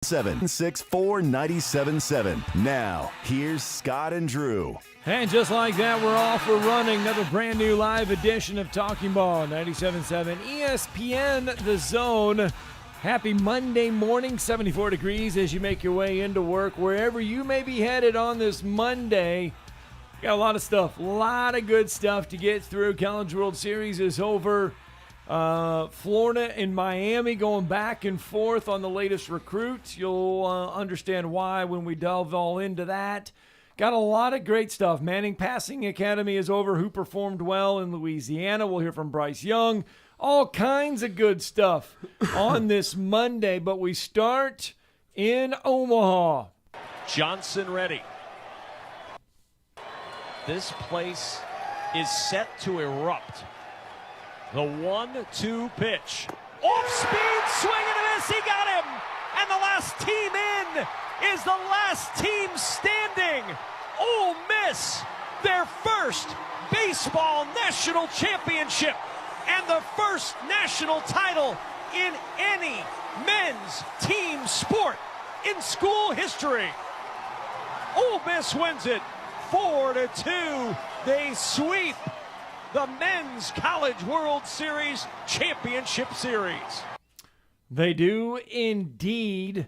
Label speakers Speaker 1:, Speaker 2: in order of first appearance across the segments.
Speaker 1: 764-97.7. Now, here's Scott and Drew.
Speaker 2: And just like that, we're off. We're running another brand new live edition of Talking Ball, 97.7 ESPN The Zone. Happy Monday morning, 74 degrees as you make your way into work, wherever you may be headed on this Monday. Got a lot of stuff, a lot of good stuff to get through. College World Series is over. Florida and Miami going back and forth on the latest recruits. You'll understand why when we delve all into that. Got a lot of great stuff. Manning Passing Academy is over. Who performed well in Louisiana? We'll hear from Bryce Young. All kinds of good stuff on this Monday, but we start in Omaha.
Speaker 3: Johnson ready. This place is set to erupt. The 1-2 pitch. Off speed, swing and a miss. He got him. And the last team in is the last team standing. Ole Miss, their first baseball national championship and the first national title in any men's team sport in school history. Ole Miss wins it 4-2. They sweep the Men's College World Series Championship Series.
Speaker 2: They do indeed.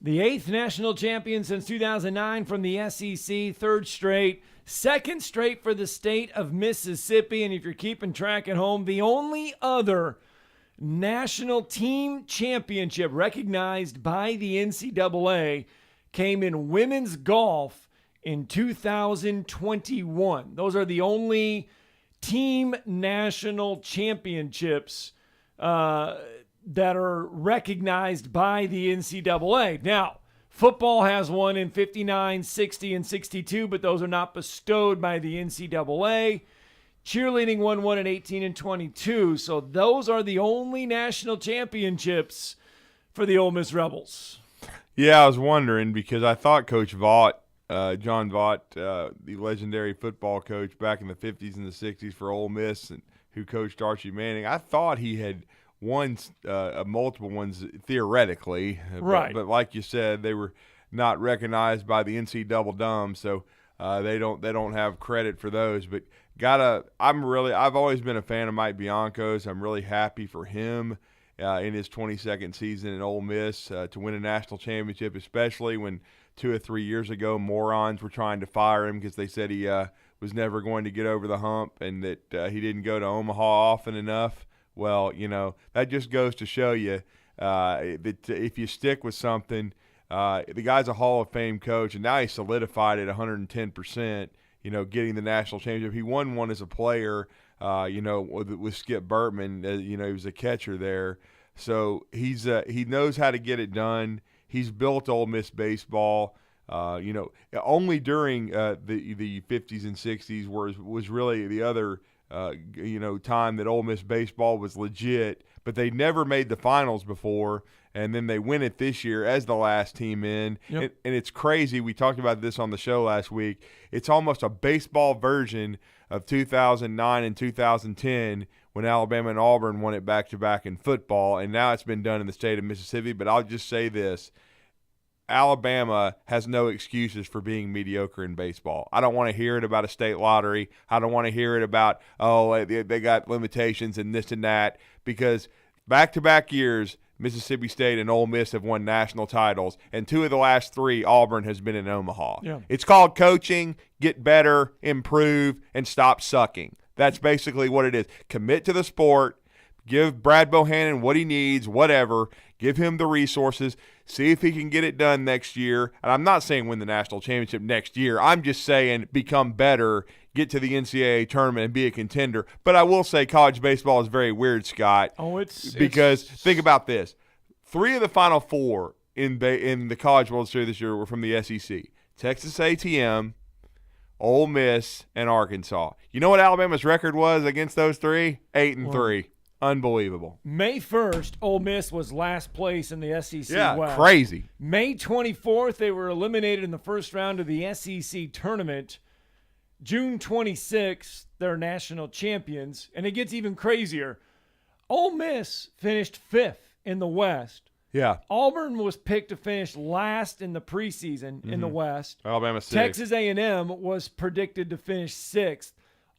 Speaker 2: The 8th national champion since 2009 from the SEC, third straight, second straight for the state of Mississippi. And if you're keeping track at home, the only other national team championship recognized by the NCAA came in women's golf in 2021. Those are the only team national championships that are recognized by the NCAA. Now, football has one in 59, 60, and 62, but those are not bestowed by the NCAA. Cheerleading won one in 18 and 22, so those are the only national championships for the Ole Miss Rebels.
Speaker 4: Yeah, I was wondering because I thought Coach Vaught, John Vaught, the legendary football coach back in the 50s and the 60s for Ole Miss, and who coached Archie Manning, I thought he had won multiple ones theoretically.
Speaker 2: Right.
Speaker 4: But like you said, they were not recognized by the NCAA, so they don't have credit for those. But I've always been a fan of Mike Bianco's. I'm really happy for him in his 22nd season at Ole Miss to win a national championship, especially when 2 or 3 years ago, morons were trying to fire him because they said he was never going to get over the hump and that he didn't go to Omaha often enough. Well, that just goes to show you that if you stick with something, the guy's a Hall of Fame coach, and now he's solidified at 110%, getting the national championship. He won one as a player, with Skip Bertman. He was a catcher there. So he knows how to get it done. He's built Ole Miss baseball. Only during the 50s and 60s was really the other time that Ole Miss baseball was legit. But they never made the finals before, and then they win it this year as the last team in.
Speaker 2: Yep.
Speaker 4: And it's crazy. We talked about this on the show last week. It's almost a baseball version of 2009 and 2010 when Alabama and Auburn won it back-to-back in football, and now it's been done in the state of Mississippi. But I'll just say this. Alabama has no excuses for being mediocre in baseball. I don't want to hear it about a state lottery. I don't want to hear it about, they got limitations and this and that, because back-to-back years, Mississippi State and Ole Miss have won national titles, and 2 of the last 3, Auburn has been in Omaha.
Speaker 2: Yeah.
Speaker 4: It's called coaching, get better, improve, and stop sucking. That's basically what it is. Commit to the sport, give Brad Bohannon what he needs, whatever, give him the resources, see if he can get it done next year. And I'm not saying win the national championship next year. I'm just saying become better, get to the NCAA tournament, and be a contender. But I will say college baseball is very weird, Scott. Because think about this. 3 of the Final 4 in the College World Series this year were from the SEC. Texas A&M, Ole Miss, and Arkansas. You know what Alabama's record was against those 3? 8-3. Unbelievable.
Speaker 2: May 1st, Ole Miss was last place in the SEC West.
Speaker 4: Crazy.
Speaker 2: May 24th, they were eliminated in the first round of the SEC tournament. June 26th, they're national champions. And it gets even crazier. Ole Miss finished 5th in the West
Speaker 4: Yeah.
Speaker 2: Auburn was picked to finish last in the preseason in the West.
Speaker 4: Alabama 6th.
Speaker 2: Texas A&M was predicted to finish 6th.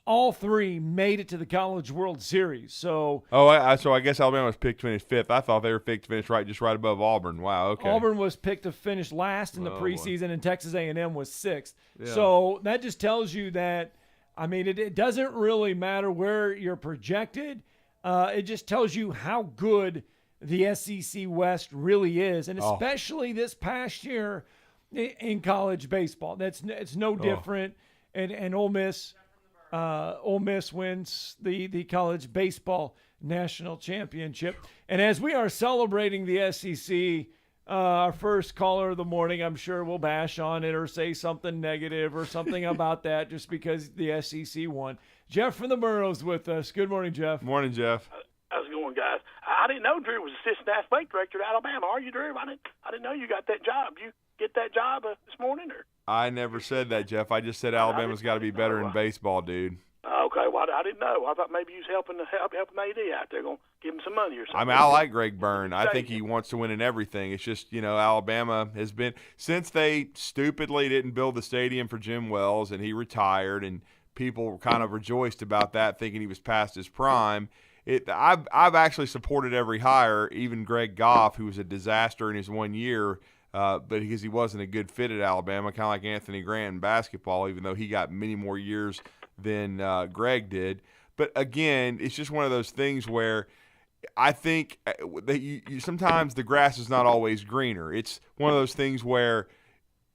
Speaker 2: All three made it to the College World Series. So
Speaker 4: I guess Alabama was picked to finish 5th. I thought they were picked to finish right above Auburn. Wow, okay.
Speaker 2: Auburn was picked to finish last in the preseason, and Texas A&M was 6th.
Speaker 4: Yeah.
Speaker 2: So that just tells you that, I mean, it doesn't really matter where you're projected. It just tells you how good the SEC West really is, and especially this past year in college baseball. It's no different. And Ole Miss wins the college baseball national championship. And as we are celebrating the SEC, our first caller of the morning, I'm sure will bash on it or say something negative or something about that just because the SEC won. Jeff from the Burrows with us. Good morning, Jeff.
Speaker 4: Morning, Jeff.
Speaker 5: How's it going, guys? I didn't know Drew was assistant athletic director at Alabama. Are you, Drew? I didn't know you got that job. Did you get that job this morning? Or?
Speaker 4: I never said that, Jeff. I just said Alabama's got to be better in baseball, dude.
Speaker 5: Okay, well, I didn't know. I thought maybe you was helping AD out there, going to give him some money or something.
Speaker 4: I mean, I like Greg Byrne. I think he wants to win in everything. It's just, Alabama has been – since they stupidly didn't build the stadium for Jim Wells and he retired and people kind of rejoiced about that, thinking he was past his prime – I've actually supported every hire, even Greg Goff, who was a disaster in his 1 year, but because he wasn't a good fit at Alabama, kind of like Anthony Grant in basketball, even though he got many more years than Greg did. But again, it's just one of those things where I think that sometimes the grass is not always greener. It's one of those things where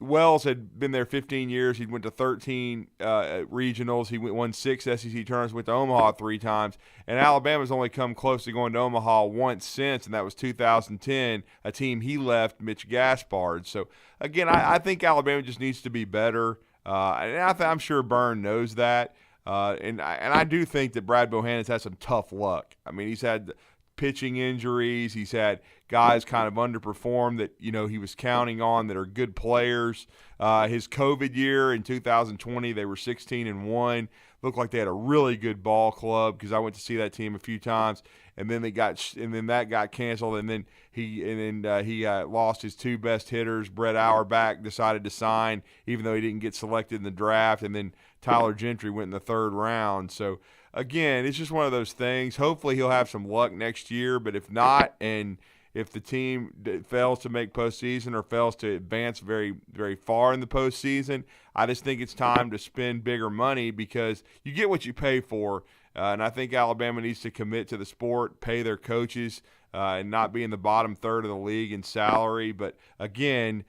Speaker 4: Wells had been there 15 years. He went to 13 regionals. He won 6 SEC tournaments, went to Omaha 3 times. And Alabama's only come close to going to Omaha once since, and that was 2010, a team he left, Mitch Gaspard. So, again, I think Alabama just needs to be better. And I'm sure Byrne knows that. And I do think that Brad Bohannon's had some tough luck. I mean, he's had pitching injuries. He's had guys kind of underperform that, he was counting on that are good players. His COVID year in 2020, they were 16-1. Looked like they had a really good ball club because I went to see that team a few times. And then that got canceled. And then he lost his 2 best hitters. Brett Auerbach decided to sign, even though he didn't get selected in the draft. And then Tyler Gentry went in the 3rd round. So again, it's just one of those things. Hopefully he'll have some luck next year. But if not, and if the team fails to make postseason or fails to advance very, very far in the postseason, I just think it's time to spend bigger money because you get what you pay for. And I think Alabama needs to commit to the sport, pay their coaches, and not be in the bottom third of the league in salary. But, again,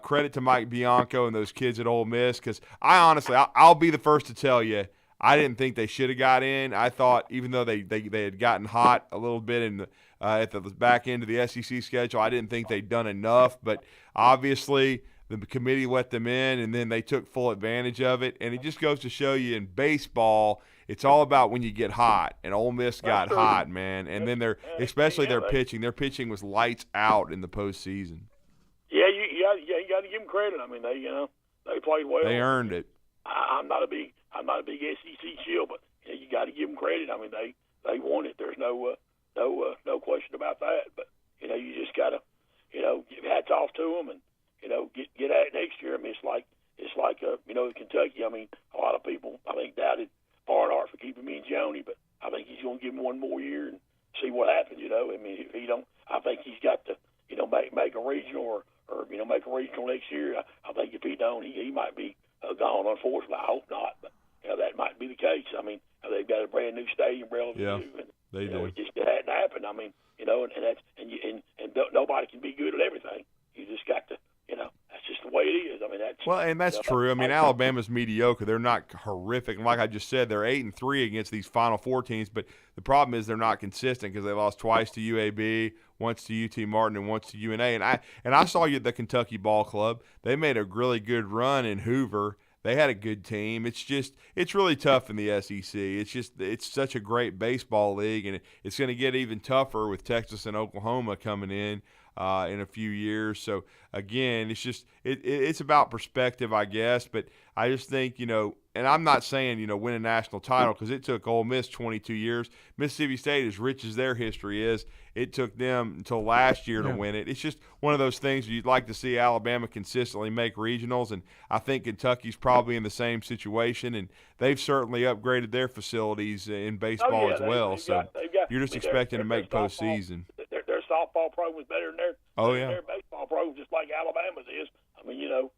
Speaker 4: credit to Mike Bianco and those kids at Ole Miss because I honestly, I'll be the first to tell you, I didn't think they should have got in. I thought even though they had gotten hot a little bit at the back end of the SEC schedule, I didn't think they'd done enough. But obviously the committee let them in, and then they took full advantage of it. And it just goes to show you in baseball, it's all about when you get hot. And Ole Miss got hot, man. And then especially their pitching. Their pitching was lights out in the postseason.
Speaker 5: Yeah, you got to give them credit. I mean, they played well.
Speaker 4: They earned it.
Speaker 5: I'm not a big SEC shield, but you got to give them credit. I mean, they won it. There's no question about that. But you just got to give hats off to them and get at it next year. I mean, it's like Kentucky. I mean, a lot of people I think doubted Barnhart for keeping me and Joni, but I think he's going to give him one more year and see what happens. I mean, if he don't, I think he's got to make a regional or make a regional next year. I think if he don't, he might be gone. Unfortunately, I hope not, but that might be the case. I mean, they've got a brand new stadium relative to, and
Speaker 4: they do.
Speaker 5: It hadn't happened. I mean, and nobody can be good at everything. You just got to, that's just the way it is. I mean,
Speaker 4: that's true. I mean, Alabama's mediocre. They're not horrific. And like I just said, they're 8-3 against these Final Four teams. But the problem is they're not consistent because they lost twice to UAB, once to UT Martin, and once to UNA. And I saw you at the Kentucky Ball Club. They made a really good run in Hoover. They had a good team. It's really tough in the SEC. It's such a great baseball league, and it's going to get even tougher with Texas and Oklahoma coming in. in a few years. So again, it's just it's about perspective, I guess. But I just think, and I'm not saying, win a national title, because it took Ole Miss 22 years. Mississippi State, as rich as their history is, it took them until last year to win it. It's just one of those things you'd like to see Alabama consistently make regionals, and I think Kentucky's probably in the same situation, and they've certainly upgraded their facilities in baseball as well. You're just expecting to make postseason.
Speaker 5: Their softball program is better than their baseball program, just like Alabama's is. I mean, so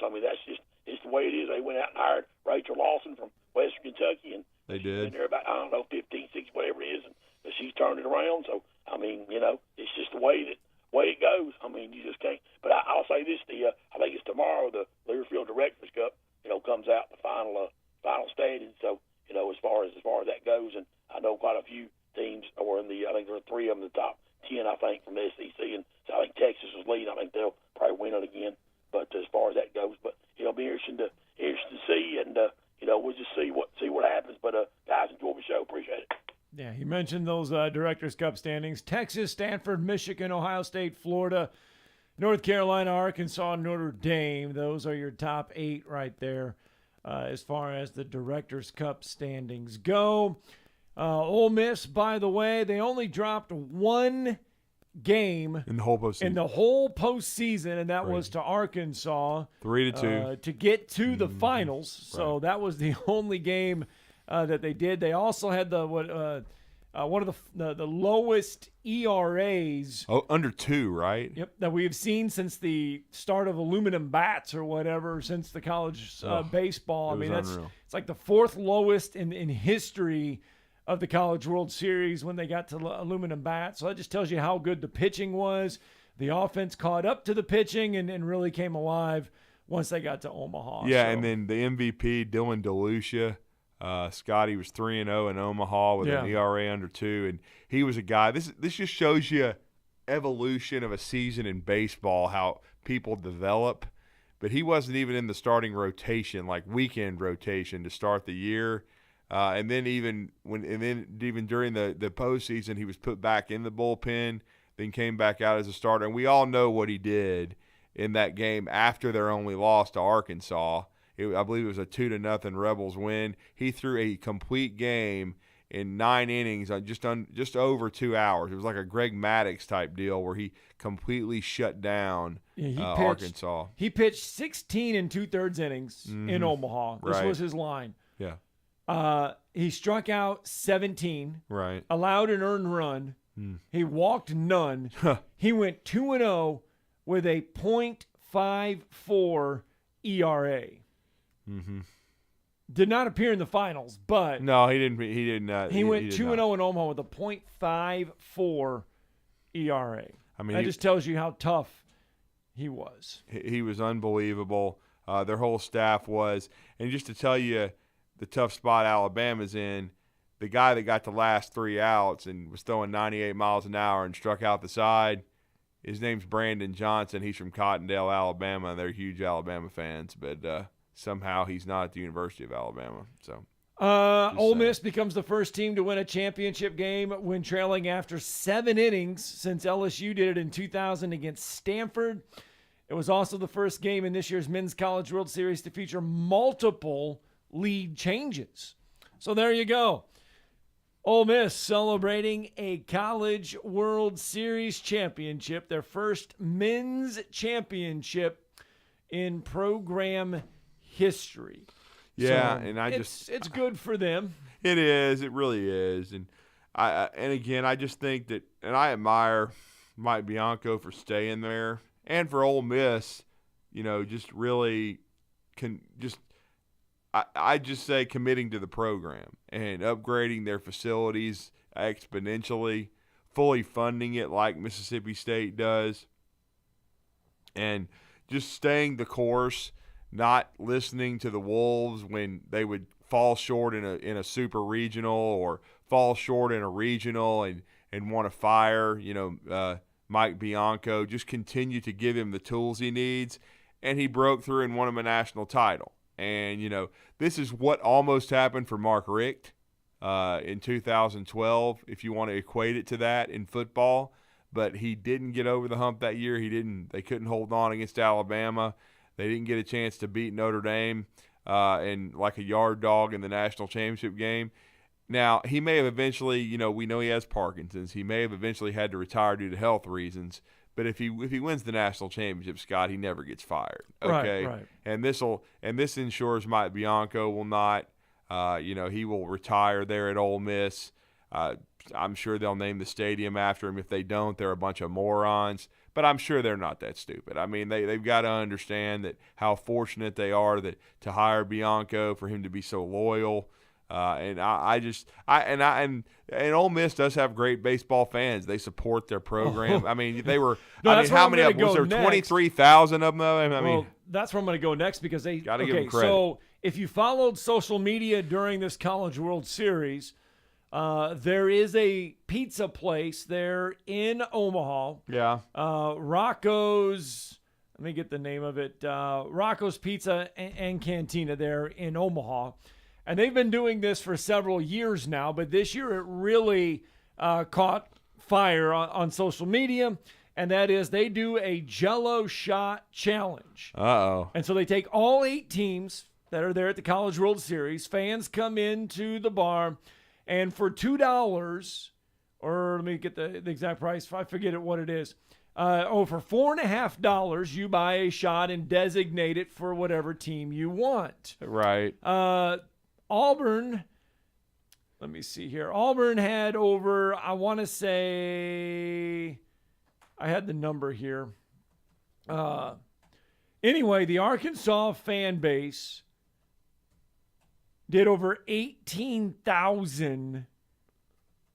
Speaker 5: I mean that's just it's the way it is. They went out and hired Rachel Lawson from Western Kentucky, and
Speaker 4: they
Speaker 5: she's
Speaker 4: did.
Speaker 5: been there about 15, 16, whatever it is, and she's turned it around. So I mean, it's just the way it goes. I mean, you just can't. But I'll say this: I think it's tomorrow the Learfield Directors Cup, comes out the final standings. So as far as that goes, and I know quite a few teams are in the. I think there are 3 of them in the top 10. I think from the SEC, and so I think Texas is leading. I think they'll probably win it again. But as far as that goes, but it'll be interesting to see, and we'll just see what happens. But guys, enjoy the show. Appreciate it.
Speaker 2: Yeah, he mentioned those Directors' Cup standings: Texas, Stanford, Michigan, Ohio State, Florida, North Carolina, Arkansas, Notre Dame. Those are your top 8 right there as far as the Directors' Cup standings go. Ole Miss, by the way, they only dropped 1 game
Speaker 4: in the whole
Speaker 2: postseason, and that was to Arkansas,
Speaker 4: 3-2
Speaker 2: to get to the finals. So that was the only game that they did. They also had one of the lowest ERAs.
Speaker 4: Under 2, right?
Speaker 2: Yep, that we have seen since the start of aluminum bats or whatever, since the college baseball. I mean, it's like the 4th lowest in history of the College World Series when they got to aluminum bats. So that just tells you how good the pitching was. The offense caught up to the pitching and really came alive once they got to Omaha.
Speaker 4: Yeah, and then the MVP, Dylan DeLucia, Scotty was 3-0 in Omaha with an ERA under 2, and he was a guy. This just shows you evolution of a season in baseball, how people develop. But he wasn't even in the starting rotation, like weekend rotation, to start the year. And then even during the postseason, he was put back in the bullpen, then came back out as a starter. And we all know what he did in that game after their only loss to Arkansas. I believe it was a 2-0 Rebels win. He threw a complete game in 9 innings, just over 2 hours. It was like a Greg Maddux type deal where he completely shut down Arkansas.
Speaker 2: He pitched 16 2/3 innings in Omaha. This was his line.
Speaker 4: Yeah.
Speaker 2: He struck out 17.
Speaker 4: Right.
Speaker 2: Allowed an earned run. He walked none. He went 2-0 with a .54 ERA.
Speaker 4: Mm-hmm.
Speaker 2: Did not appear in the finals, but
Speaker 4: no, he didn't. He did not.
Speaker 2: He went 2-0 in Omaha with a .54 ERA.
Speaker 4: I mean,
Speaker 2: that just tells you how tough he was.
Speaker 4: He was unbelievable. Their whole staff was, and just to tell you the tough spot Alabama's in, the guy that got the last 3 outs and was throwing 98 miles an hour and struck out the side, his name's Brandon Johnson. He's from Cottondale, Alabama, and they're huge Alabama fans, but somehow he's not at the University of Alabama. So
Speaker 2: Ole Miss becomes the first team to win a championship game when trailing after 7 innings since LSU did it in 2000 against Stanford. It was also the first game in this year's Men's College World Series to feature multiple lead changes. So there you go. Ole Miss celebrating a College World Series championship, their first men's championship in program history.
Speaker 4: Yeah,
Speaker 2: so
Speaker 4: and
Speaker 2: it's good for them.
Speaker 4: It is. It really is. And again, I just think that, and I admire Mike Bianco for staying there, and for Ole Miss, just really I just say committing to the program and upgrading their facilities exponentially, fully funding it like Mississippi State does, and just staying the course, not listening to the Wolves when they would fall short in a super regional or fall short in a regional and want to fire, Mike Bianco. Just continue to give him the tools he needs, and he broke through and won him a national title. And, this is what almost happened for Mark Richt in 2012, if you want to equate it to that in football. but he didn't get over the hump that year. They couldn't hold on against Alabama. They didn't get a chance to beat Notre Dame in like a yard dog in the national championship game. Now, he may have eventually, we know he has Parkinson's. He may have eventually had to retire due to health reasons. But if he wins the national championship, Scott, he never gets fired. Okay,
Speaker 2: right.
Speaker 4: And this ensures Mike Bianco will not. He will retire there at Ole Miss. I'm sure they'll name the stadium after him. If they don't, they're a bunch of morons. But I'm sure they're not that stupid. I mean, they've got to understand that how fortunate they are to hire Bianco, for him to be so loyal. And Ole Miss does have great baseball fans. They support their program. I mean, they were. How many of them was there? 23,000 of them.
Speaker 2: That's where I'm going to go next, because they
Speaker 4: got to give them credit.
Speaker 2: So if you followed social media during this College World Series, there is a pizza place there in Omaha.
Speaker 4: Yeah.
Speaker 2: Rocco's. Let me get the name of it. Rocco's Pizza and Cantina there in Omaha. And they've been doing this for several years now, but this year it really caught fire on social media, and that is they do a Jello shot challenge.
Speaker 4: Uh-oh.
Speaker 2: And so they take all 8 teams that are there at the College World Series. Fans come into the bar, and for $2, or let me get the exact price. I forget what it is. For $4.50, you buy a shot and designate it for whatever team you want.
Speaker 4: Right.
Speaker 2: Auburn, let me see here. Auburn had over, I want to say, I had the number here. Anyway, the Arkansas fan base did over 18,000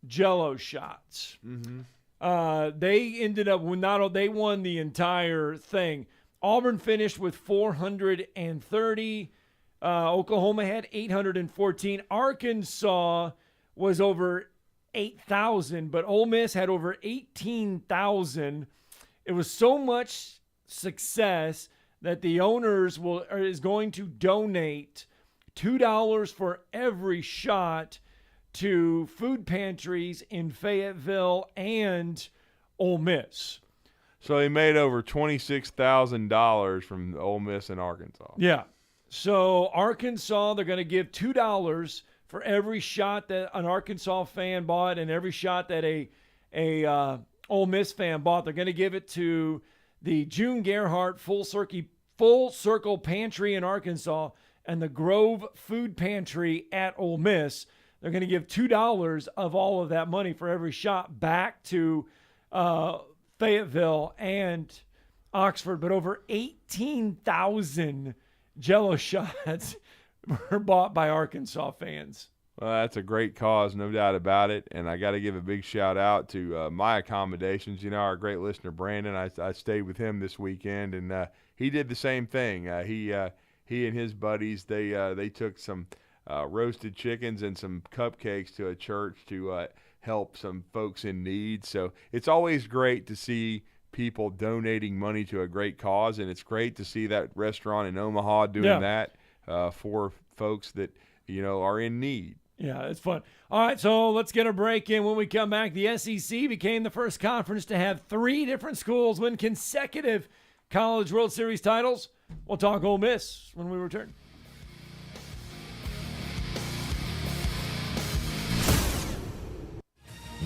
Speaker 2: Jello shots.
Speaker 4: Mm-hmm.
Speaker 2: They ended up, they won the entire thing. Auburn finished with 430. Oklahoma had 814. Arkansas was over 8,000, but Ole Miss had over 18,000. It was so much success that the owners is going to donate $2 for every shot to food pantries in Fayetteville and Ole Miss.
Speaker 4: So he made over $26,000 from Ole Miss and Arkansas.
Speaker 2: Yeah. So Arkansas, they're going to give $2 for every shot that an Arkansas fan bought and every shot that a Ole Miss fan bought. They're going to give it to the June Gerhardt Full Circle Pantry in Arkansas and the Grove Food Pantry at Ole Miss. They're going to give $2 of all of that money for every shot back to Fayetteville and Oxford. But over 18,000 Jello shots were bought by Arkansas fans.
Speaker 4: Well, that's a great cause, no doubt about it. And I got to give a big shout out to my accommodations. Our great listener Brandon. I stayed with him this weekend, and he did the same thing. He and his buddies they took some roasted chickens and some cupcakes to a church to help some folks in need. So it's always great to see people donating money to a great cause, and it's great to see that restaurant in Omaha doing that for folks that are in need.
Speaker 2: Yeah, it's fun. All right, so let's get a break in. When we come back, the SEC became the first conference to have 3 different schools win consecutive College World Series titles. We'll talk Ole Miss when we return.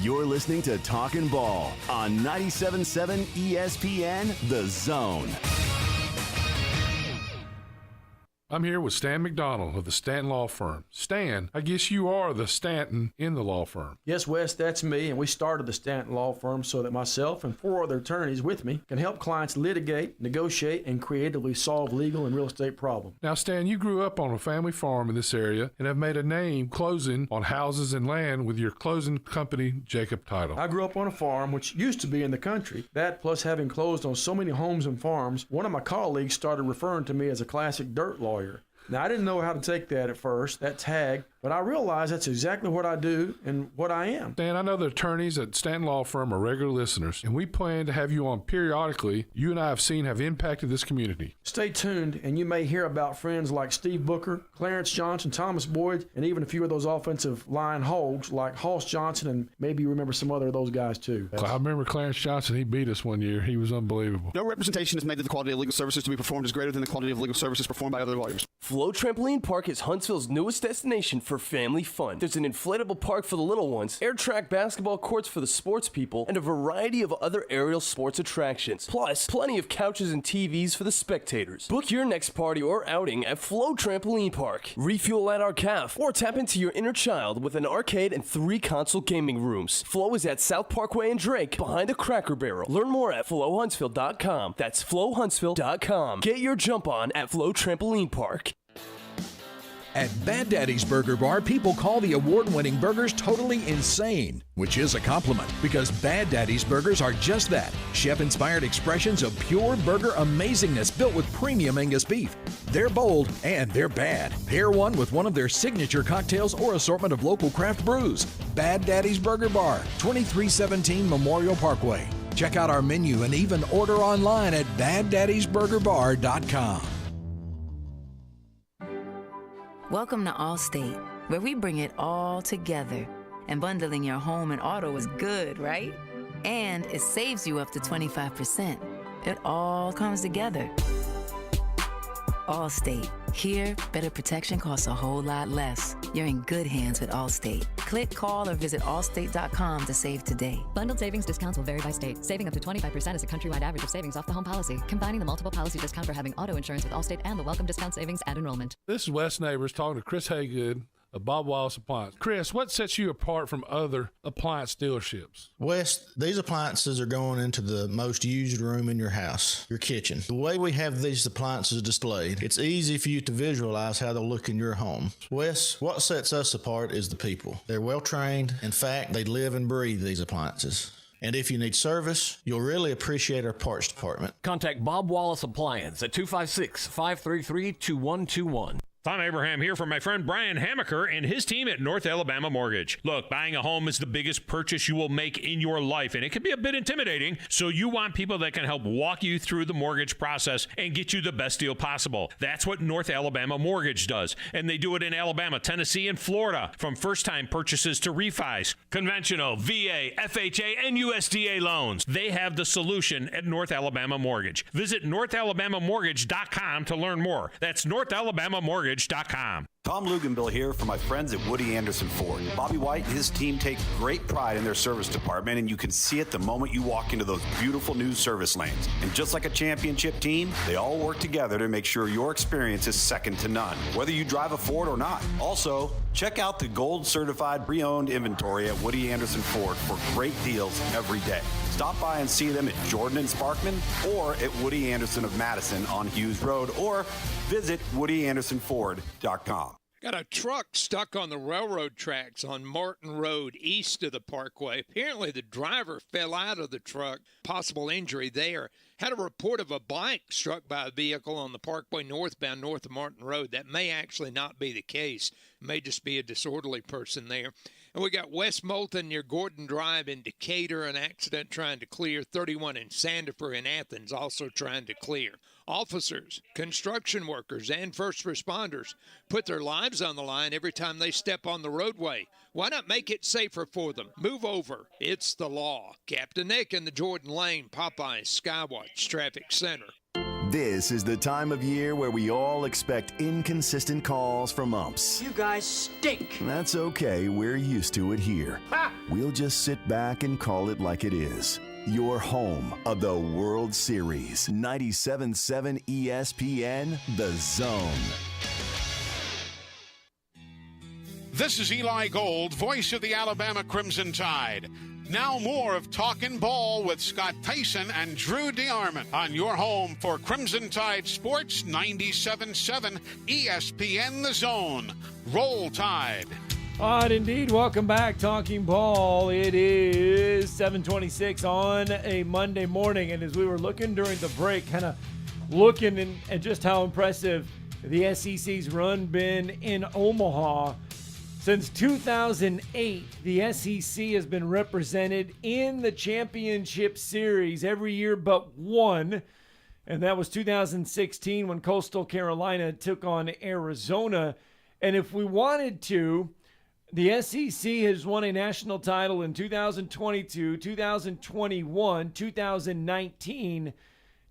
Speaker 1: You're listening to Talkin' Ball on 97.7 ESPN, The Zone.
Speaker 6: I'm here with Stan McDonald of the Stanton Law Firm. Stan, I guess you are the Stanton in the law firm.
Speaker 7: Yes, Wes, that's me, and we started the Stanton Law Firm so that myself and 4 other attorneys with me can help clients litigate, negotiate, and creatively solve legal and real estate problems.
Speaker 6: Now, Stan, you grew up on a family farm in this area and have made a name closing on houses and land with your closing company, Jacob Title.
Speaker 7: I grew up on a farm which used to be in the country. That, plus having closed on so many homes and farms, one of my colleagues started referring to me as a classic dirt lawyer. Now, I didn't know how to take that at first, that tag, but I realized that's exactly what I do and what I am.
Speaker 6: Dan, I know the attorneys at Stanton Law Firm are regular listeners, and we plan to have you on periodically. You and I have seen have impacted this community.
Speaker 7: Stay tuned, and you may hear about friends like Steve Booker, Clarence Johnson, Thomas Boyd, and even a few of those offensive line hogs like Hoss Johnson, and maybe you remember some other of those guys too.
Speaker 6: I remember Clarence Johnson. He beat us one year. He was unbelievable.
Speaker 8: No representation is made that the quality of legal services to be performed is greater than the quality of legal services performed by other lawyers.
Speaker 9: Flow Trampoline Park is Huntsville's newest destination for family fun. There's an inflatable park for the little ones, air track basketball courts for the sports people, and a variety of other aerial sports attractions. Plus, plenty of couches and TVs for the spectators. Book your next party or outing at Flow Trampoline Park. Refuel at our caf, or tap into your inner child with an arcade and 3 console gaming rooms. Flow is at South Parkway and Drake, behind the Cracker Barrel. Learn more at flowhuntsville.com. That's flowhuntsville.com. Get your jump on at Flow Trampoline Park.
Speaker 10: At Bad Daddy's Burger Bar, people call the award-winning burgers totally insane, which is a compliment because Bad Daddy's Burgers are just that, chef-inspired expressions of pure burger amazingness built with premium Angus beef. They're bold and they're bad. Pair one with one of their signature cocktails or assortment of local craft brews. Bad Daddy's Burger Bar, 2317 Memorial Parkway. Check out our menu and even order online at baddaddysburgerbar.com.
Speaker 11: Welcome to Allstate, where we bring it all together. And bundling your home and auto is good, right? And it saves you up to 25%. It all comes together. Allstate. Here, better protection costs a whole lot less. You're in good hands with Allstate. Click, call, or visit allstate.com to save today.
Speaker 12: Bundled savings discounts will vary by state. Saving up to 25% is a countrywide average of savings off the home policy. Combining the multiple policy discount for having auto insurance with Allstate and the welcome discount savings at enrollment.
Speaker 6: This is Wes Neighbors talking to Chris Haygood of Bob Wallace Appliance. Chris, what sets you apart from other appliance dealerships?
Speaker 13: Wes, these appliances are going into the most used room in your house, your kitchen. The way we have these appliances displayed, it's easy for you to visualize how they'll look in your home. Wes, what sets us apart is the people. They're well trained. In fact, they live and breathe these appliances. And if you need service, you'll really appreciate our parts department.
Speaker 14: Contact Bob Wallace Appliance at 256-533-2121.
Speaker 15: Tom Abraham here for my friend Brian Hamaker and his team at North Alabama Mortgage. Look, buying a home is the biggest purchase you will make in your life, and it can be a bit intimidating, so you want people that can help walk you through the mortgage process and get you the best deal possible. That's what North Alabama Mortgage does, and they do it in Alabama, Tennessee, and Florida, from first-time purchases to refis, conventional, VA, FHA, and USDA loans. They have the solution at North Alabama Mortgage. Visit NorthAlabamaMortgage.com to learn more. That's NorthAlabamaMortgage.com.
Speaker 16: Tom Luganbill here for my friends at Woody Anderson Ford. Bobby White and his team take great pride in their service department, and you can see it the moment you walk into those beautiful new service lanes. And just like a championship team, they all work together to make sure your experience is second to none, whether you drive a Ford or not. Also, check out the gold certified pre-owned inventory at Woody Anderson Ford for great deals every day. Stop by and see them at Jordan and Sparkman or at Woody Anderson of Madison on Hughes Road, or visit WoodyAndersonFord.com.
Speaker 17: Got a truck stuck on the railroad tracks on Martin Road east of the Parkway. Apparently the driver fell out of the truck. Possible injury there. Had a report of a bike struck by a vehicle on the Parkway northbound north of Martin Road. That may actually not be the case. It may just be a disorderly person there. And we got West Moulton near Gordon Drive in Decatur, an accident trying to clear. 31 in Sandifer in Athens also trying to clear. Officers, construction workers, and first responders put their lives on the line every time they step on the roadway. Why not make it safer for them? Move over. It's the law. Captain Nick in the Jordan Lane Popeyes Skywatch Traffic Center.
Speaker 1: This is the time of year where we all expect inconsistent calls from umps.
Speaker 18: You guys stink.
Speaker 1: That's okay. We're used to it here.
Speaker 18: Ha!
Speaker 1: We'll just sit back and call it like it is. Your home of the World Series. 97.7 ESPN, The Zone.
Speaker 19: This is Eli Gold, voice of the Alabama Crimson Tide. Now more of Talkin' Ball with Scott Tyson and Drew DeArmond on your home for Crimson Tide Sports 97.7 ESPN The Zone. Roll Tide.
Speaker 2: Odd indeed. Welcome back, Talking Ball. It is 7:26 on a Monday morning, and as we were looking during the break, kind of looking at just how impressive the SEC's run been in Omaha. Since 2008, the SEC has been represented in the championship series every year but one, and that was 2016 when Coastal Carolina took on Arizona. And if we wanted to, the SEC has won a national title in 2022, 2021, 2019,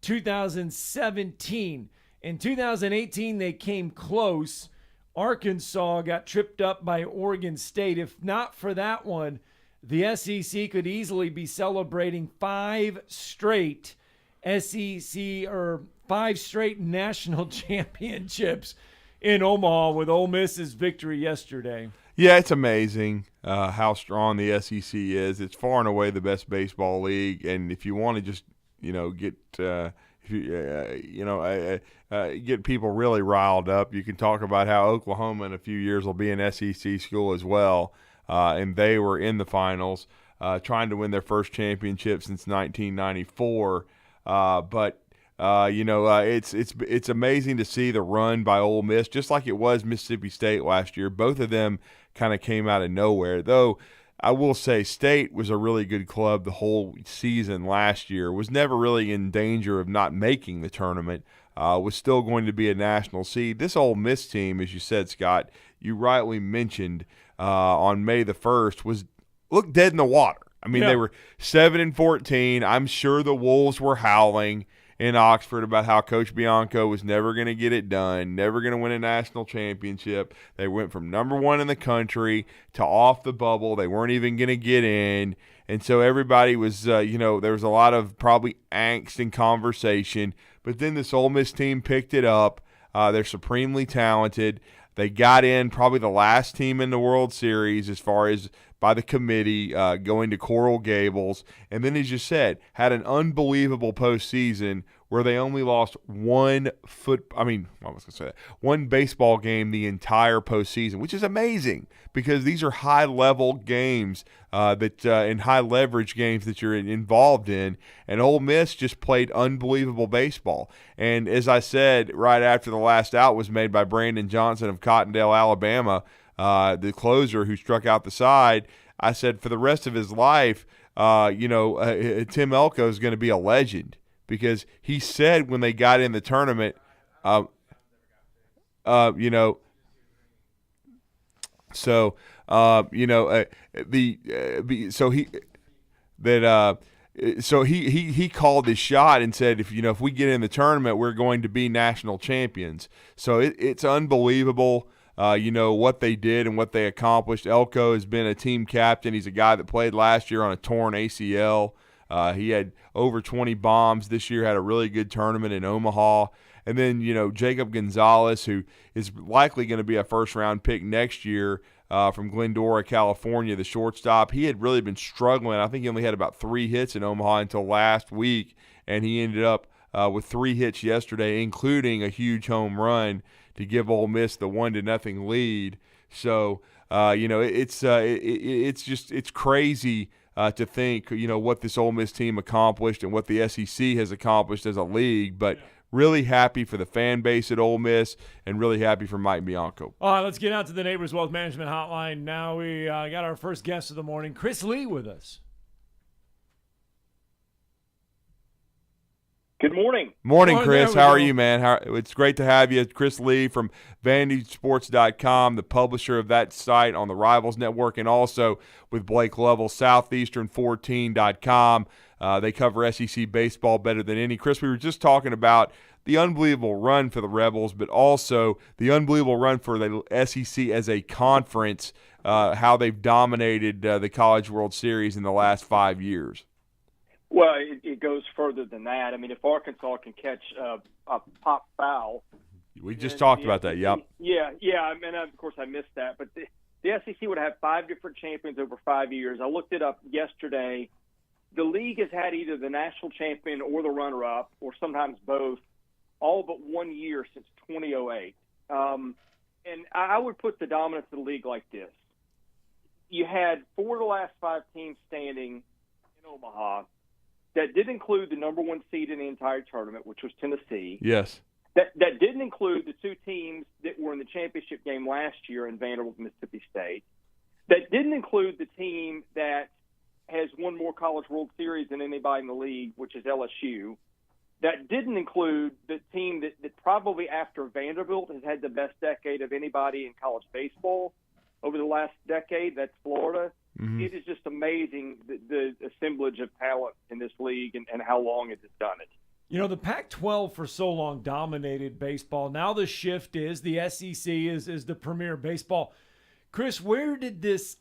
Speaker 2: 2017. In 2018, they came close. Arkansas got tripped up by Oregon State. If not for that one, the SEC could easily be celebrating 5 straight national championships in Omaha with Ole Miss's victory yesterday.
Speaker 4: Yeah, it's amazing how strong the SEC is. It's far and away the best baseball league, and if you want to just get people really riled up, you can talk about how Oklahoma in a few years will be an SEC school as well, and they were in the finals trying to win their first championship since 1994. It's amazing to see the run by Ole Miss, just like it was Mississippi State last year. Both of them kind of came out of nowhere, though. I will say State was a really good club the whole season last year, was never really in danger of not making the tournament, was still going to be a national seed. This Ole Miss team, as you said, Scott, you rightly mentioned on May the 1st, looked dead in the water. I mean, They were 7-14. I'm sure the Wolves were howling in Oxford about how Coach Bianco was never going to get it done, never going to win a national championship. They went from number 1 in the country to off the bubble. They weren't even going to get in. And so everybody was, there was a lot of probably angst and conversation. But then this Ole Miss team picked it up. They're supremely talented. They got in probably the last team in the World Series as far as by the committee going to Coral Gables. And then, as you said, had an unbelievable postseason where they only lost one baseball game the entire postseason, which is amazing because these are high-level games and high-leverage games that you're involved in. And Ole Miss just played unbelievable baseball. And as I said, right after the last out was made by Brandon Johnson of Cottondale, Alabama, the closer who struck out the side, I said for the rest of his life, Tim Elko is going to be a legend because he said when they got in the tournament, he called his shot and said, if we get in the tournament, we're going to be national champions. So it's unbelievable. What they did and what they accomplished. Elko has been a team captain. He's a guy that played last year on a torn ACL. He had over 20 bombs this year, had a really good tournament in Omaha. And then, Jacob Gonzalez, who is likely going to be a first-round pick next year from Glendora, California, the shortstop. He had really been struggling. I think he only had about 3 hits in Omaha until last week, and he ended up with 3 hits yesterday, including a huge home run to give Ole Miss the 1-0 lead. So, it's crazy to think, what this Ole Miss team accomplished and what the SEC has accomplished as a league. But really happy for the fan base at Ole Miss and really happy for Mike Bianco.
Speaker 2: All right, let's get out to the Neighbors Wealth Management Hotline. Now we got our first guest of the morning, Chris Lee, with us.
Speaker 18: Good morning.
Speaker 4: Morning, Chris. How are you, man? It's great to have you. Chris Lee from VantageSports.com, the publisher of that site on the Rivals Network, and also with Blake Lovell, Southeastern14.com. They cover SEC baseball better than any. Chris, we were just talking about the unbelievable run for the Rebels, but also the unbelievable run for the SEC as a conference, how they've dominated the College World Series in the last 5 years.
Speaker 18: Well, it goes further than that. I mean, if Arkansas can catch a pop foul.
Speaker 4: We just talked about that, yep.
Speaker 18: Yeah. I mean, of course, I missed that. But the SEC would have 5 different champions over 5 years. I looked it up yesterday. The league has had either the national champion or the runner-up, or sometimes both, all but 1 year since 2008. And I would put the dominance of the league like this. You had 4 of the last 5 teams standing in Omaha. That did include the number 1 seed in the entire tournament, which was Tennessee.
Speaker 4: Yes.
Speaker 18: That didn't include the two teams that were in the championship game last year in Vanderbilt and Mississippi State. That didn't include the team that has won more College World Series than anybody in the league, which is LSU. That didn't include the team that probably after Vanderbilt has had the best decade of anybody in college baseball over the last decade. That's Florida. Mm-hmm. It is just amazing the assemblage of talent in this league and how long it has done it.
Speaker 2: You know, the Pac-12 for so long dominated baseball. Now the shift is the SEC is the premier baseball. Chris, where did this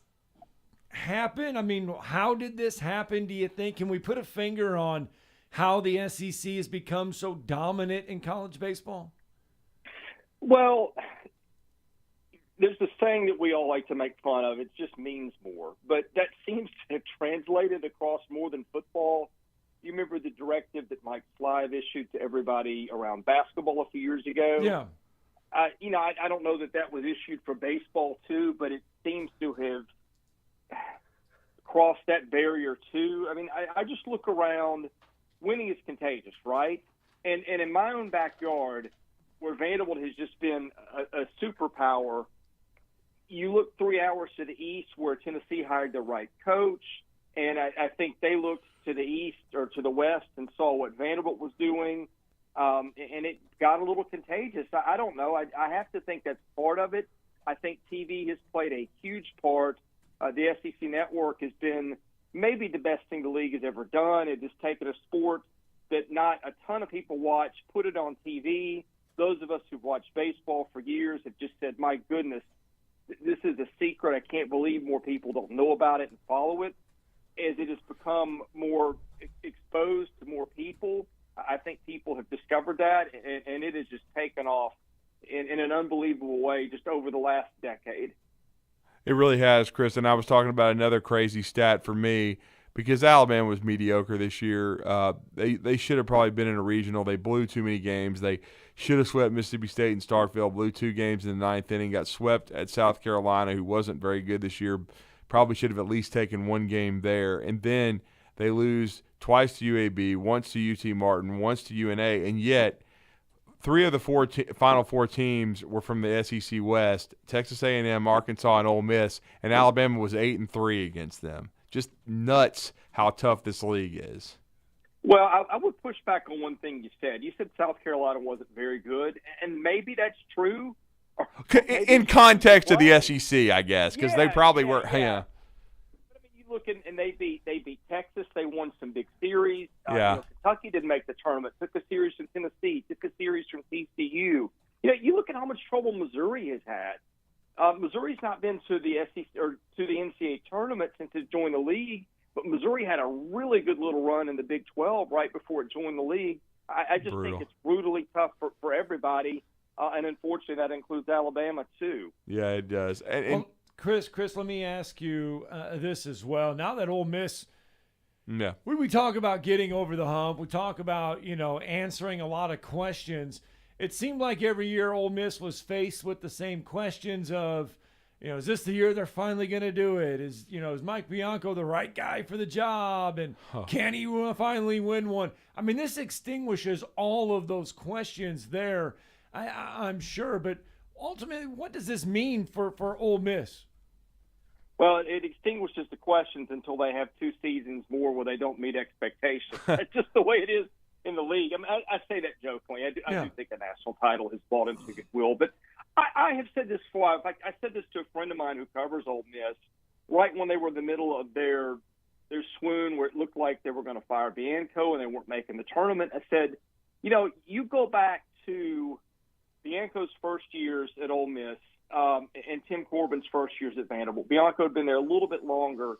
Speaker 2: happen? I mean, how did this happen, do you think? Can we put a finger on how the SEC has become so dominant in college baseball?
Speaker 18: Well, there's this saying that we all like to make fun of. It just means more. But that seems to have translated across more than football. You remember the directive that Mike Slive issued to everybody around basketball a few years ago?
Speaker 2: Yeah.
Speaker 18: I don't know that was issued for baseball too, but it seems to have crossed that barrier too. I mean, I just look around. Winning is contagious, right? And in my own backyard, where Vanderbilt has just been a superpower, you look 3 hours to the east where Tennessee hired the right coach, and I think they looked to the east or to the west and saw what Vanderbilt was doing, and it got a little contagious. I don't know. I have to think that's part of it. I think TV has played a huge part. The SEC Network has been maybe the best thing the league has ever done. It has taken a sport that not a ton of people watch, put it on TV. Those of us who've watched baseball for years have just said, my goodness, this is a secret. I can't believe more people don't know about it and follow it. As it has become more exposed to more people, I think people have discovered that, and it has just taken off in an unbelievable way just over the last decade.
Speaker 4: It really has, Chris. And I was talking about another crazy stat for me because Alabama was mediocre this year. They should have probably been in a regional. They blew too many games. They should have swept Mississippi State and Starkville, blew 2 games in the 9th inning, got swept at South Carolina, who wasn't very good this year. Probably should have at least taken 1 game there. And then they lose twice to UAB, once to UT Martin, once to UNA, and yet 3 of the final 4 teams were from the SEC West: Texas A&M, Arkansas, and Ole Miss, and Alabama was 8-3 against them. Just nuts how tough this league is.
Speaker 18: Well, I would push back on one thing you said. You said South Carolina wasn't very good, and maybe that's true.
Speaker 4: In context of the SEC, I guess, because they probably were. Yeah.
Speaker 18: But, I mean, you look and they beat Texas. They won some big series. Kentucky didn't make the tournament. Took a series from Tennessee. Took a series from TCU. You look at how much trouble Missouri has had. Missouri's not been to the SEC or to the NCAA tournament since it joined the league. But Missouri had a really good little run in the Big 12 right before it joined the league. I just think it's brutally tough for everybody. And unfortunately, that includes Alabama, too.
Speaker 4: Yeah, it does.
Speaker 2: Well, Chris, let me ask you this as well. Now that Ole Miss, we talk about getting over the hump. We talk about, answering a lot of questions. It seemed like every year Ole Miss was faced with the same questions of, is this the year they're finally going to do it? Is Mike Bianco the right guy for the job? And can he finally win one? I mean, this extinguishes all of those questions there. I'm sure, but ultimately, what does this mean for Ole Miss?
Speaker 18: Well, it extinguishes the questions until they have 2 seasons more where they don't meet expectations. That's just the way it is in the league. I mean, I say that jokingly. I do think a national title has brought into goodwill. But I have said this before. In fact, I said this to a friend of mine who covers Ole Miss right when they were in the middle of their swoon where it looked like they were going to fire Bianco and they weren't making the tournament. I said, you go back to Bianco's first years at Ole Miss and Tim Corbin's first years at Vanderbilt. Bianco had been there a little bit longer,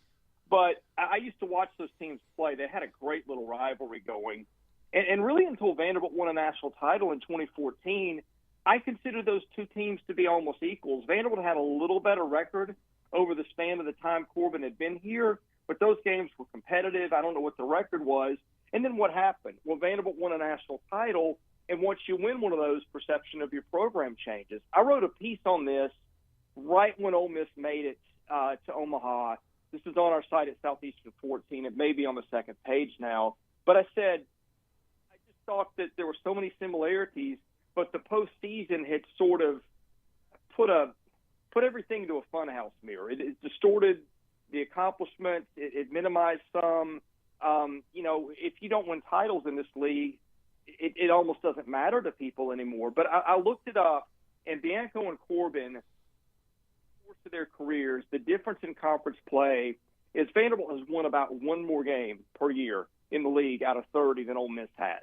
Speaker 18: but I used to watch those teams play. They had a great little rivalry going. And really until Vanderbilt won a national title in 2014, I consider those 2 teams to be almost equals. Vanderbilt had a little better record over the span of the time Corbin had been here, but those games were competitive. I don't know what the record was. And then what happened? Well, Vanderbilt won a national title. And once you win one of those, perception of your program changes. I wrote a piece on this right when Ole Miss made it to Omaha. This is on our site at Southeastern 14. It may be on the second page now. But I said I just thought that there were so many similarities, but postseason had sort of put everything into a funhouse mirror. It distorted the accomplishments. It minimized some. If you don't win titles in this league, it almost doesn't matter to people anymore. But I looked it up, and Bianco and Corbin, course of their careers, the difference in conference play is Vanderbilt has won about one more game per year in the league out of 30 than Ole Miss has.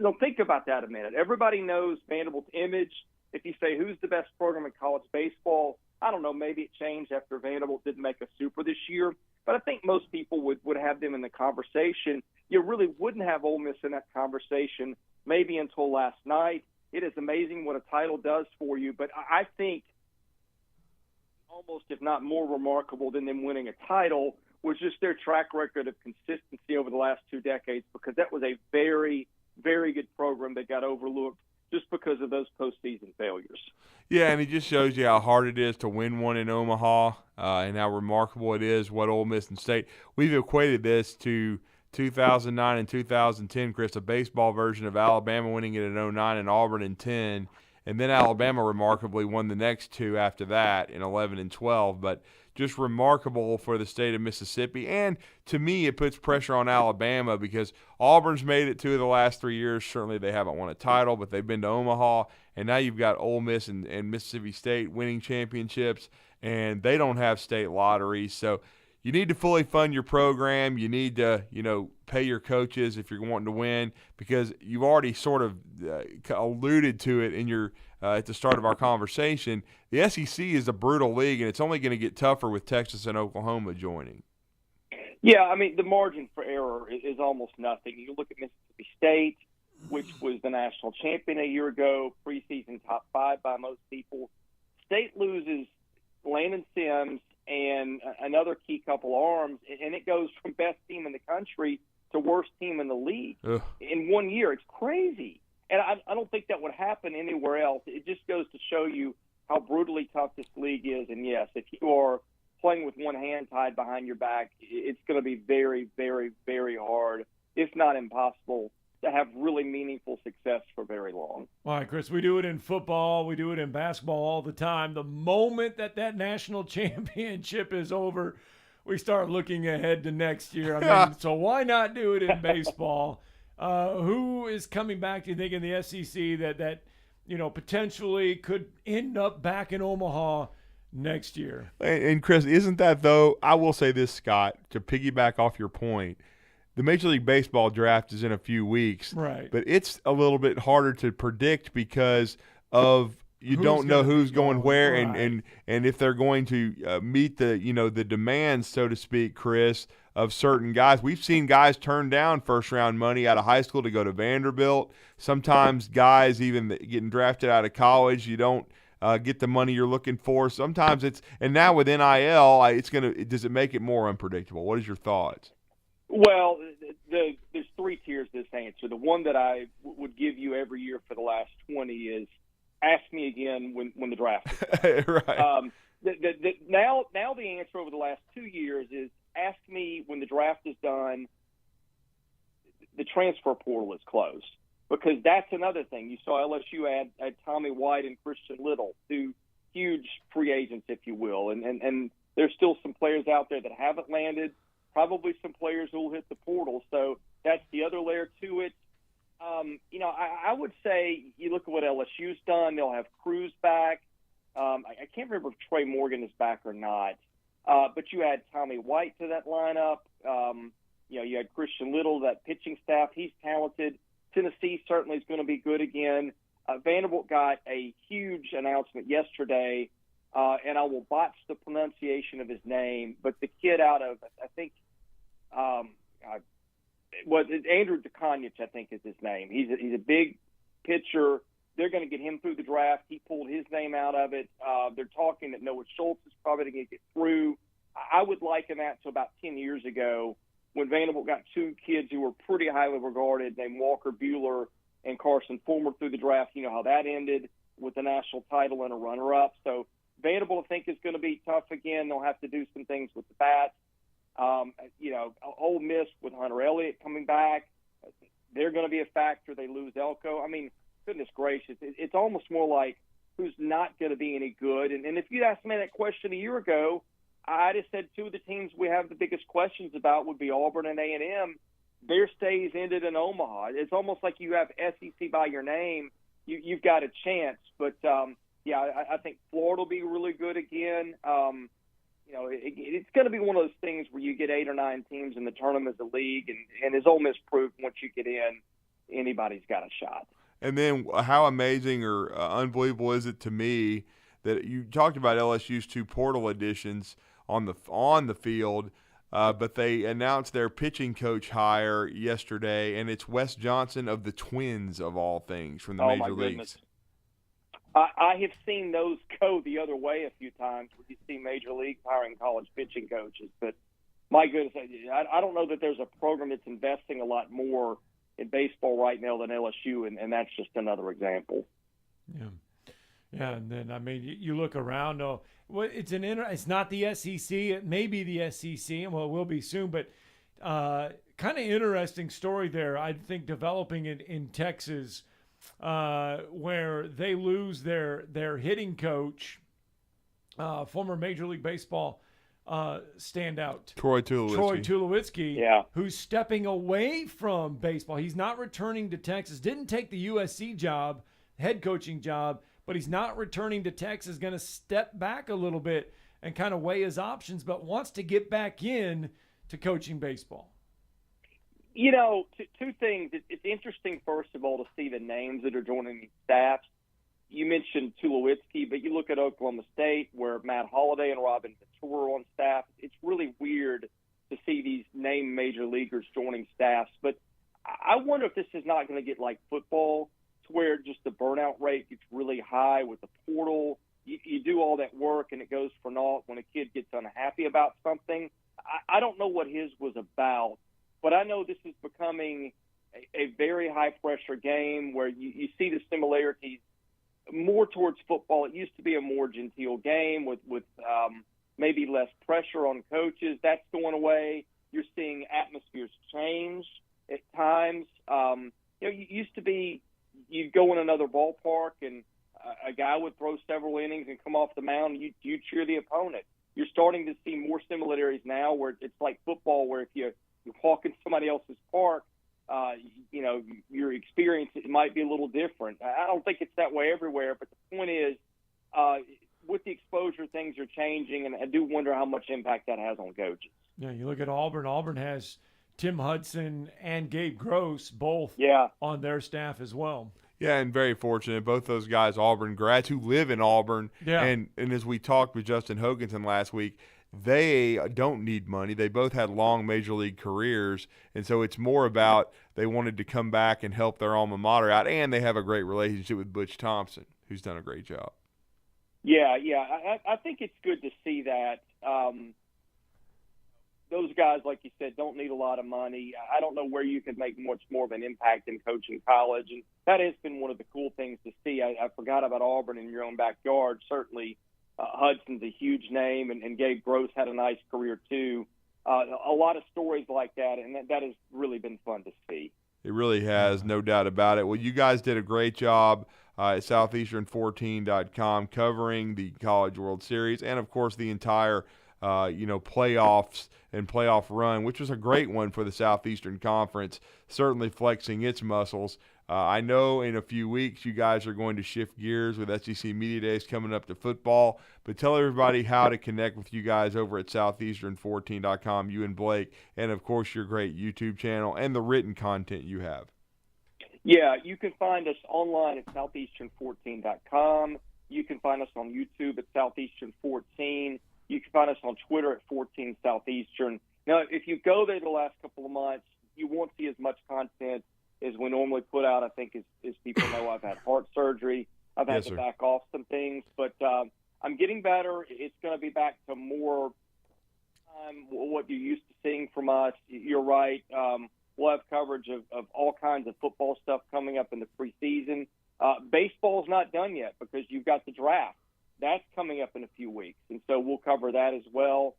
Speaker 18: Now, think about that a minute. Everybody knows Vanderbilt's image. If you say who's the best program in college baseball, I don't know, maybe it changed after Vanderbilt didn't make a super this year. But I think most people would have them in the conversation. You really wouldn't have Ole Miss in that conversation maybe until last night. It is amazing what a title does for you. But I think almost, if not more remarkable than them winning a title, was just their track record of consistency over the last 2 decades, because that was a very, very good program that got overlooked just because of those postseason failures.
Speaker 4: Yeah, and it just shows you how hard it is to win one in Omaha and how remarkable it is what Ole Miss and State. We've equated this to 2009 and 2010, Chris, a baseball version of Alabama winning it in 2009 and Auburn in 10. And then Alabama remarkably won the next 2 after that in 11 and 12. But just remarkable for the state of Mississippi. And to me, it puts pressure on Alabama because Auburn's made it 2 of the last 3 years. Certainly they haven't won a title, but they've been to Omaha. And now you've got Ole Miss and Mississippi State winning championships, and they don't have state lotteries. So you need to fully fund your program. You need to, pay your coaches if you're wanting to win, because you've already sort of alluded to it in your at the start of our conversation. The SEC is a brutal league, and it's only going to get tougher with Texas and Oklahoma joining.
Speaker 18: Yeah, I mean, the margin for error is almost nothing. You look at Mississippi State, which was the national champion a year ago, preseason top 5 by most people. State loses Landon Sims and another key couple arms, and it goes from best team in the country to worst team in the league in 1 year. It's crazy. And I don't think that would happen anywhere else. It just goes to show you how brutally tough this league is. And, yes, if you are playing with one hand tied behind your back, it's going to be very, very, very hard, if not impossible, to have really meaningful success for very long.
Speaker 2: All right, Chris, we do it in football. We do it in basketball all the time. The moment that national championship is over, we start looking ahead to next year. I mean, so why not do it in baseball? Who is coming back, do you think, in the SEC that potentially could end up back in Omaha next year?
Speaker 4: And Chris, isn't that, though, I will say this, Scott, to piggyback off your point, the Major League Baseball draft is in a few weeks,
Speaker 2: right?
Speaker 4: But it's a little bit harder to predict because of you don't know who's going where, right, and if they're going to meet the the demands, so to speak, Chris, of certain guys. We've seen guys turn down first-round money out of high school to go to Vanderbilt. Sometimes guys even getting drafted out of college, you don't get the money you're looking for. Sometimes and now with NIL, does it make it more unpredictable? What is your thoughts?
Speaker 18: Well, there's 3 tiers to this answer. The one that I would give you every year for the last 20 is ask me again when the draft is done.
Speaker 4: Right.
Speaker 18: Now the answer over the last 2 years is ask me when the draft is done, the transfer portal is closed. Because that's another thing. You saw LSU add Tommy White and Christian Little, 2 huge free agents, if you will. And there's still some players out there that haven't landed, probably some players who will hit the portal. So that's the other layer to it. I would say you look at what LSU's done. They'll have Cruz back. I can't remember if Trey Morgan is back or not. But you add Tommy White to that lineup. You had Christian Little, that pitching staff. He's talented. Tennessee certainly is going to be good again. Vanderbilt got a huge announcement yesterday, and I will botch the pronunciation of his name, but the kid out of, I think, Andrew DeConnick, I think is his name. He's a big pitcher. They're going to get him through the draft. He pulled his name out of it. They're talking that Noah Schultz is probably going to get through. I would liken that to about 10 years ago when Vanderbilt got 2 kids who were pretty highly regarded, named Walker Buehler and Carson Fulmer through the draft. You know how that ended with the national title and a runner-up. So Vanderbilt, I think, is going to be tough again. They'll have to do some things with the bats. Ole Miss with Hunter Elliott coming back, they're going to be a factor. They lose Elko. I mean, goodness gracious, it's almost more like who's not going to be any good. And if you'd asked me that question a year ago, I'd have said two of the teams we have the biggest questions about would be Auburn and A&M. Their stays ended in Omaha. It's almost like you have SEC by your name. You've got a chance. But, I think Florida will be really good again. It's going to be one of those things where you get 8 or 9 teams in the tournament of the league, and as Ole Miss proved, once you get in, anybody's got a shot.
Speaker 4: And then how amazing or unbelievable is it to me that you talked about LSU's 2 portal additions on the field, but they announced their pitching coach hire yesterday, and it's Wes Johnson of the Twins, of all things, from the major leagues.
Speaker 18: I have seen those go the other way a few times where you see major leagues hiring college pitching coaches. But, my goodness, I don't know that there's a program that's investing a lot more in baseball right now than LSU, and that's just another example.
Speaker 2: Yeah, and then, I mean, you look around. It's not the SEC. It may be the SEC, and well, it will be soon. But kind of interesting story there, I think, developing in Texas, where they lose their hitting coach, former Major League Baseball standout
Speaker 4: Troy Tulowitzki,
Speaker 2: who's stepping away from baseball. He's not returning to Texas. Didn't take the USC job, head coaching job, but he's not returning to Texas. Going to step back a little bit and kind of weigh his options, but wants to get back in to coaching baseball.
Speaker 18: Two things. It's interesting, first of all, to see the names that are joining these staffs. You mentioned Tulowitzki, but you look at Oklahoma State, where Matt Holliday and Robin Ventura are on staff. It's really weird to see these named major leaguers joining staffs. But I wonder if this is not going to get like football, to where just the burnout rate gets really high with the portal. You do all that work, and it goes for naught when a kid gets unhappy about something. I don't know what his was about, but I know this is becoming a very high-pressure game where you see the similarities more towards football. It used to be a more genteel game with maybe less pressure on coaches. That's going away. You're seeing atmospheres change at times. You used to be you'd go in another ballpark and a guy would throw several innings and come off the mound. You cheer the opponent. You're starting to see more similarities now where it's like football, where if you walk in somebody else's park, your experience it might be a little different. I don't think it's that way everywhere, but the point is, with the exposure, things are changing, and I do wonder how much impact that has on coaches.
Speaker 2: Yeah, you look at Auburn. Auburn has Tim Hudson and Gabe Gross both on their staff as well.
Speaker 4: Yeah, and very fortunate. Both those guys, Auburn grads who live in Auburn. Yeah. And as we talked with Justin Hoganson last week, they don't need money. They both had long major league careers, and so it's more about they wanted to come back and help their alma mater out, and they have a great relationship with Butch Thompson, who's done a great job.
Speaker 18: Yeah. I think it's good to see that. Those guys, like you said, don't need a lot of money. I don't know where you could make much more of an impact in coaching college, and that has been one of the cool things to see. I forgot about Auburn in your own backyard. Certainly, Hudson's a huge name, and Gabe Gross had a nice career too. A lot of stories like that, and that has really been fun to see.
Speaker 4: It really has, no doubt about it. Well, you guys did a great job at southeastern14.com covering the College World Series and, of course, the entire playoffs and playoff run, which was a great one for the Southeastern Conference, certainly flexing its muscles. I know in a few weeks you guys are going to shift gears with SEC Media Days coming up to football, but tell everybody how to connect with you guys over at southeastern14.com, you and Blake, and, of course, your great YouTube channel and the written content you have.
Speaker 18: Yeah, you can find us online at southeastern14.com. You can find us on YouTube at Southeastern14. You can find us on Twitter at 14 Southeastern. Now, if you go there the last couple of months, you won't see as much content as we normally put out. I think as people know, I've had heart surgery. I've had to back off some things, but I'm getting better. It's going to be back to more what you're used to seeing from us. You're right. We'll have coverage of all kinds of football stuff coming up in the preseason. Baseball's not done yet because you've got the draft. That's coming up in a few weeks, and so we'll cover that as well.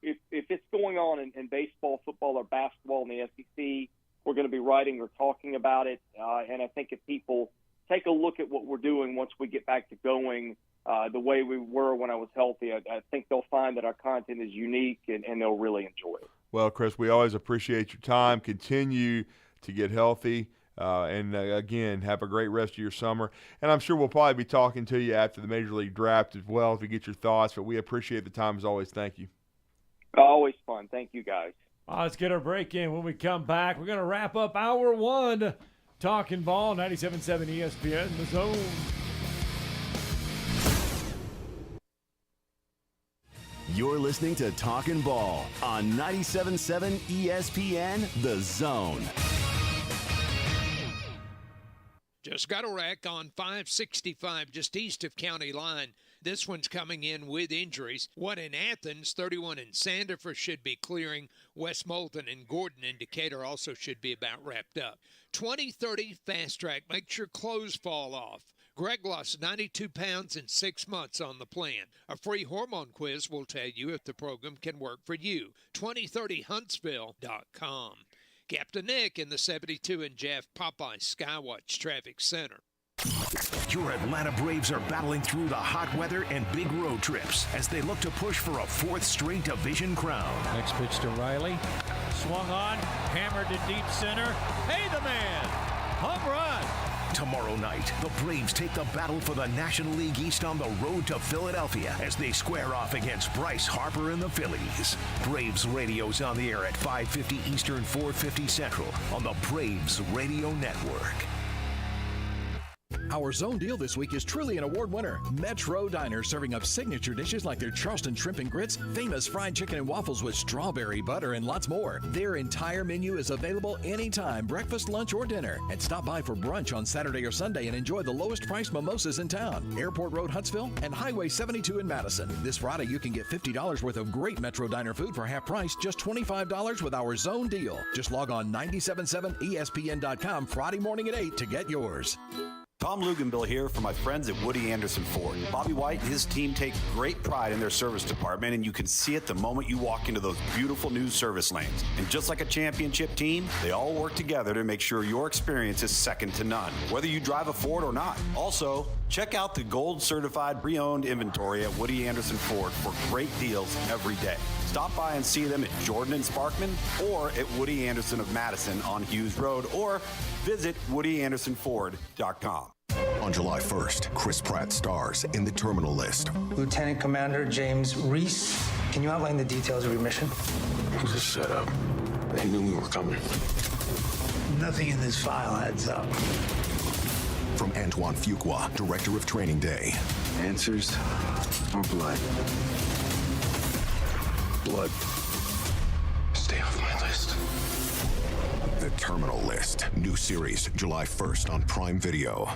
Speaker 18: If it's going on in baseball, football, or basketball in the SEC, we're going to be writing or talking about it. And I think if people take a look at what we're doing once we get back to going the way we were when I was healthy. I think they'll find that our content is unique, and they'll really enjoy it.
Speaker 4: Well, Chris, we always appreciate your time. Continue to get healthy. Again, have a great rest of your summer. And I'm sure we'll probably be talking to you after the Major League Draft as well to get your thoughts. But we appreciate the time as always. Thank you.
Speaker 18: Always fun. Thank you, guys.
Speaker 2: Let's get our break in. When we come back, we're going to wrap up hour one. Talking Ball, 97.7 ESPN, The Zone.
Speaker 1: You're listening to Talkin' Ball on 97.7 ESPN, The Zone.
Speaker 17: Just got a wreck on 565 just east of County Line. This one's coming in with injuries. One in Athens, 31 in Sandifer should be clearing. West Moulton and Gordon in Decatur also should be about wrapped up. 2030 Fast Track makes your clothes fall off. Greg lost 92 pounds in 6 months on the plan. A free hormone quiz will tell you if the program can work for you. 2030huntsville.com. Captain Nick in the 72 and Jeff Popeye Skywatch Traffic Center.
Speaker 20: Your Atlanta Braves are battling through the hot weather and big road trips as they look to push for a 4th straight division crown.
Speaker 3: Next pitch to Riley. Swung on, hammered to deep center. Hey, the man! Home run!
Speaker 20: Tomorrow night, the Braves take the battle for the National League East on the road to Philadelphia as they square off against Bryce Harper and the Phillies. Braves Radio's on the air at 5:50 Eastern, 4:50 Central on the Braves Radio Network.
Speaker 10: Our Zone deal this week is truly an award winner. Metro Diner serving up signature dishes like their Charleston shrimp and grits, famous fried chicken and waffles with strawberry butter, and lots more. Their entire menu is available anytime, breakfast, lunch, or dinner. And stop by for brunch on Saturday or Sunday and enjoy the lowest priced mimosas in town. Airport Road, Huntsville, and Highway 72 in Madison. This Friday, you can get $50 worth of great Metro Diner food for half price, just $25 with our Zone deal. Just log on 977ESPN.com Friday morning at 8 to get yours.
Speaker 16: Tom Luganbill here for my friends at Woody Anderson Ford. Bobby White and his team take great pride in their service department, and you can see it the moment you walk into those beautiful new service lanes. And just like a championship team, they all work together to make sure your experience is second to none, whether you drive a Ford or not. Also, check out the gold certified pre-owned inventory at Woody Anderson Ford for great deals every day. Stop by and see them at Jordan and Sparkman or at Woody Anderson of Madison on Hughes Road, or visit WoodyAndersonFord.com.
Speaker 1: On July 1st, Chris Pratt stars in The Terminal List.
Speaker 21: Lieutenant Commander James Reese, can you outline the details of your mission?
Speaker 22: It was a setup. They knew we were coming.
Speaker 21: Nothing in this file adds up.
Speaker 1: From Antoine Fuqua, director of Training Day.
Speaker 22: Answers or blood? Blood. Stay off my list.
Speaker 1: The Terminal List. New series, July 1st on Prime Video.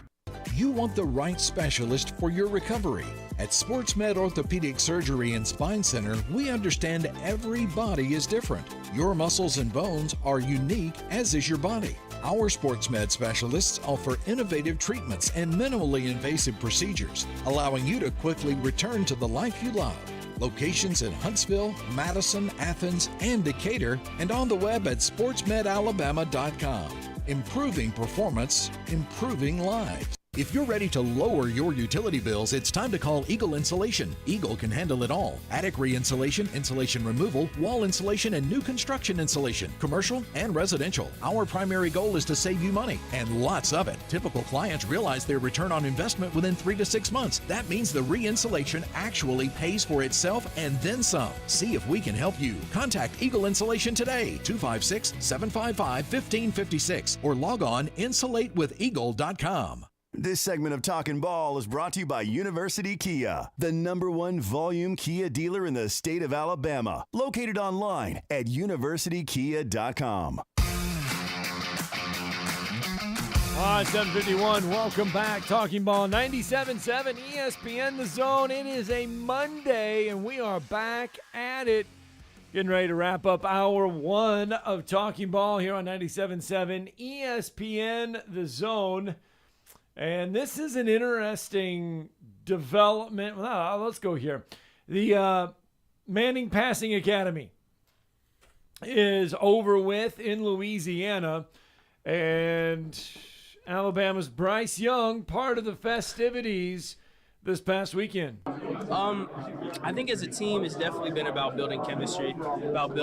Speaker 10: You want the right specialist for your recovery. At SportsMed Orthopedic Surgery and Spine Center, we understand every body is different. Your muscles and bones are unique, as is your body. Our SportsMed specialists offer innovative treatments and minimally invasive procedures, allowing you to quickly return to the life you love. Locations in Huntsville, Madison, Athens, and Decatur, and on the web at sportsmedalabama.com. Improving performance, improving lives. If you're ready to lower your utility bills, it's time to call Eagle Insulation. Eagle can handle it all. Attic re-insulation, insulation removal, wall insulation, and new construction insulation, commercial and residential. Our primary goal is to save you money, and lots of it. Typical clients realize their return on investment within 3 to 6 months. That means the re-insulation actually pays for itself and then some. See if we can help you. Contact Eagle Insulation today, 256-755-1556, or log on insulatewitheagle.com.
Speaker 1: This segment of Talkin' Ball is brought to you by University Kia, the #1 volume Kia dealer in the state of Alabama. Located online at universitykia.com.
Speaker 2: 7:51. Welcome back. Talking Ball, 97.7 ESPN The Zone. It is a Monday, and we are back at it. Getting ready to wrap up hour one of Talking Ball here on 97.7 ESPN The Zone. And this is an interesting development. Well, let's go here. The Manning Passing Academy is over with in Louisiana. And Alabama's Bryce Young, part of the festivities this past weekend.
Speaker 5: I think as a team, it's definitely been about building chemistry, about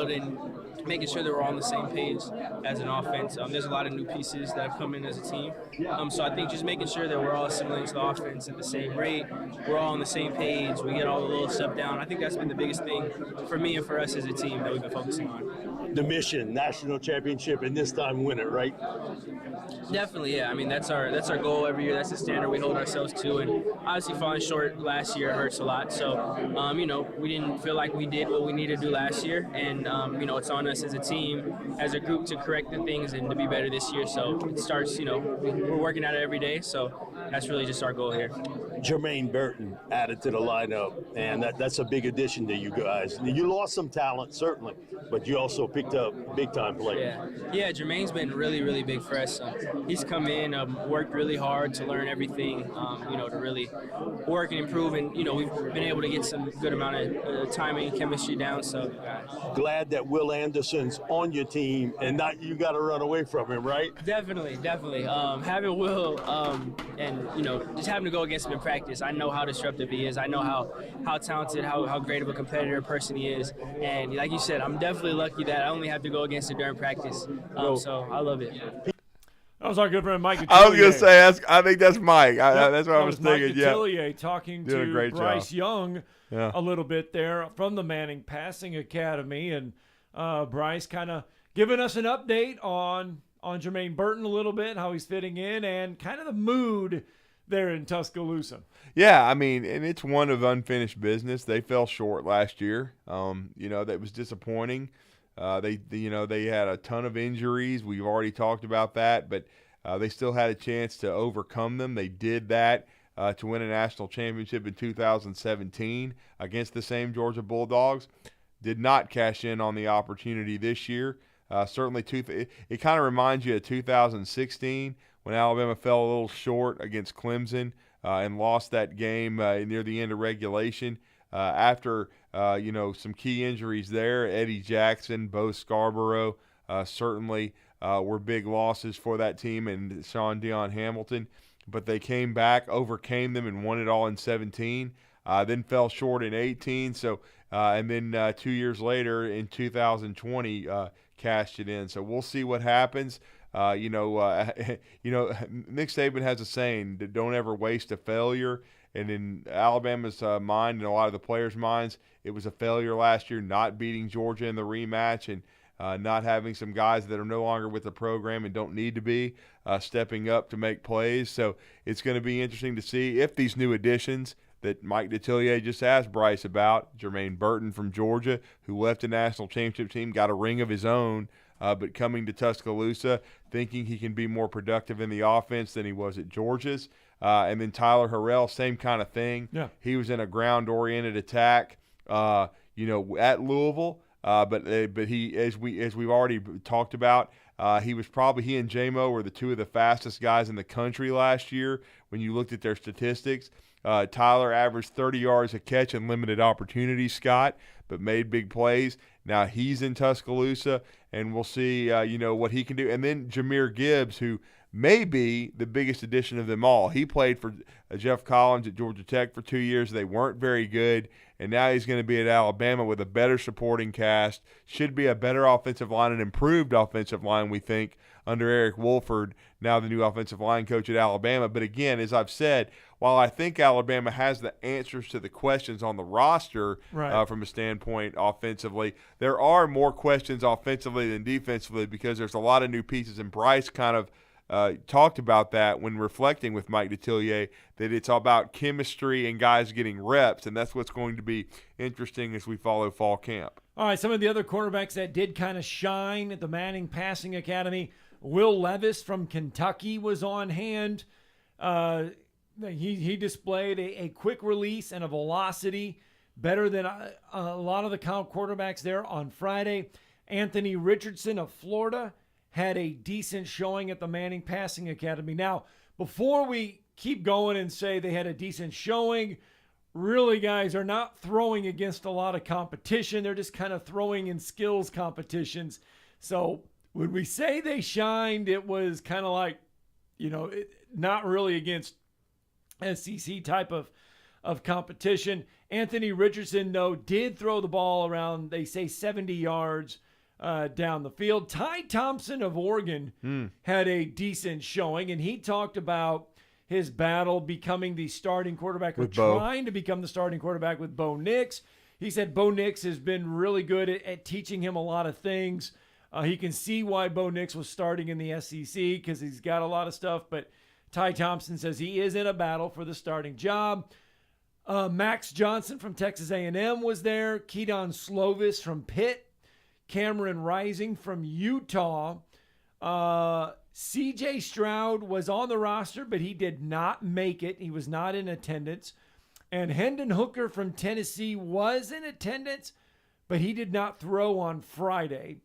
Speaker 5: making sure that we're all on the same page as an offense. There's a lot of new pieces that have come in as a team. So I think just making sure that we're all assimilating to the offense at the same rate, we're all on the same page, we get all the little stuff down. I think that's been the biggest thing for me and for us as a team that we've been focusing on.
Speaker 7: The mission, national championship, and this time win it, right?
Speaker 5: Definitely, yeah. I mean, that's our goal every year. That's the standard we hold ourselves to. And obviously falling short last year hurts a lot. So, we didn't feel like we did what we needed to do last year. And, it's on us as a team, as a group to correct the things and to be better this year. So it starts, we're working at it every day. So that's really just our goal here.
Speaker 7: Jermaine Burton added to the lineup, and that's a big addition to you guys. You lost some talent, certainly, but you also picked up big-time players.
Speaker 5: Yeah, Jermaine's been really, really big for us. He's come in, worked really hard to learn everything, to really work and improve. And, we've been able to get some good amount of timing and chemistry down. So
Speaker 7: glad that Will Anderson's on your team and not you got to run away from him, right?
Speaker 5: Definitely. Having Will and, just having to go against him in practice, I know how disruptive he is. I know how talented, how great of a competitor person he is. And like you said, I'm definitely lucky that I only have to go against him during practice. So I love it.
Speaker 2: That was our good friend Mike Detillier.
Speaker 4: I was going to say, I think that's Mike. That's what I was thinking.
Speaker 2: Mike Detillier talking to Bryce
Speaker 4: job.
Speaker 2: Young a little bit there from the Manning Passing Academy. And Bryce kind of giving us an update on Jermaine Burton a little bit, how he's fitting in, and kind of the mood there in Tuscaloosa.
Speaker 4: Yeah, I mean, and it's one of unfinished business. They fell short last year. That was disappointing. They had a ton of injuries. We've already talked about that, but they still had a chance to overcome them. They did that to win a national championship in 2017 against the same Georgia Bulldogs. Did not cash in on the opportunity this year. Certainly, it kind of reminds you of 2016 when Alabama fell a little short against Clemson and lost that game near the end of regulation. After some key injuries there, Eddie Jackson, Bo Scarborough certainly were big losses for that team, and Sean Deion Hamilton. But they came back, overcame them, and won it all in 17. Then fell short in 18. So and then 2 years later in 2020 cashed it in. So we'll see what happens. Nick Saban has a saying that don't ever waste a failure. And in Alabama's mind and a lot of the players' minds, it was a failure last year not beating Georgia in the rematch and not having some guys that are no longer with the program and don't need to be stepping up to make plays. So it's going to be interesting to see if these new additions that Mike Detillier just asked Bryce about, Jermaine Burton from Georgia, who left the national championship team, got a ring of his own, but coming to Tuscaloosa, thinking he can be more productive in the offense than he was at Georgia's. And then Tyler Harrell, same kind of thing. Yeah. He was in a ground-oriented attack, at Louisville. But he, as we've already talked about, he and J-Mo were the two of the fastest guys in the country last year when you looked at their statistics. Tyler averaged 30 yards a catch in limited opportunities, Scott, but made big plays. Now he's in Tuscaloosa, and we'll see, what he can do. And then Jahmyr Gibbs, who may be the biggest addition of them all. He played for Jeff Collins at Georgia Tech for 2 years. They weren't very good, and now he's going to be at Alabama with a better supporting cast. Should be a better offensive line, an improved offensive line, we think, under Eric Wolford, now the new offensive line coach at Alabama. But again, as I've said, while I think Alabama has the answers to the questions on the roster from a standpoint offensively, there are more questions offensively than defensively because there's a lot of new pieces, and Bryce kind of talked about that when reflecting with Mike Detillier, that it's all about chemistry and guys getting reps, and that's what's going to be interesting as we follow fall camp. All
Speaker 2: right, some of the other quarterbacks that did kind of shine at the Manning Passing Academy, Will Levis from Kentucky was on hand. He displayed a quick release and a velocity better than a lot of the quarterbacks there on Friday. Anthony Richardson of Florida had a decent showing at the Manning Passing Academy. Now, before we keep going and say they had a decent showing, really, guys, are not throwing against a lot of competition. They're just kind of throwing in skills competitions. So when we say they shined, it was kind of like, not really against SEC type of competition. Anthony Richardson, though, did throw the ball around, they say, 70 yards down the field. Ty Thompson of Oregon had a decent showing, and he talked about his battle becoming the starting quarterback, or trying to become the starting quarterback with Bo Nix. He said Bo Nix has been really good at teaching him a lot of things. He can see why Bo Nix was starting in the SEC because he's got a lot of stuff, but Ty Thompson says he is in a battle for the starting job. Max Johnson from Texas A&M was there. Keaton Slovis from Pitt. Cameron Rising from Utah. C.J. Stroud was on the roster, but he did not make it. He was not in attendance. And Hendon Hooker from Tennessee was in attendance, but he did not throw on Friday.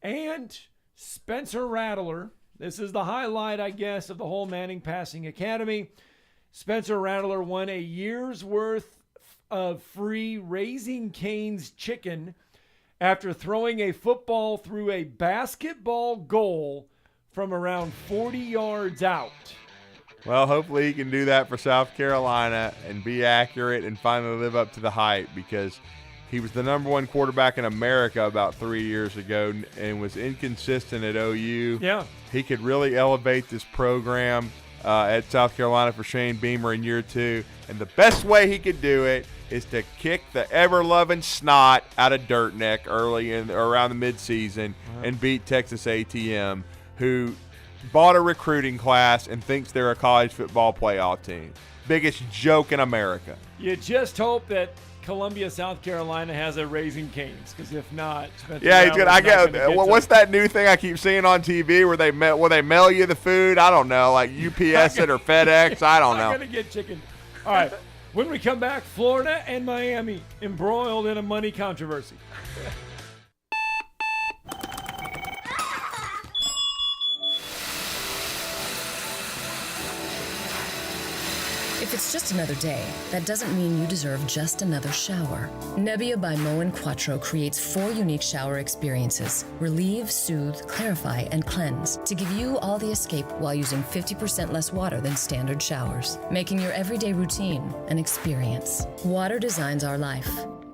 Speaker 2: And Spencer Rattler, this is the highlight, I guess, of the whole Manning Passing Academy. Spencer Rattler won a year's worth of free Raising Cane's chicken after throwing a football through a basketball goal from around 40 yards out.
Speaker 4: Well, hopefully he can do that for South Carolina and be accurate and finally live up to the hype, because he was the number one quarterback in America about 3 years ago and was inconsistent at OU.
Speaker 2: Yeah.
Speaker 4: He could really elevate this program at South Carolina for Shane Beamer in year 2. And the best way he could do it is to kick the ever-loving snot out of Dirt Neck early around the midseason and beat Texas A&M, who bought a recruiting class and thinks they're a college football playoff team. Biggest joke in America.
Speaker 2: You just hope that Columbia, South Carolina has a Raising Cane's, because if not,
Speaker 4: yeah, he's good. I get. What's that new thing I keep seeing on TV where they mail you the food? I don't know, like UPS it or FedEx. I don't know.
Speaker 2: I'm gonna get chicken. All right. When we come back, Florida and Miami embroiled in a money controversy.
Speaker 8: If it's just another day, that doesn't mean you deserve just another shower. Nebbia by Moen Quattro creates 4 unique shower experiences: relieve, soothe, clarify, and cleanse, to give you all the escape while using 50% less water than standard showers, making your everyday routine an experience. Water designs our life.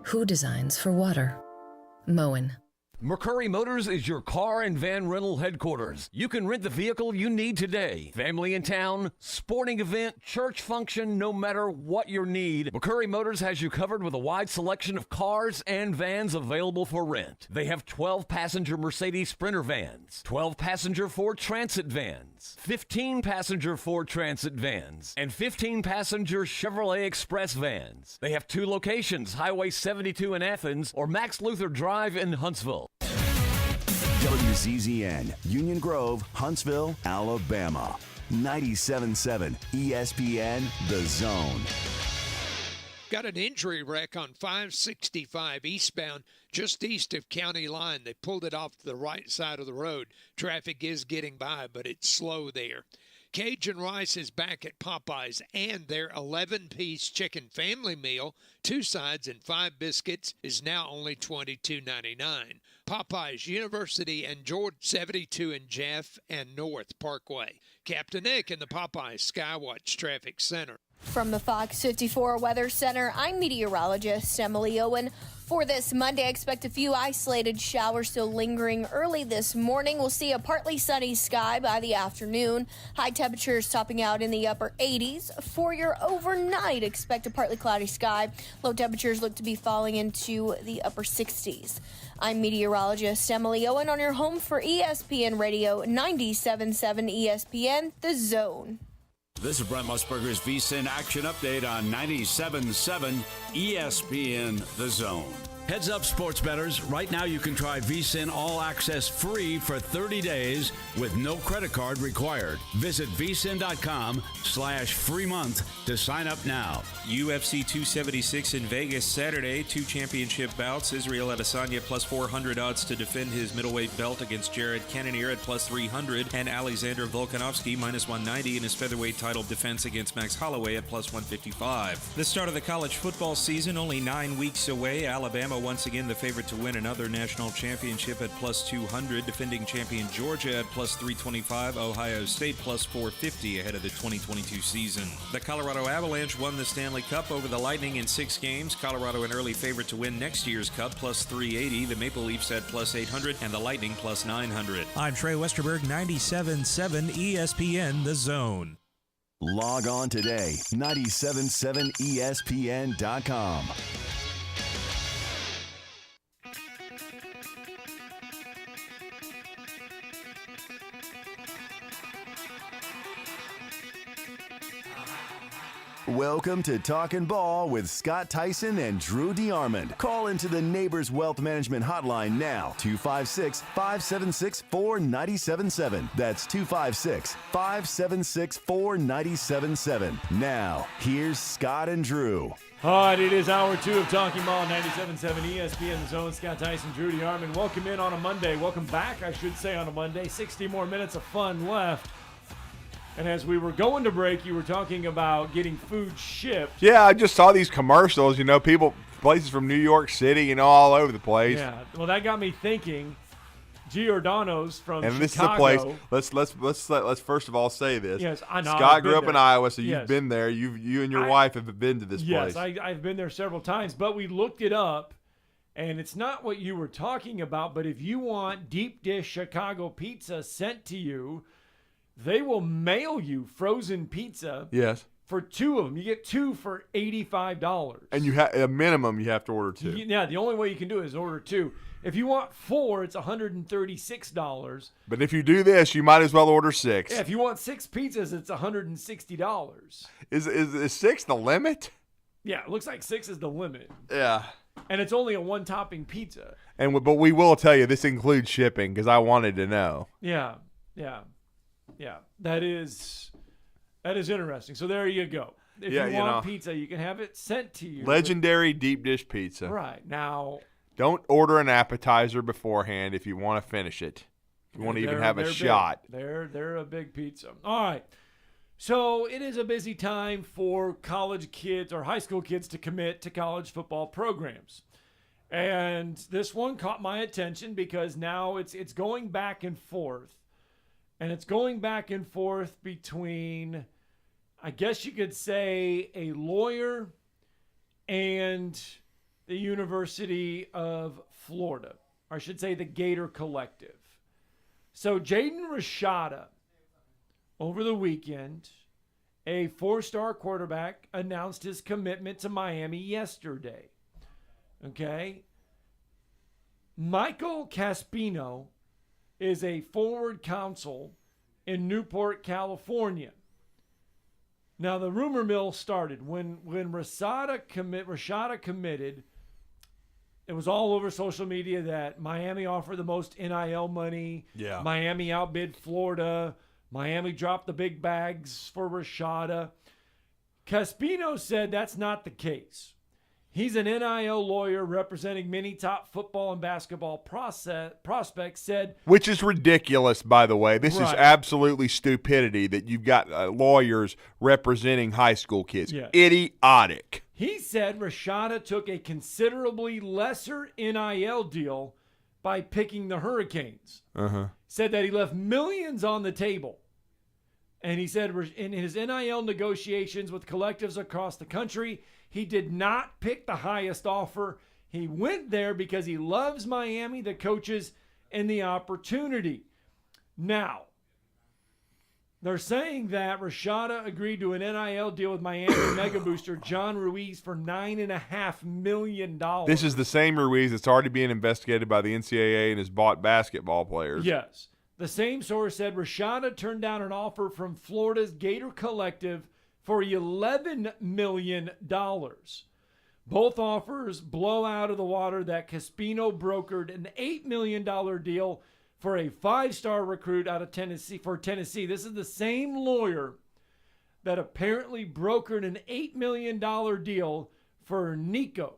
Speaker 8: Who designs for water? Moen.
Speaker 14: McCurry Motors is your car and van rental headquarters. You can rent the vehicle you need today. Family in town, sporting event, church function, no matter what your need, McCurry Motors has you covered with a wide selection of cars and vans available for rent. They have 12-passenger Mercedes Sprinter vans, 12-passenger Ford Transit vans, 15-passenger Ford Transit vans, and 15-passenger Chevrolet Express vans. They have 2 locations, Highway 72 in Athens or Max Luther Drive in Huntsville.
Speaker 1: WCZN, Union Grove, Huntsville, Alabama. 97.7 ESPN, The Zone.
Speaker 17: Got an injury wreck on 565 eastbound, just east of County Line. They pulled it off to the right side of the road. Traffic is getting by, but it's slow there. Cajun Rice is back at Popeyes, and their 11-piece chicken family meal, 2 sides and 5 biscuits, is now only $22.99. Popeyes, University and George, 72 in Jeff and North Parkway. Captain Nick in the Popeyes Skywatch Traffic Center.
Speaker 9: From the Fox 54 Weather Center, I'm meteorologist Emily Owen. For this Monday, expect a few isolated showers still lingering early this morning. We'll see a partly sunny sky by the afternoon. High temperatures topping out in the upper 80s. For your overnight, expect a partly cloudy sky. Low temperatures look to be falling into the upper 60s. I'm meteorologist Emily Owen on your home for ESPN Radio 97.7 ESPN, The Zone.
Speaker 23: This is Brent Musburger's VSiN Action Update on 97.7 ESPN The Zone. Heads up, sports bettors. Right now you can try VSiN All Access free for 30 days with no credit card required. Visit vsin.com/free month to sign up now.
Speaker 24: UFC 276 in Vegas Saturday. 2 championship bouts. Israel Adesanya plus 400 odds to defend his middleweight belt against Jared Cannonier at plus 300. And Alexander Volkanovski minus 190 in his featherweight title defense against Max Holloway at plus 155. The start of the college football season only 9 weeks away. Alabama Alabama once again the favorite to win another national championship at plus 200. Defending champion Georgia at plus 325. Ohio State plus 450 ahead of the 2022 season. The Colorado Avalanche won the Stanley Cup over the Lightning in 6 games. Colorado an early favorite to win next year's Cup, plus 380. The Maple Leafs at plus 800 and the Lightning plus 900.
Speaker 6: I'm Trey Westerberg, 97.7 ESPN The Zone.
Speaker 1: Log on today, 977ESPN.com. Welcome to Talkin' Ball with Scott Tyson and Drew DeArmond. Call into the Neighbors Wealth Management Hotline now, 256-576-4977. That's 256-576-4977. Now, here's Scott and Drew.
Speaker 2: All right, it is hour 2 of Talking Ball, 97.7 ESPN The Zone. Scott Tyson, Drew DeArmond. Welcome in on a Monday. Welcome back, I should say, on a Monday. 60 more minutes of fun left. And as we were going to break, you were talking about getting food shipped.
Speaker 4: Yeah, I just saw these commercials, places from New York City, all over the place.
Speaker 2: Yeah, well, that got me thinking. Giordano's from
Speaker 4: and
Speaker 2: Chicago.
Speaker 4: This is the place. Let's first of all say this.
Speaker 2: Yes, I know.
Speaker 4: Scott grew up in Iowa, so
Speaker 2: yes.
Speaker 4: You've been there. You and your wife have been to this place.
Speaker 2: Yes, I've been there several times, but we looked it up, and it's not what you were talking about, but if you want deep dish Chicago pizza sent to you, they will mail you frozen pizza.
Speaker 4: Yes.
Speaker 2: For 2 of them. You get 2 for $85.
Speaker 4: And you have a minimum you have to order 2.
Speaker 2: Yeah, the only way you can do it is order 2. If you want 4, it's $136.
Speaker 4: But if you do this, you might as well order 6.
Speaker 2: Yeah, if you want 6 pizzas, it's $160.
Speaker 4: Is 6 the limit?
Speaker 2: Yeah, it looks like 6 is the limit.
Speaker 4: Yeah.
Speaker 2: And it's only a 1-topping pizza.
Speaker 4: But we will tell you this includes shipping because I wanted to know.
Speaker 2: Yeah. That is interesting. So there you go. If you want pizza, you can have it sent to you.
Speaker 4: Legendary deep dish pizza.
Speaker 2: Right. Now,
Speaker 4: don't order an appetizer beforehand if you want to finish it. If you want to even have a shot.
Speaker 2: They're a big pizza. All right. So it is a busy time for college kids or high school kids to commit to college football programs. And this one caught my attention because now it's going back and forth. And it's going back and forth between, I guess you could say, a lawyer and the University of Florida. Or I should say the Gator Collective. So Jaden Rashada, over the weekend, a 4-star quarterback, announced his commitment to Miami yesterday. Okay? Michael Caspino is a forward counsel in Newport, California. Now, the rumor mill started when Rashada committed. It was all over social media that Miami offered the most NIL money.
Speaker 4: Yeah.
Speaker 2: Miami outbid Florida. Miami dropped the big bags for Rashada. Caspino said that's not the case. He's an NIL lawyer representing many top football and basketball prospects, said...
Speaker 4: Which is ridiculous, by the way. This is absolutely stupidity that you've got lawyers representing high school kids.
Speaker 2: Yes.
Speaker 4: Idiotic.
Speaker 2: He said Rashada took a considerably lesser NIL deal by picking the Hurricanes.
Speaker 4: Uh-huh.
Speaker 2: Said that he left millions on the table. And he said in his NIL negotiations with collectives across the country, he did not pick the highest offer. He went there because he loves Miami, the coaches, and the opportunity. Now, they're saying that Rashada agreed to an NIL deal with Miami mega booster John Ruiz for $9.5 million.
Speaker 4: This is the same Ruiz that's already being investigated by the NCAA and has bought basketball players.
Speaker 2: Yes. The same source said Rashada turned down an offer from Florida's Gator Collective for $11 million. Both offers blow out of the water that Caspino brokered an $8 million deal for a 5-star recruit out of Tennessee. This is the same lawyer that apparently brokered an $8 million deal for Nico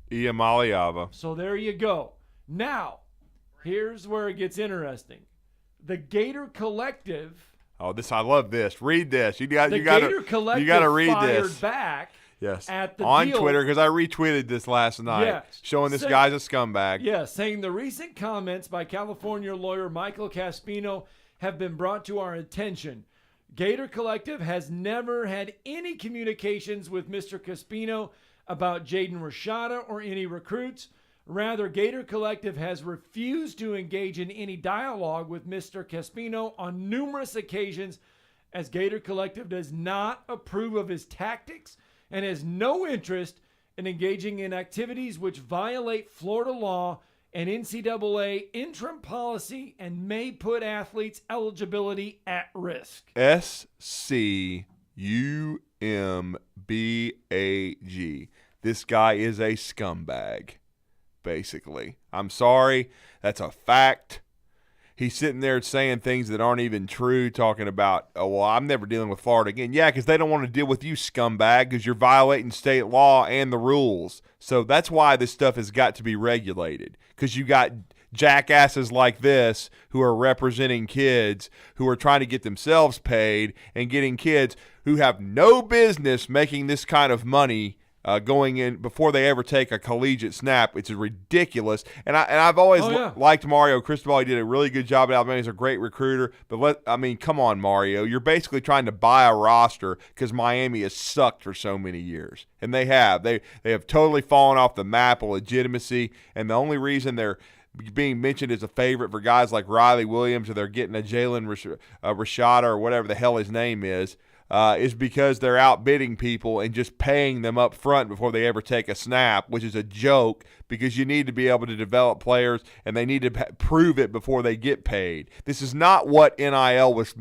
Speaker 4: Iamaleava.
Speaker 2: So there you go. Now, here's where it gets interesting. The Gator Collective.
Speaker 4: Oh, I love this. Read this. You got to read
Speaker 2: fired
Speaker 4: this.
Speaker 2: back.
Speaker 4: Yes.
Speaker 2: at the
Speaker 4: on
Speaker 2: deal.
Speaker 4: Twitter, because I retweeted this last night, showing this guy's a scumbag.
Speaker 2: Yeah, saying the recent comments by California lawyer Michael Caspino have been brought to our attention. Gator Collective has never had any communications with Mr. Caspino about Jaden Rashada or any recruits. Rather, Gator Collective has refused to engage in any dialogue with Mr. Caspino on numerous occasions, as Gator Collective does not approve of his tactics and has no interest in engaging in activities which violate Florida law and NCAA interim policy and may put athletes' eligibility at risk.
Speaker 4: SCUMBAG. This guy is a scumbag, basically. I'm sorry. That's a fact. He's sitting there saying things that aren't even true, talking about, oh, well, I'm never dealing with Florida again. Yeah, because they don't want to deal with you, scumbag, because you're violating state law and the rules. So that's why this stuff has got to be regulated, because you got jackasses like this who are representing kids who are trying to get themselves paid and getting kids who have no business making this kind of money going in before they ever take a collegiate snap. It's ridiculous. And I've always liked Mario Cristobal. He did a really good job at Alabama. He's a great recruiter. But come on, Mario. You're basically trying to buy a roster because Miami has sucked for so many years. And they have. They have totally fallen off the map of legitimacy. And the only reason they're being mentioned as a favorite for guys like Riley Williams, or they're getting a Jalen Rashada or whatever the hell his name is because they're outbidding people and just paying them up front before they ever take a snap, which is a joke, because you need to be able to develop players and they need to prove it before they get paid. This is not what NIL was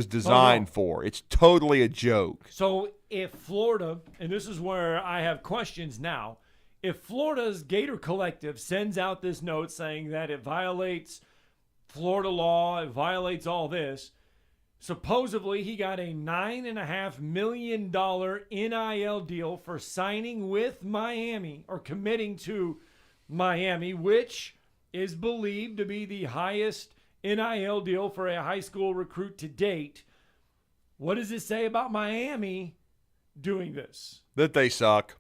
Speaker 4: designed for. It's totally a joke.
Speaker 2: So if Florida, and this is where I have questions now, if Florida's Gator Collective sends out this note saying that it violates Florida law, it violates all this, supposedly he got a $9.5 million NIL deal for signing with Miami, or committing to Miami, which is believed to be the highest NIL deal for a high school recruit to date. What does it say about Miami doing this?
Speaker 4: That they suck.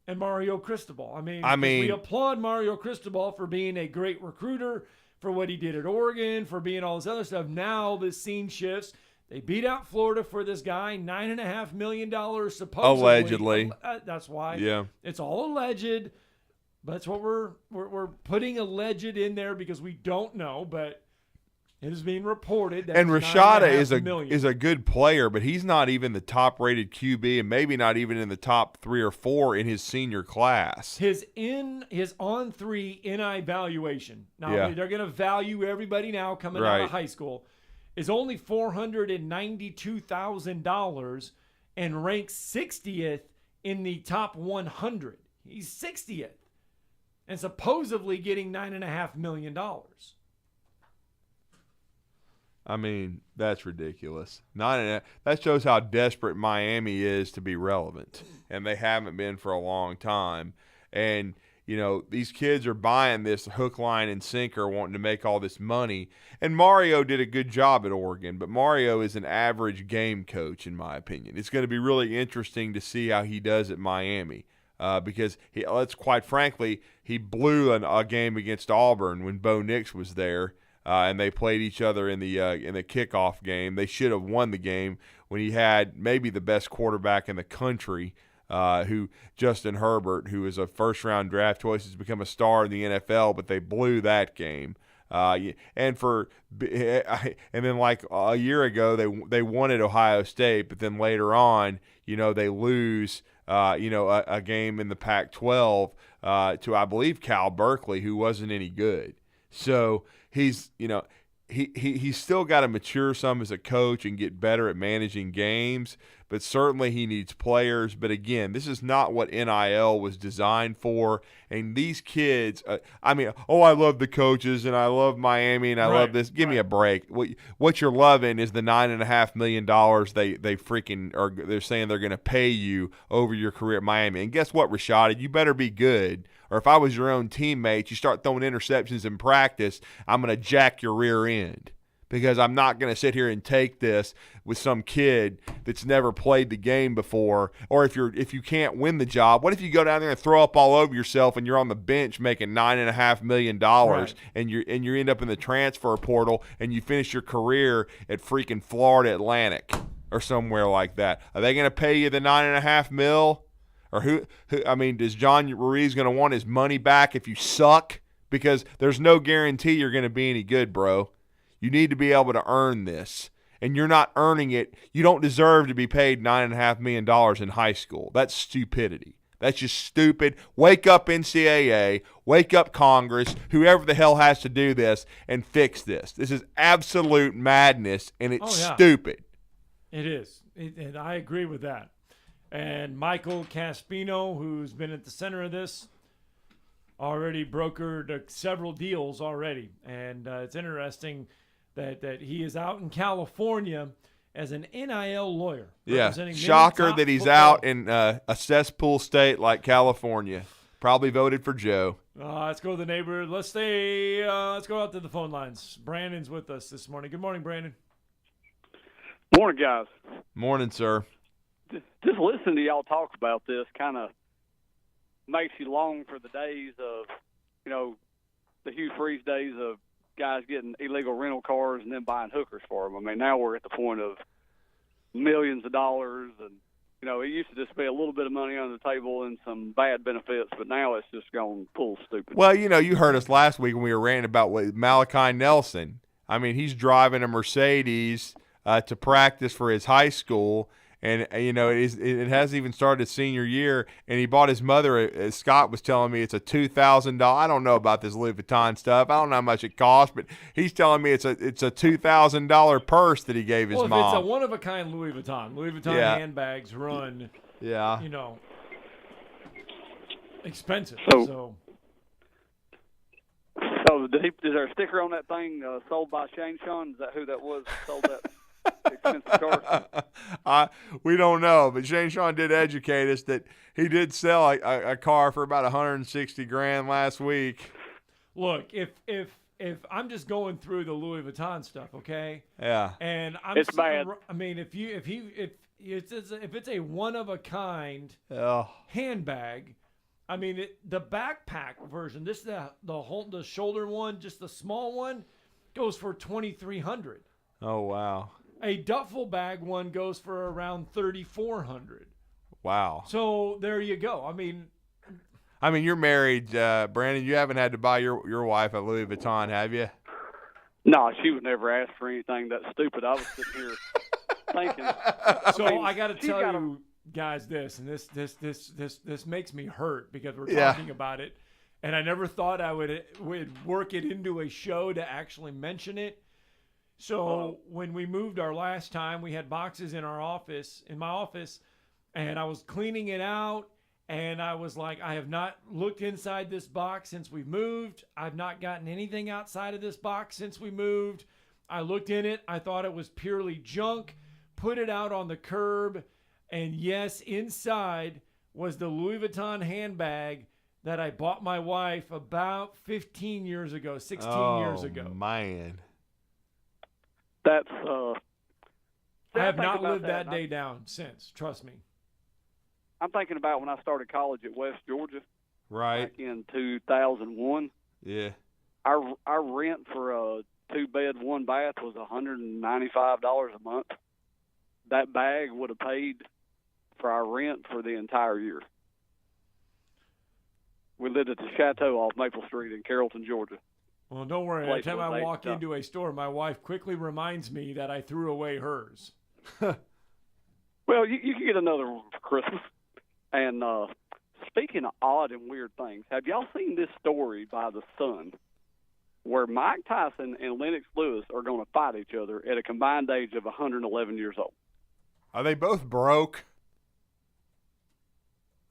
Speaker 2: And Mario Cristobal. I mean, we applaud Mario Cristobal for being a great recruiter, for what he did at Oregon, for being all this other stuff. Now the scene shifts. They beat out Florida for this guy, $9.5 million supposedly.
Speaker 4: Allegedly.
Speaker 2: That's why.
Speaker 4: Yeah.
Speaker 2: It's all alleged. That's what we're putting alleged in there because we don't know, but it is being reported.
Speaker 4: And Rashada is a good player, but he's not even the top-rated QB, and maybe not even in the top 3 or 4 in his senior class.
Speaker 2: His on-3 NI valuation. Now they're going to value everybody now coming out of high school. Is only $492,000 and ranks 60th in the top 100. He's 60th, and supposedly getting $9.5 million.
Speaker 4: I mean, that's ridiculous. That shows how desperate Miami is to be relevant, and they haven't been for a long time. And, you know, these kids are buying this hook, line, and sinker, wanting to make all this money. And Mario did a good job at Oregon, but Mario is an average game coach, in my opinion. It's going to be really interesting to see how he does at Miami. Because let's quite frankly, he blew a game against Auburn when Bo Nix was there. And they played each other in the kickoff game. They should have won the game when he had maybe the best quarterback in the country, Justin Herbert, who is a first-round draft choice, has become a star in the NFL, but they blew that game. And then like a year ago, they won at Ohio State, but then later on, you know, they lose, a game in the Pac-12 to, I believe, Cal Berkeley, who wasn't any good. So he's still got to mature some as a coach and get better at managing games, but certainly he needs players. But again, this is not what NIL was designed for. And these kids, I love the coaches and I love Miami and I love this. Give me a break. What you're loving is the $9.5 million they're saying they're going to pay you over your career at Miami. And guess what, Rashada? You better be good. Or if I was your own teammate, you start throwing interceptions in practice, I'm going to jack your rear end. because I'm not going to sit here and take this with some kid that's never played the game before. Or if you can't win the job, what if you go down there and throw up all over yourself and you're on the bench making $9.5 million and you end up in the transfer portal and you finish your career at freaking Florida Atlantic or somewhere like that? Are they going to pay you the $9.5 million? Or who? I mean, is John Ruiz going to want his money back if you suck? Because there's no guarantee you're going to be any good, bro. You need to be able to earn this. And you're not earning it. You don't deserve to be paid $9.5 million in high school. That's stupidity. That's just stupid. Wake up, NCAA. Wake up, Congress. Whoever the hell has to do this and fix this. This is absolute madness, and it's stupid.
Speaker 2: It is. And I agree with that. And Michael Caspino, who's been at the center of this, already brokered several deals already. And it's interesting that he is out in California as an NIL lawyer.
Speaker 4: Yeah, shocker that he's out in a cesspool state like California. Probably voted for Joe.
Speaker 2: Let's go to the neighborhood. Let's go out to the phone lines. Brandon's with us this morning. Good morning, Brandon.
Speaker 11: Morning, guys.
Speaker 4: Morning, sir.
Speaker 11: Just listening to y'all talk about this kind of makes you long for the days of, the Hugh Freeze days of guys getting illegal rental cars and then buying hookers for them. I mean, now we're at the point of millions of dollars, and it used to just be a little bit of money on the table and some bad benefits, but now it's just gone full stupid.
Speaker 4: Well, you heard us last week when we were ranting about Malachi Nelson. I mean, he's driving a Mercedes to practice for his high school. And, it hasn't even started his senior year, and he bought his mother, as Scott was telling me, it's a $2,000. I don't know about this Louis Vuitton stuff. I don't know how much it costs, but he's telling me it's a $2,000 purse that he gave his mom.
Speaker 2: Well, if it's a one-of-a-kind Louis Vuitton handbags run, expensive.
Speaker 11: So is there a sticker on that thing sold by Shane Sean? Is that who that was that sold that?
Speaker 4: We don't know, but Shane Sean did educate us that he did sell a car for about $160,000 last week.
Speaker 2: Look, if I'm just going through the Louis Vuitton stuff, okay?
Speaker 4: Yeah.
Speaker 2: And
Speaker 11: it's bad.
Speaker 2: I mean, if it's a one of a kind handbag, I mean the backpack version. This the shoulder one, just the small one, goes for $2,300.
Speaker 4: Oh wow.
Speaker 2: A duffel bag one goes for around $3,400.
Speaker 4: Wow.
Speaker 2: So there you go. I mean,
Speaker 4: you're married, Brandon. You haven't had to buy your wife a Louis Vuitton, have you?
Speaker 11: No, she would never ask for anything that stupid. I was sitting here thinking.
Speaker 2: So I got to tell you guys this, and this makes me hurt because we're talking about it, and I never thought I would work it into a show to actually mention it. So when we moved our last time, we had boxes in my office, and I was cleaning it out, and I was like, I have not looked inside this box since we moved. I've not gotten anything outside of this box since we moved. I looked in it. I thought it was purely junk, put it out on the curb, and yes, inside was the Louis Vuitton handbag that I bought my wife about 16 years ago.
Speaker 4: Oh, man.
Speaker 11: That's
Speaker 2: I have not lived that day down since. Trust me.
Speaker 11: I'm thinking about when I started college at West Georgia.
Speaker 4: Right.
Speaker 11: Back in 2001.
Speaker 4: Yeah.
Speaker 11: Our rent for a 2-bed, 1-bath was $195 a month. That bag would have paid for our rent for the entire year. We lived at the Chateau off Maple Street in Carrollton, Georgia.
Speaker 2: Well, don't worry. Every time I walk into a store, my wife quickly reminds me that I threw away hers.
Speaker 11: Well, you can get another one for Christmas. And speaking of odd and weird things, have y'all seen this story by The Sun where Mike Tyson and Lennox Lewis are going to fight each other at a combined age of 111 years old?
Speaker 4: Are they both broke?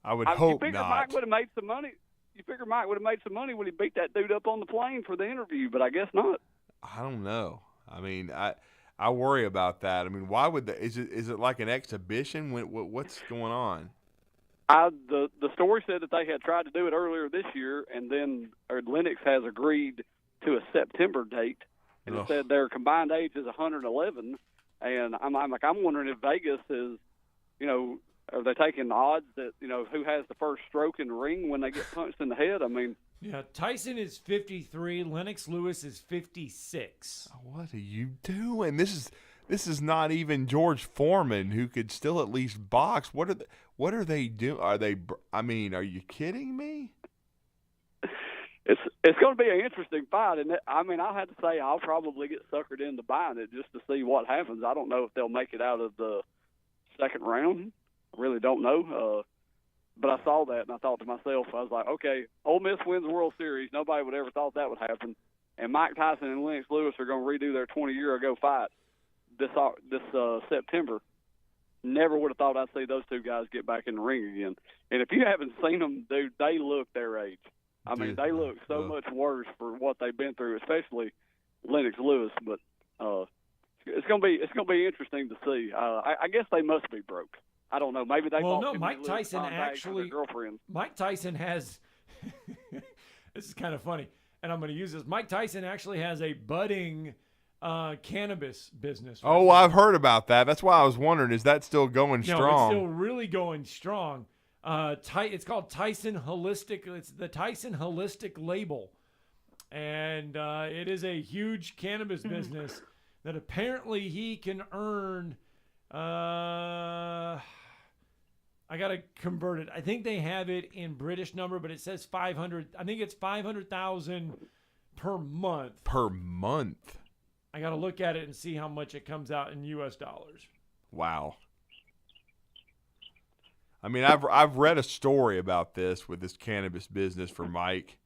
Speaker 4: I would hope not.
Speaker 11: Mike would have made some money. You figure Mike would have made some money when he beat that dude up on the plane for the interview, but I guess not.
Speaker 4: I don't know. I mean, I worry about that. I mean, why would is it like an exhibition? What's going on?
Speaker 11: The story said that they had tried to do it earlier this year, and then Lennox has agreed to a September date, and it said their combined age is 111. And I'm wondering if Vegas is, are they taking odds that, who has the first stroke in the ring when they get punched in the head? I mean,
Speaker 2: yeah, Tyson is 53. Lennox Lewis is 56.
Speaker 4: What are you doing? This is not even George Foreman, who could still at least box. What are they doing? Are you kidding me?
Speaker 11: It's going to be an interesting fight, and I'll have to say I'll probably get suckered into buying it just to see what happens. I don't know if they'll make it out of the second round. I really don't know. But I saw that, and I thought to myself, I was like, okay, Ole Miss wins the World Series. Nobody would ever thought that would happen. And Mike Tyson and Lennox Lewis are going to redo their 20-year-ago fight this September. Never would have thought I'd see those two guys get back in the ring again. And if you haven't seen them, dude, they look their age. They look so much worse for what they've been through, especially Lennox Lewis. But it's gonna be interesting to see. I guess they must be broke. I don't know. Maybe they.
Speaker 2: Well, no. Mike Tyson has. This is kind of funny, and I'm going to use this. Mike Tyson actually has a budding cannabis business.
Speaker 4: Right now. I've heard about that. That's why I was wondering, is that still going strong?
Speaker 2: No, it's still really going strong. It's called Tyson Holistic. It's the Tyson Holistic label, and it is a huge cannabis business that apparently he can earn. I gotta convert it. I think they have it in British number, but it says 500. I think it's 500,000 per month.
Speaker 4: Per month.
Speaker 2: I gotta look at it and see how much it comes out in U.S. dollars.
Speaker 4: Wow. I've read a story about this with this cannabis business for Mike.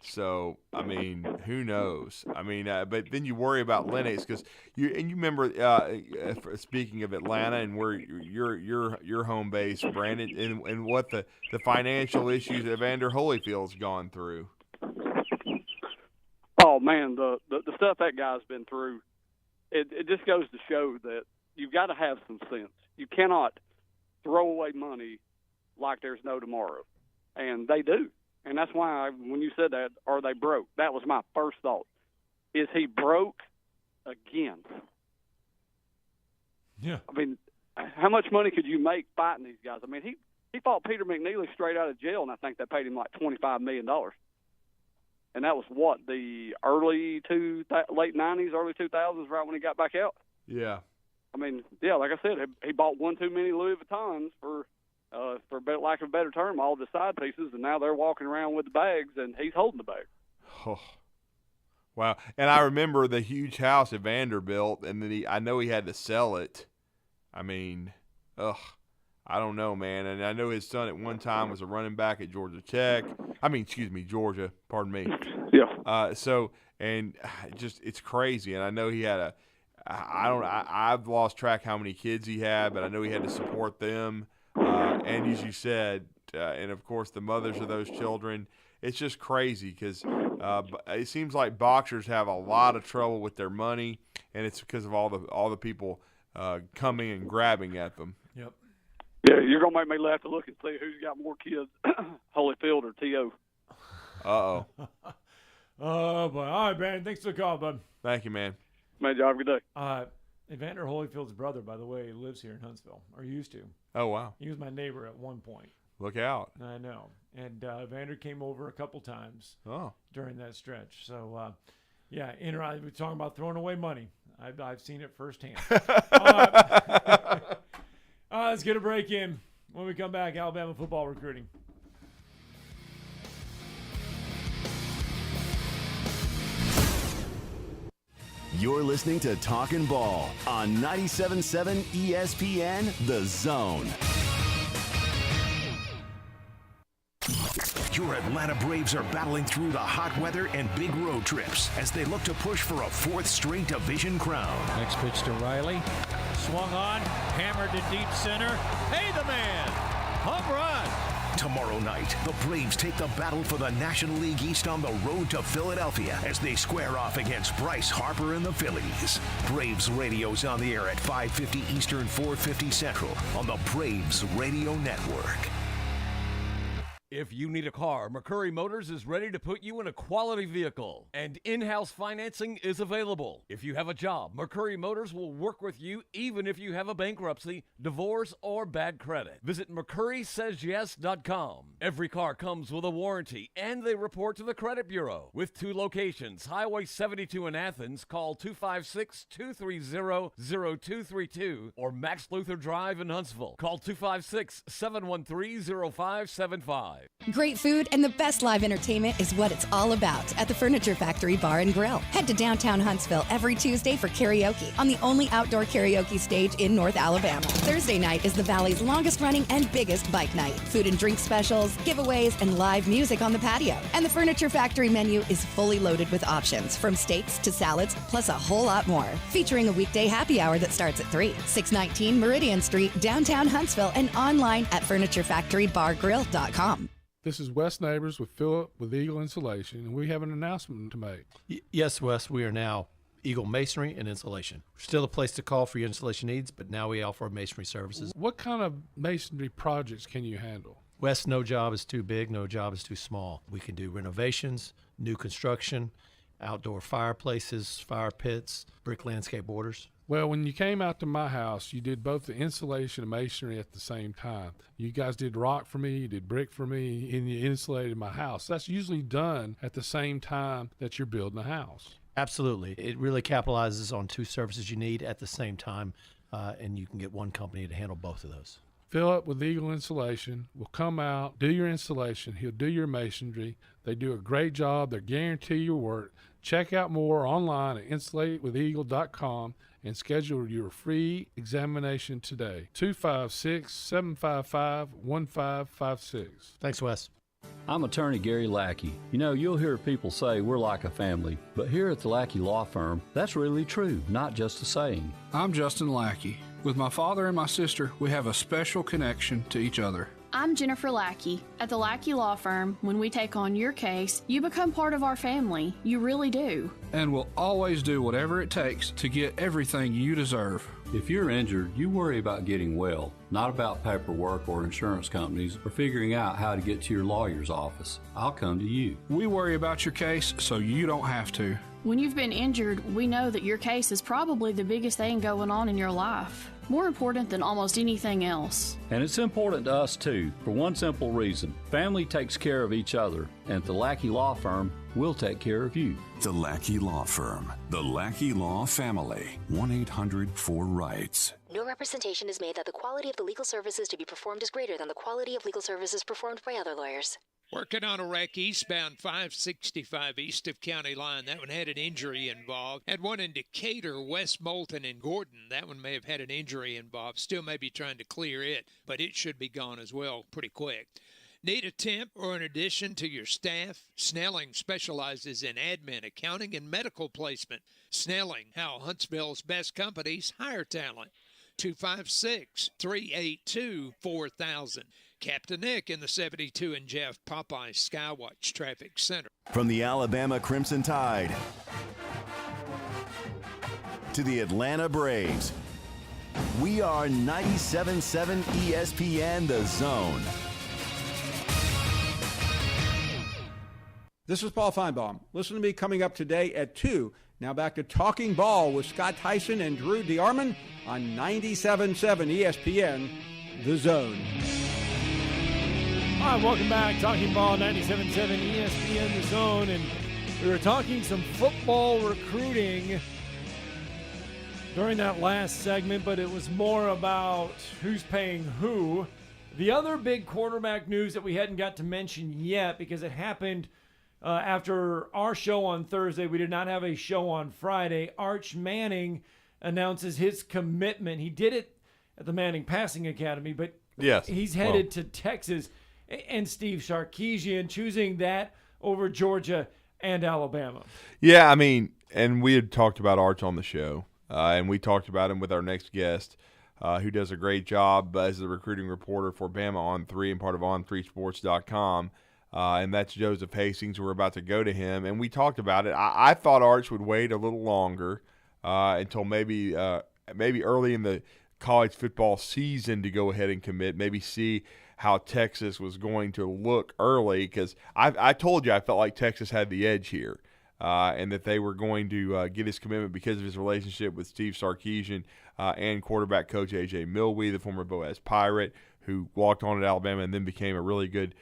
Speaker 4: So, who knows? But then you worry about Lennox because you remember, speaking of Atlanta and where your home base, Brandon, and what the financial issues that Evander Holyfield's gone through.
Speaker 11: Oh man, the stuff that guy's been through, it just goes to show that you've got to have some sense. You cannot throw away money like there's no tomorrow, and they do. And that's why when you said that, are they broke? That was my first thought. Is he broke again?
Speaker 2: Yeah.
Speaker 11: How much money could you make fighting these guys? He fought Peter McNeely straight out of jail, and I think they paid him like $25 million. And that was the late 90s, early 2000s, right when he got back out?
Speaker 4: Yeah.
Speaker 11: Like I said, he bought one too many Louis Vuittons for lack of a better term, all the side pieces, and now they're walking around with the bags, and he's holding the bag.
Speaker 4: Oh, wow! And I remember the huge house at Vanderbilt, and then I know he had to sell it. I don't know, man. And I know his son at one time was a running back at Georgia Tech. Georgia. Pardon me.
Speaker 11: Yeah.
Speaker 4: It's crazy, and I know he had I've lost track how many kids he had, but I know he had to support them. And as you said, and of course the mothers of those children, it's just crazy because it seems like boxers have a lot of trouble with their money, and it's because of all the people coming and grabbing at them.
Speaker 2: Yep.
Speaker 11: Yeah, you're gonna make me laugh to look and see who's got more kids, Holyfield or T.O.
Speaker 4: Uh-oh.
Speaker 2: Oh boy! All right, Brandon. Thanks for the call, bud.
Speaker 4: Thank you, man.
Speaker 11: Man, y'all have a good day.
Speaker 2: Evander Holyfield's brother, by the way, lives here in Huntsville, or used to.
Speaker 4: Oh, wow.
Speaker 2: He was my neighbor at one point.
Speaker 4: Look out.
Speaker 2: I know. And Evander came over a couple times during that stretch. So, we're talking about throwing away money. I've seen it firsthand. Let's get a break in. When we come back, Alabama football recruiting.
Speaker 1: You're listening to Talkin' Ball on 97.7 ESPN, The Zone.
Speaker 20: Your Atlanta Braves are battling through the hot weather and big road trips as they look to push for a fourth straight division crown.
Speaker 12: Next pitch to Riley. Swung on, hammered to deep center. Hey, the man! Home run!
Speaker 20: Tomorrow night, the Braves take the battle for the National League East on the road to Philadelphia as they square off against Bryce Harper and the Phillies. Braves Radio's on the air at 5:50 Eastern, 4:50 Central on the Braves Radio Network.
Speaker 14: If you need a car, McCurry Motors is ready to put you in a quality vehicle, and in-house financing is available. If you have a job, McCurry Motors will work with you even if you have a bankruptcy, divorce, or bad credit. Visit McCurrySaysYes.com. Every car comes with a warranty, and they report to the credit bureau. With 2 locations, Highway 72 in Athens, call 256-230-0232, or Max Luther Drive in Huntsville. Call 256-713-0575.
Speaker 13: Great food and the best live entertainment is what it's all about at the Furniture Factory Bar and Grill. Head to downtown Huntsville every Tuesday for karaoke on the only outdoor karaoke stage in North Alabama. Thursday night is the Valley's longest running and biggest bike night. Food and drink specials, giveaways, and live music on the patio. And the Furniture Factory menu is fully loaded with options from steaks to salads, plus a whole lot more. Featuring a weekday happy hour that starts at 3. 619 Meridian Street, downtown Huntsville, and online at FurnitureFactoryBarGrill.com.
Speaker 15: This is Wes Neighbors with Philip with Eagle Insulation, and we have an announcement to make.
Speaker 18: Yes, Wes, we are now Eagle Masonry and Insulation. We're still a place to call for your insulation needs, but now we offer masonry services.
Speaker 15: What kind of masonry projects can you handle?
Speaker 18: Wes, no job is too big, no job is too small. We can do renovations, new construction, outdoor fireplaces, fire pits, brick landscape borders.
Speaker 15: Well, when you came out to my house, you did both the insulation and masonry at the same time. You guys did rock for me, you did brick for me, and you insulated my house. That's usually done at the same time that you're building a house.
Speaker 18: Absolutely. It really capitalizes on 2 services you need at the same time, and you can get one company to handle both of those.
Speaker 15: Philip with Eagle Insulation will come out, do your installation. He'll do your masonry. They do a great job. They guarantee your work. Check out more online at insulatedwitheagle.com and schedule your free examination today. 256-755-1556.
Speaker 18: Thanks, Wes.
Speaker 19: I'm attorney Gary Lackey. You know, you'll hear people say we're like a family, but here at the Lackey Law Firm, that's really true, not just a saying.
Speaker 25: I'm Justin Lackey. With my father and my sister, we have a special connection to each other.
Speaker 26: I'm Jennifer Lackey. At the Lackey Law Firm, when we take on your case, you become part of our family. You really do.
Speaker 25: And we'll always do whatever it takes to get everything you deserve.
Speaker 19: If you're injured, you worry about getting well, not about paperwork or insurance companies or figuring out how to get to your lawyer's office. I'll come to you.
Speaker 25: We worry about your case so you don't have to.
Speaker 26: When you've been injured, we know that your case is probably the biggest thing going on in your life. More important than almost anything else.
Speaker 19: And it's important to us too, for one simple reason. Family takes care of each other, and at the Lackey Law Firm, we'll take care of you.
Speaker 27: The Lackey Law Firm. The Lackey Law Family. 1-800-4-RIGHTS.
Speaker 28: No representation is made that the quality of the legal services to be performed is greater than the quality of legal services performed by other lawyers.
Speaker 17: Working on a wreck eastbound 565 east of County Line. That one had an injury involved. Had one in Decatur, West Moulton, and Gordon. That one may have had an injury involved. Still may be trying to clear it, but it should be gone as well pretty quick. Need a temp or an addition to your staff? Snelling specializes in admin, accounting, and medical placement. Snelling, how Huntsville's best companies hire talent. 256-382-4000. Captain Nick in the 72 and Jeff Popeye Skywatch Traffic Center.
Speaker 1: From the Alabama Crimson Tide to the Atlanta Braves, we are 97.7 ESPN The Zone.
Speaker 29: This is Paul Feinbaum. Listen to me coming up today at 2. Now back to Talking Ball with Scott Tyson and Drew DeArmond on 97.7 ESPN The Zone.
Speaker 2: All right, welcome back. Talking Ball, 97.7 ESPN The Zone. And we were talking some football recruiting during that last segment, but it was more about who's paying who. The other big quarterback news that we hadn't got to mention yet, because it happened after our show on Thursday. We did not have a show on Friday. Arch Manning announces his commitment. He did it at the Manning Passing Academy, but
Speaker 4: yes,
Speaker 2: he's headed to Texas. And Steve Sarkisian choosing that over Georgia and Alabama.
Speaker 4: Yeah, I mean, and we had talked about Arch on the show, and we talked about him with our next guest, who does a great job as the recruiting reporter for Bama On 3 and part of On3Sports.com. And that's Joseph Hastings. We're about to go to him, and we talked about it. I thought Arch would wait a little longer until maybe early in the college football season to go ahead and commit, maybe see how Texas was going to look early, because I told you I felt like Texas had the edge here, and that they were going to get his commitment because of his relationship with Steve Sarkisian and quarterback coach A.J. Milwee, the former Boaz Pirate, who walked on at Alabama and then became a really good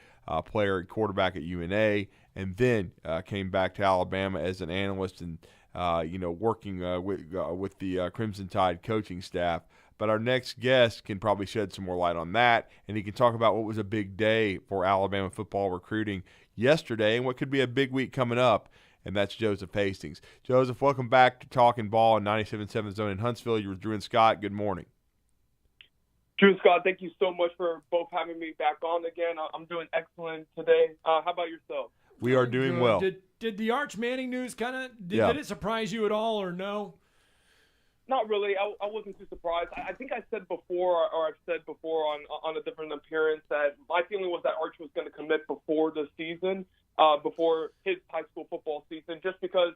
Speaker 4: player at quarterback at UNA, and then came back to Alabama as an analyst and working with the Crimson Tide coaching staff. But our next guest can probably shed some more light on that, and he can talk about what was a big day for Alabama football recruiting yesterday and what could be a big week coming up, and that's Joseph Hastings. Joseph, welcome back to Talkin' Ball on 97.7 Zone in Huntsville. You're with Drew and Scott. Good morning.
Speaker 3: Drew and Scott, thank you so much for both having me back on again. I'm doing excellent today. How about yourself?
Speaker 4: We are doing well.
Speaker 2: Did the Arch Manning news did it surprise you at all, or no?
Speaker 3: Not really. I wasn't too surprised. I think I said before, or I've said before on a different appearance, that my feeling was that Arch was going to commit before the season, before his high school football season, just because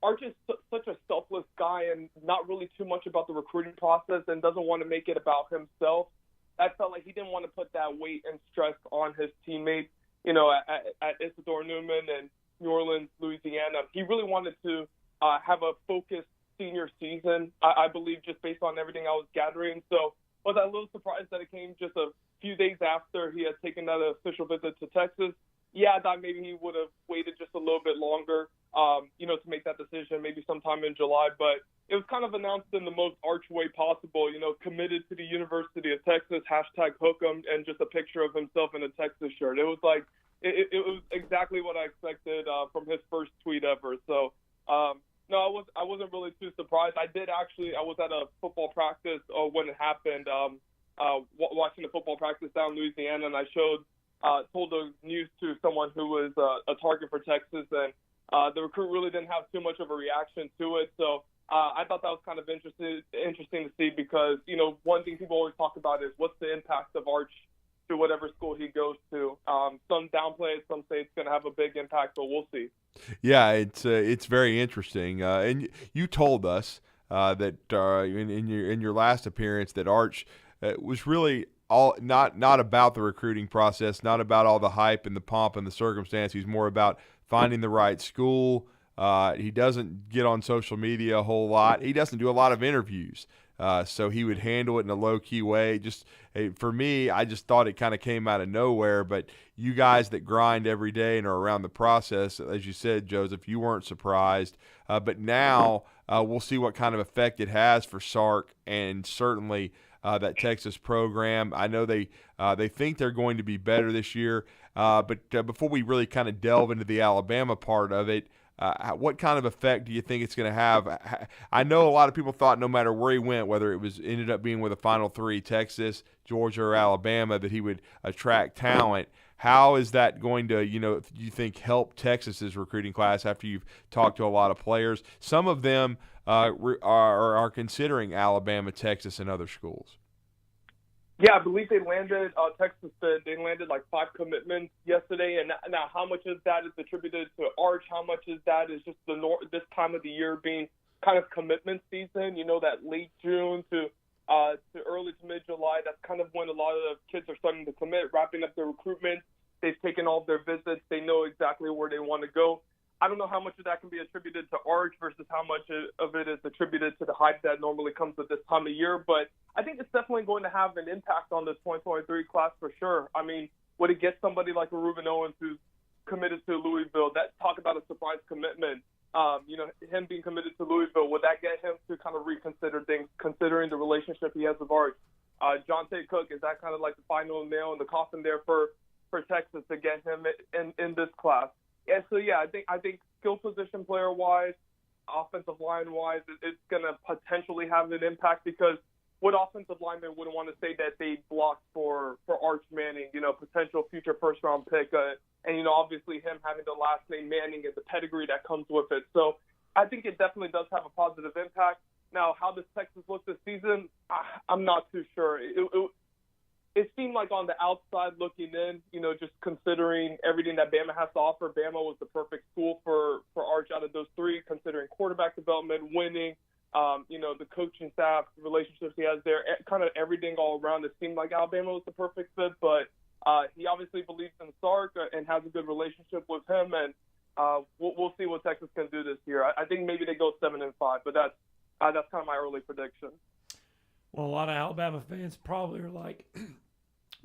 Speaker 3: Arch is such a selfless guy and not really too much about the recruiting process and doesn't want to make it about himself. I felt like he didn't want to put that weight and stress on his teammates, at Isidore Newman and New Orleans, Louisiana. He really wanted to have a focused senior season, I believe, just based on everything I was gathering. So was I a little surprised that it came just a few days after he had taken that official visit to Texas? Yeah, I thought maybe he would have waited just a little bit longer, to make that decision, maybe sometime in July. But it was kind of announced in the most Arch way possible, committed to the University of Texas, #hook'em, and just a picture of himself in a Texas shirt. It was like, it was exactly what I expected from his first tweet ever. So, no, I wasn't really too surprised. I was at a football practice when it happened, watching a football practice down in Louisiana, and I told the news to someone who was a target for Texas, and the recruit really didn't have too much of a reaction to it. So I thought that was kind of interesting to see, because, one thing people always talk about is what's the impact of Arch to whatever school he goes to. Some downplay it, some say it's going to have a big impact, but we'll see.
Speaker 4: Yeah, it's very interesting. And you told us that in your last appearance that Arch was really not about the recruiting process, not about all the hype and the pomp and the circumstance. He's more about finding the right school. He doesn't get on social media a whole lot. He doesn't do a lot of interviews. So he would handle it in a low-key way. For me, I just thought it kind of came out of nowhere. But you guys that grind every day and are around the process, as you said, Joseph, you weren't surprised. But now we'll see what kind of effect it has for Sark and certainly that Texas program. I know they think they're going to be better this year. But before we really kind of delve into the Alabama part of it, what kind of effect do you think it's going to have? I know a lot of people thought no matter where he went, whether it was ended up being with a Final Three, Texas, Georgia, or Alabama, that he would attract talent. How is that going to, do you think, help Texas's recruiting class after you've talked to a lot of players? Some of them are considering Alabama, Texas, and other schools.
Speaker 3: Yeah, I believe they landed, Texas said they landed like 5 commitments yesterday. And now how much of that is attributed to Arch? How much of that is just this time of the year being kind of commitment season? That late June to early to mid-July, that's kind of when a lot of kids are starting to commit, wrapping up their recruitment. They've taken all of their visits. They know exactly where they want to go. I don't know how much of that can be attributed to Arch versus how much of it is attributed to the hype that normally comes with this time of year. But I think it's definitely going to have an impact on this 2023 class for sure. I mean, would it get somebody like a Reuben Owens who's committed to Louisville? Talk about a surprise commitment. Him being committed to Louisville, would that get him to kind of reconsider things, considering the relationship he has with Arch? Jonte Cook, is that kind of like the final nail in the coffin there for Texas to get him in this class? Yeah, so I think skill position player wise, offensive line wise, it's going to potentially have an impact, because what offensive lineman wouldn't want to say that they blocked for Arch Manning, potential future first round pick, and obviously him having the last name Manning and the pedigree that comes with it. So I think it definitely does have a positive impact. Now, how does Texas look this season? I'm not too sure. It seemed like on the outside looking in, just considering everything that Bama has to offer, Bama was the perfect school for Arch out of those 3, considering quarterback development, winning, the coaching staff, the relationships he has there, kind of everything all around. It seemed like Alabama was the perfect fit, but he obviously believes in Sark and has a good relationship with him, and we'll see what Texas can do this year. I think maybe they go 7-5, but that's kind of my early prediction.
Speaker 2: Well, a lot of Alabama fans probably are like,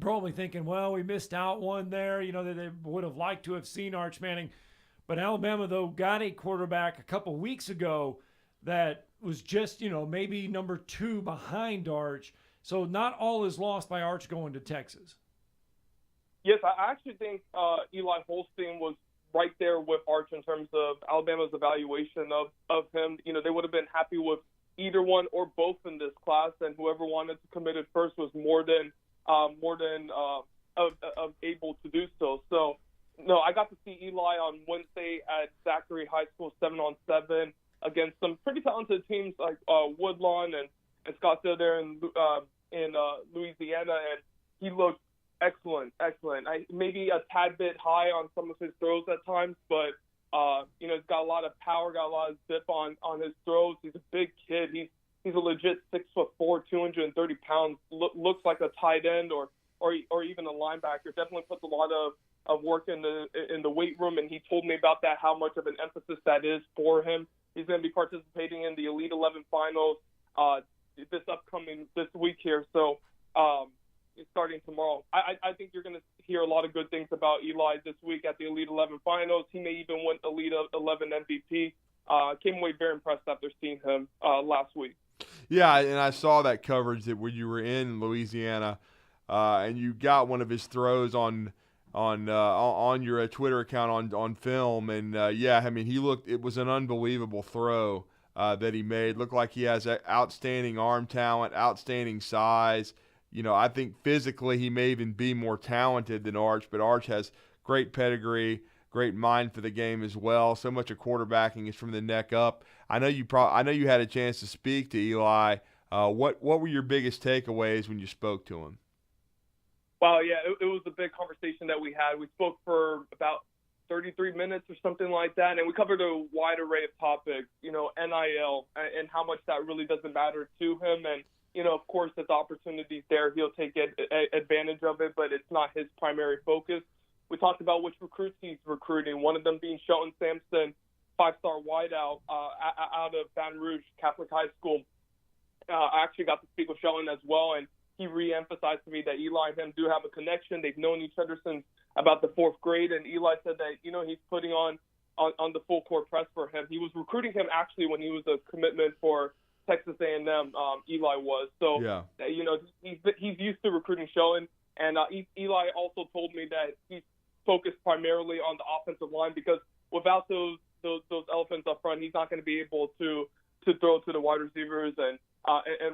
Speaker 2: probably thinking, well, we missed out one there. You know, they would have liked to have seen Arch Manning. But Alabama, though, got a quarterback a couple weeks ago that was just, maybe number 2 behind Arch. So not all is lost by Arch going to Texas.
Speaker 3: Yes, I actually think Eli Holstein was right there with Arch in terms of Alabama's evaluation of him. They would have been happy with either one or both in this class, and whoever wanted to commit it first was more than able to do so. So, no, I got to see Eli on Wednesday at Zachary High School 7-on-7 against some pretty talented teams like Woodlawn and Scottsdale there in Louisiana, and he looked excellent. Maybe a tad bit high on some of his throws at times, but he's got a lot of power, got a lot of zip on his throws. He's a big kid. He's a legit 6'4", 230 pounds. Looks like a tight end or even a linebacker. Definitely puts a lot of work in the weight room, and he told me about that, how much of an emphasis that is for him. He's going to be participating in the Elite 11 finals this week here. So it's starting tomorrow. I think you're going to hear a lot of good things about Eli this week at the Elite 11 finals. He may even win Elite 11 MVP. Came away very impressed after seeing him last week.
Speaker 4: Yeah, and I saw that coverage that when you were in Louisiana, and you got one of his throws on your Twitter account on film, and it was an unbelievable throw that he made. Looked like he has outstanding arm talent, outstanding size. I think physically he may even be more talented than Arch, but Arch has great pedigree, great mind for the game as well. So much of quarterbacking is from the neck up. I know you had a chance to speak to Eli. What were your biggest takeaways when you spoke to him?
Speaker 3: Well, yeah, it was a big conversation that we had. We spoke for about 33 minutes or something like that, and we covered a wide array of topics, NIL, and how much that really doesn't matter to him. And, of course, if the opportunity's there, he'll take advantage of it, but it's not his primary focus. We talked about which recruits he's recruiting, one of them being Shelton Sampson, 5-star wideout out of Baton Rouge Catholic High School. I actually got to speak with Shelton as well, and he re-emphasized to me that Eli and him do have a connection. They've known each other since about the 4th grade, and Eli said that, he's putting on the full court press for him. He was recruiting him actually when he was a commitment for Texas A&M, Eli was. So, yeah. He's used to recruiting Shelton, and Eli also told me that he's focused primarily on the offensive line because without those elephants up front, he's not going to be able to throw to the wide receivers and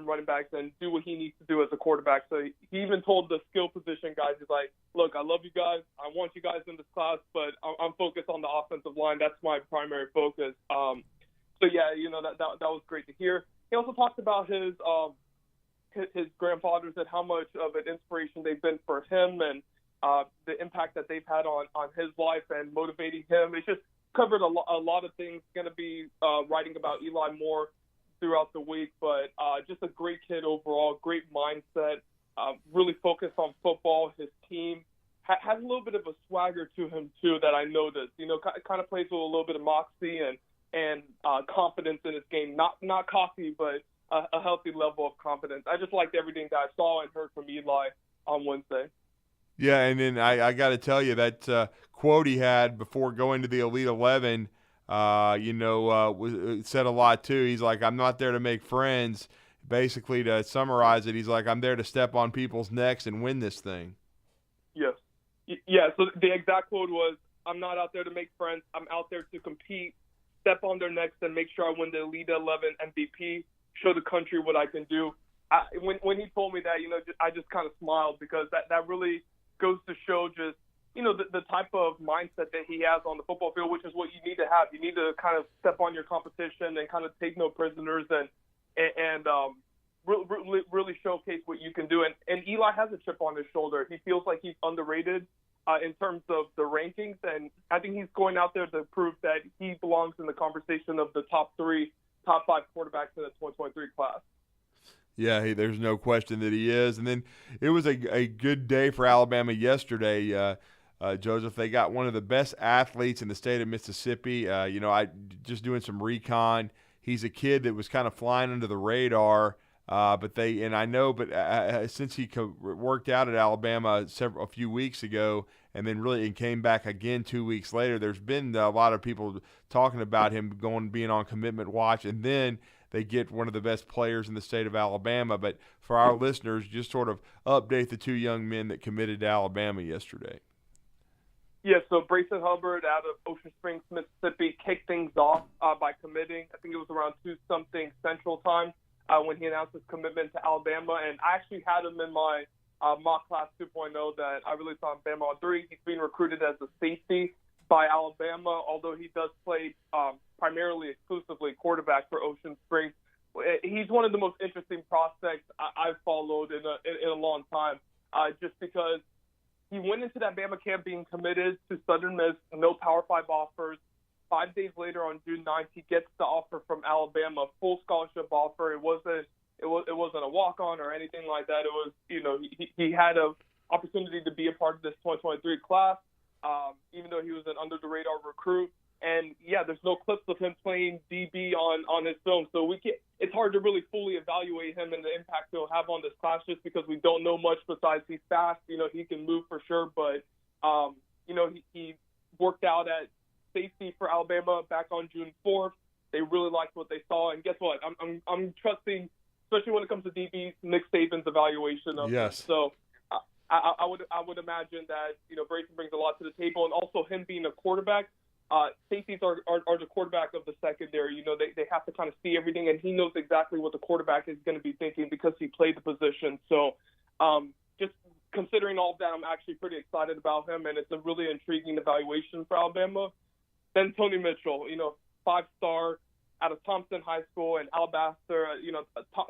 Speaker 3: running backs and do what he needs to do as a quarterback. So he even told the skill position guys, he's like, look, I love you guys. I want you guys in this class, but I'm focused on the offensive line. That's my primary focus. So, yeah, that was great to hear. He also talked about his grandfathers and how much of an inspiration they've been for him and the impact that they've had on his life and motivating him. It's just covered a lot of things. Going to be writing about Eli more throughout the week, but just a great kid overall, great mindset, really focused on football. His team has a little bit of a swagger to him too that I noticed. Kind of plays with a little bit of moxie and confidence in his game. Not cocky, but a healthy level of confidence. I just liked everything that I saw and heard from Eli on Wednesday.
Speaker 4: Yeah, and then I got to tell you that quote he had before going to the Elite 11, said a lot too. He's like, I'm not there to make friends. Basically, to summarize it, he's like, I'm there to step on people's necks and win this thing.
Speaker 3: Yes. Yeah, so the exact quote was, I'm not out there to make friends. I'm out there to compete, step on their necks, and make sure I win the Elite 11 MVP, show the country what I can do. When he told me that, I just kind of smiled because that really goes to show just, the type of mindset that he has on the football field, which is what you need to have. You need to kind of step on your competition and kind of take no prisoners and really showcase what you can do. And Eli has a chip on his shoulder. He feels like he's underrated in terms of the rankings, and I think he's going out there to prove that he belongs in the conversation of the top 5 quarterbacks in the 2023 class.
Speaker 4: Yeah, there's no question that he is. And then it was a good day for Alabama yesterday. Joseph, they got one of the best athletes in the state of Mississippi. I just doing some recon. He's a kid that was kind of flying under the radar, since he worked out at Alabama a few weeks ago, and then really came back again 2 weeks later, there's been a lot of people talking about him being on commitment watch, and then they get one of the best players in the state of Alabama. But for our listeners, just sort of update the two young men that committed to Alabama yesterday.
Speaker 3: Yeah, so Brayson Hubbard out of Ocean Springs, Mississippi, kicked things off by committing. I think it was around 2-something Central Time when he announced his commitment to Alabama. And I actually had him in my mock class 2.0 that I really saw in Bama on 3. He's being recruited as a safety by Alabama, although he does play primarily exclusively quarterback for Ocean Springs. He's one of the most interesting prospects I've followed in a long time, just because he went into that Bama camp being committed to Southern Miss, no Power 5 offers. 5 days later, on June 9th, he gets the offer from Alabama, full scholarship offer. It wasn't a walk-on or anything like that. It was, he had an opportunity to be a part of this 2023 class, even though he was an under-the-radar recruit. And, yeah, there's no clips of him playing DB on his film. So it's hard to really fully evaluate him and the impact he'll have on this class just because we don't know much besides he's fast. He can move for sure. But, he worked out at safety for Alabama back on June 4th. They really liked what they saw. And guess what? I'm trusting, especially when it comes to DBs, Nick Saban's evaluation of him. So I would imagine that, Brayson brings a lot to the table. And also him being a quarterback, safeties are the quarterback of the secondary. They have to kind of see everything, and he knows exactly what the quarterback is going to be thinking because he played the position. So just considering all of that, I'm actually pretty excited about him, and it's a really intriguing evaluation for Alabama. Then Tony Mitchell, 5-star out of Thompson High School in Alabaster.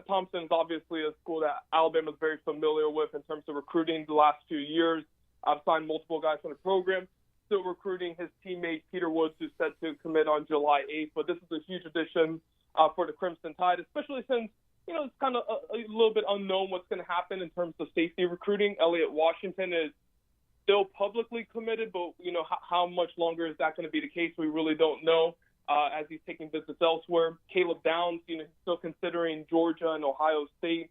Speaker 3: Thompson is obviously a school that Alabama is very familiar with in terms of recruiting the last few years. I've signed multiple guys from the program. Still recruiting his teammate Peter Woods, who's set to commit on July 8th. But this is a huge addition for the Crimson Tide, especially since, it's kind of a little bit unknown what's going to happen in terms of safety recruiting. Elliott Washington is still publicly committed, but, how much longer is that going to be the case? We really don't know as he's taking visits elsewhere. Caleb Downs, he's still considering Georgia and Ohio State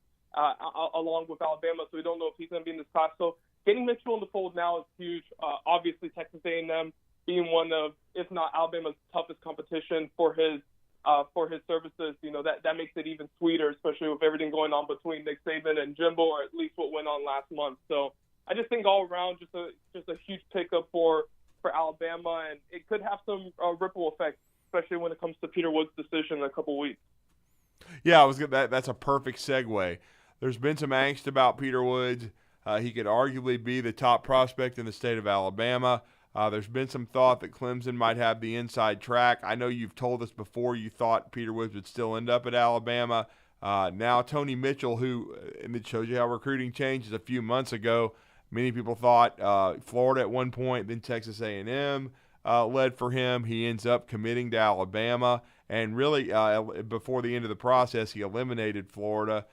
Speaker 3: along with Alabama, so we don't know if he's going to be in this class. So getting Mitchell in the fold now is huge. Obviously, Texas A&M being one of, if not Alabama's toughest competition for his services, that makes it even sweeter, especially with everything going on between Nick Saban and Jimbo, or at least what went on last month. So I just think all around, just a huge pickup for Alabama, and it could have some ripple effects, especially when it comes to Peter Woods' decision in a couple weeks.
Speaker 4: Yeah, that's a perfect segue. There's been some angst about Peter Woods. He could arguably be the top prospect in the state of Alabama. There's been some thought that Clemson might have the inside track. I know you've told us before you thought Peter Woods would still end up at Alabama. Now Tony Mitchell, and it shows you how recruiting changes. A few months ago, many people thought Florida at one point, then Texas A&M led for him. He ends up committing to Alabama, and really before the end of the process, he eliminated Florida.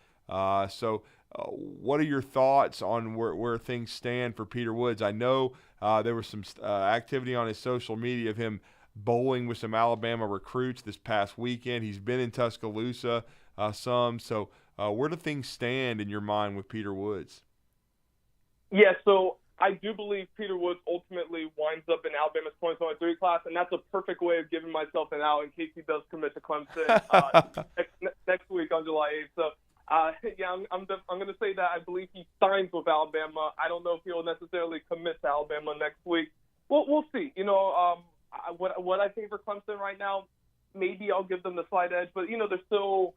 Speaker 4: What are your thoughts on where things stand for Peter Woods? I know there was some activity on his social media of him bowling with some Alabama recruits this past weekend. He's been in Tuscaloosa some. So where do things stand in your mind with Peter Woods?
Speaker 3: Yeah, so I do believe Peter Woods ultimately winds up in Alabama's 2023 class, and that's a perfect way of giving myself an out in case he does commit to Clemson next week on July 8th. So, I'm going to say that I believe he signs with Alabama. I don't know if he'll necessarily commit to Alabama next week. We'll see. What I think for Clemson right now, maybe I'll give them the slight edge, but there's still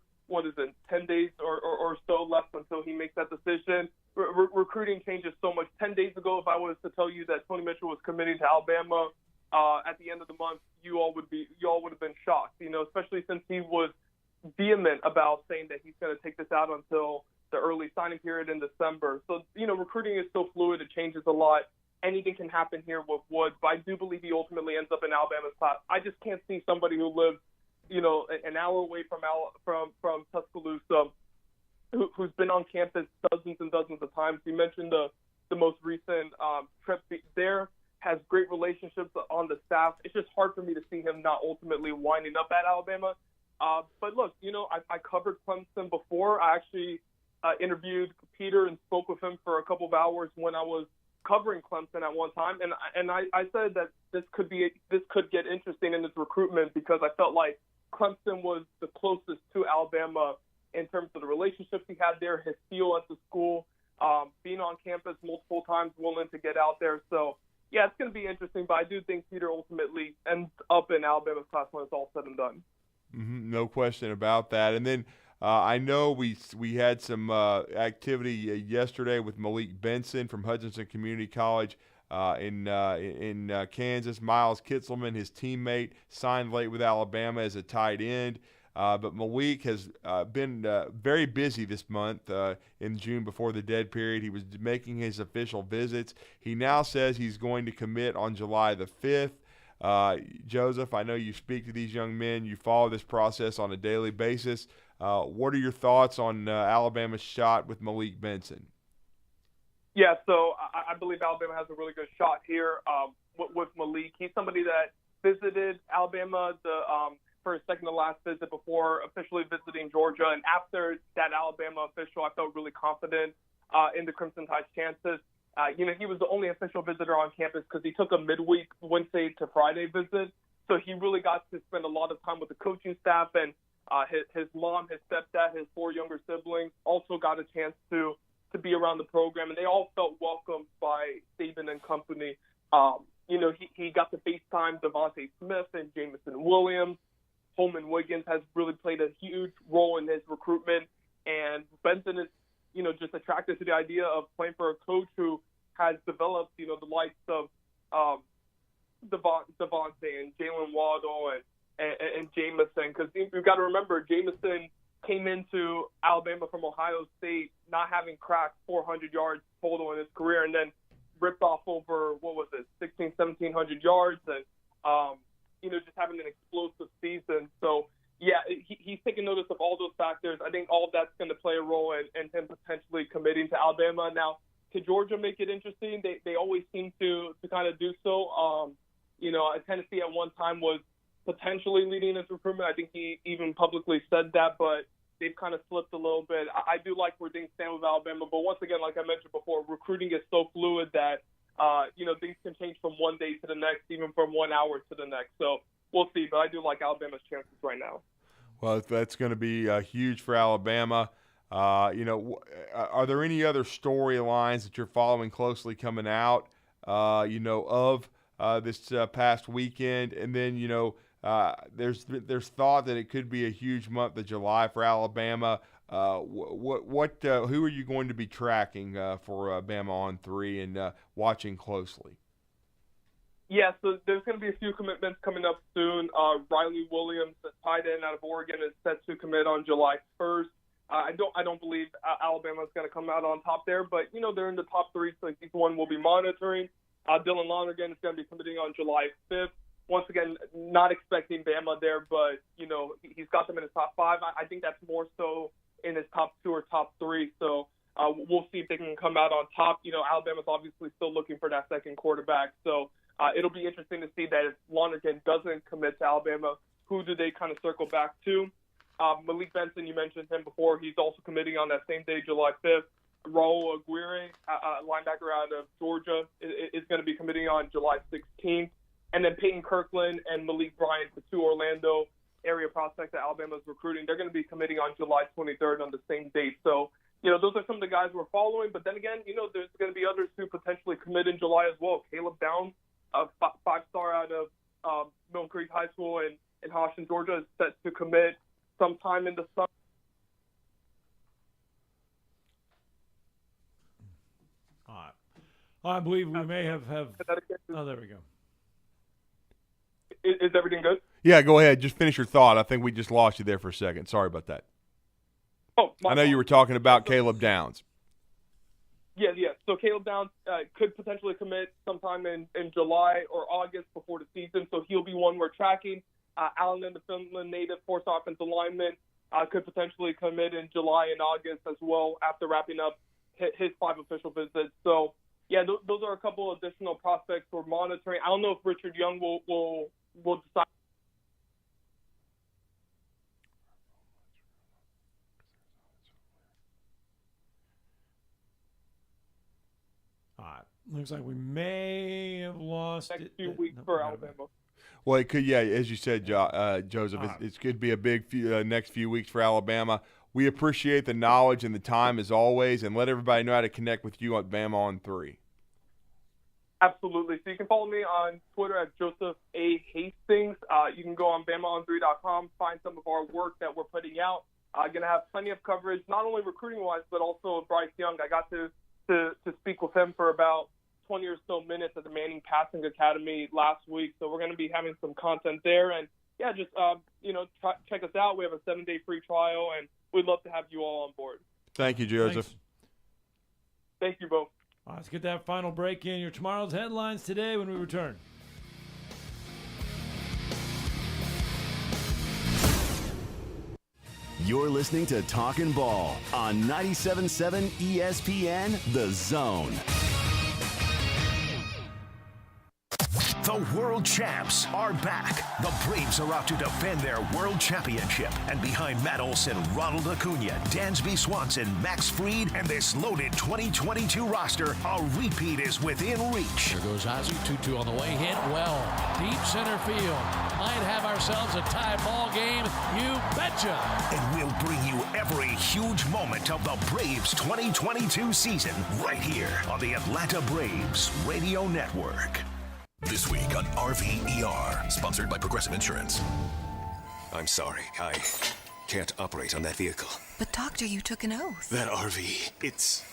Speaker 3: 10 days or so left until he makes that decision. Recruiting changes so much. 10 days ago, if I was to tell you that Tony Mitchell was committing to Alabama at the end of the month, you all would have been shocked. Especially since he was vehement about saying that he's going to take this out until the early signing period in December. So recruiting is still fluid. It changes a lot. Anything can happen here with Woods, but I do believe he ultimately ends up in Alabama's class. I just can't see somebody who lives an hour away from Tuscaloosa, who's been on campus dozens and dozens of times. You mentioned the most recent trip there, has great relationships on the staff. It's just hard for me to see him not ultimately winding up at Alabama. But look, I covered Clemson before. I actually interviewed Peter and spoke with him for a couple of hours when I was covering Clemson at one time, and I said that this could get interesting in this recruitment because I felt like Clemson was the closest to Alabama in terms of the relationships he had there, his feel at the school, being on campus multiple times, willing to get out there. So, yeah, it's going to be interesting, but I do think Peter ultimately ends up in Alabama's class when it's all said and done.
Speaker 4: Mm-hmm, no question about that. And then I know we had some activity yesterday with Malik Benson from Hutchinson Community College in Kansas. Miles Kitzelman, his teammate, signed late with Alabama as a tight end. But Malik has been very busy this month in June before the dead period. He was making his official visits. He now says he's going to commit on July the 5th. Joseph, I know you speak to these young men. You follow this process on a daily basis. What are your thoughts on Alabama's shot with Malik Benson?
Speaker 3: Yeah, so I believe Alabama has a really good shot here with Malik. He's somebody that visited Alabama for his second to last visit before officially visiting Georgia. And after that Alabama official, I felt really confident in the Crimson Tide's chances. He was the only official visitor on campus because he took a midweek Wednesday to Friday visit. So he really got to spend a lot of time with the coaching staff, and his mom, his stepdad, his 4 younger siblings also got a chance to be around the program, and they all felt welcomed by Saban and company. He got to FaceTime Devontae Smith and Jamison Williams. Holman Wiggins has really played a huge role in his recruitment, and Benson is, just attracted to the idea of playing for a coach who has developed, the likes of Devontae and Jalen Waddle and Jamison, because you've got to remember, Jamison came into Alabama from Ohio State not having cracked 400 yards total in his career, and then ripped off over, 1,700 yards, and just having an explosive season. So, yeah, he's taking notice of all those factors. I think all of that's going to play a role in him potentially committing to Alabama. Now, to Georgia make it interesting, they always seem to kind of do so. Tennessee at one time was potentially leading his recruitment. I think he even publicly said that, but they've kind of slipped a little bit. I do like where things stand with Alabama, but once again, like I mentioned before, recruiting is so fluid that things can change from one day to the next, even from 1 hour to the next. So we'll see, but I do like Alabama's chances right now.
Speaker 4: Well, that's going to be huge for Alabama. Are there any other storylines that you're following closely coming out, of this past weekend? And then, there's thought that it could be a huge month of July for Alabama. Who are you going to be tracking for Bama on 3 and watching closely?
Speaker 3: Yeah, so there's going to be a few commitments coming up soon. Riley Williams, the tight end out of Oregon, is set to commit on July 1st. I don't believe Alabama is going to come out on top there, but they're in the top 3, so he's one we'll be monitoring. Dylan Lonergan is going to be committing on July 5th. Once again, not expecting Bama there, but he's got them in his top 5. I think that's more so in his top 2 or top 3. So we'll see if they can come out on top. Alabama's obviously still looking for that second quarterback, so it'll be interesting to see that if Lonergan doesn't commit to Alabama, who do they kind of circle back to? Malik Benson, you mentioned him before. He's also committing on that same day, July 5th. Raul Aguirre, linebacker out of Georgia, is going to be committing on July 16th. And then Peyton Kirkland and Malik Bryant, the 2 Orlando area prospects that Alabama's recruiting, they're going to be committing on July 23rd on the same date. So, those are some of the guys we're following. But then again, there's going to be others who potentially commit in July as well. Caleb Downs, a 5-star out of Mill Creek High School in Hastings, Georgia, is set to commit sometime in the summer.
Speaker 2: All right. I believe we may have. Oh, there we go.
Speaker 3: Is everything good?
Speaker 4: Yeah, go ahead. Just finish your thought. I think we just lost you there for a second. Sorry about that.
Speaker 3: Oh,
Speaker 4: I know you were talking about Caleb Downs.
Speaker 3: Yeah. So Caleb Downs could potentially commit sometime in July or August before the season, so he'll be one we're tracking. Allen and the Finland native, 4-star offensive lineman, could potentially commit in July and August as well after wrapping up his 5 official visits. So, yeah, those are a couple additional prospects we're monitoring. I don't know if Richard Young will decide.
Speaker 2: Looks like we may have lost
Speaker 3: next few weeks for Alabama.
Speaker 4: Well, it could, as you said, Joseph, it could be a big next few weeks for Alabama. We appreciate the knowledge and the time as always, and let everybody know how to connect with you at Bama on 3.
Speaker 3: Absolutely. So you can follow me on Twitter at Joseph A. Hastings. You can go on BamaOn3.com, find some of our work that we're putting out. Going to have plenty of coverage, not only recruiting-wise, but also Bryce Young. I got to speak with him for about 20 or so minutes at the Manning Passing Academy last week. So we're going to be having some content there. And, just, check us out. We have a 7-day free trial, and we'd love to have you all on board.
Speaker 4: Thank you, Joseph.
Speaker 2: Thanks.
Speaker 3: Thank you both.
Speaker 2: All right, let's get that final break in. Your tomorrow's headlines today when we return.
Speaker 1: You're listening to Talkin' Ball on 97.7 ESPN, The Zone.
Speaker 20: The world champs are back. The Braves are out to defend their world championship. And behind Matt Olson, Ronald Acuna, Dansby Swanson, Max Fried, and this loaded 2022 roster, a repeat is within reach.
Speaker 12: There goes Ozzie, 2-2 on the way, hit well. Deep center field. Might have ourselves a tie ball game. You betcha.
Speaker 20: And we'll bring you every huge moment of the Braves 2022 season right here on the Atlanta Braves Radio Network.
Speaker 5: This week on RVER, sponsored by Progressive Insurance. I'm sorry, I can't operate on that vehicle.
Speaker 7: But doctor, you took an oath.
Speaker 5: That RV, it's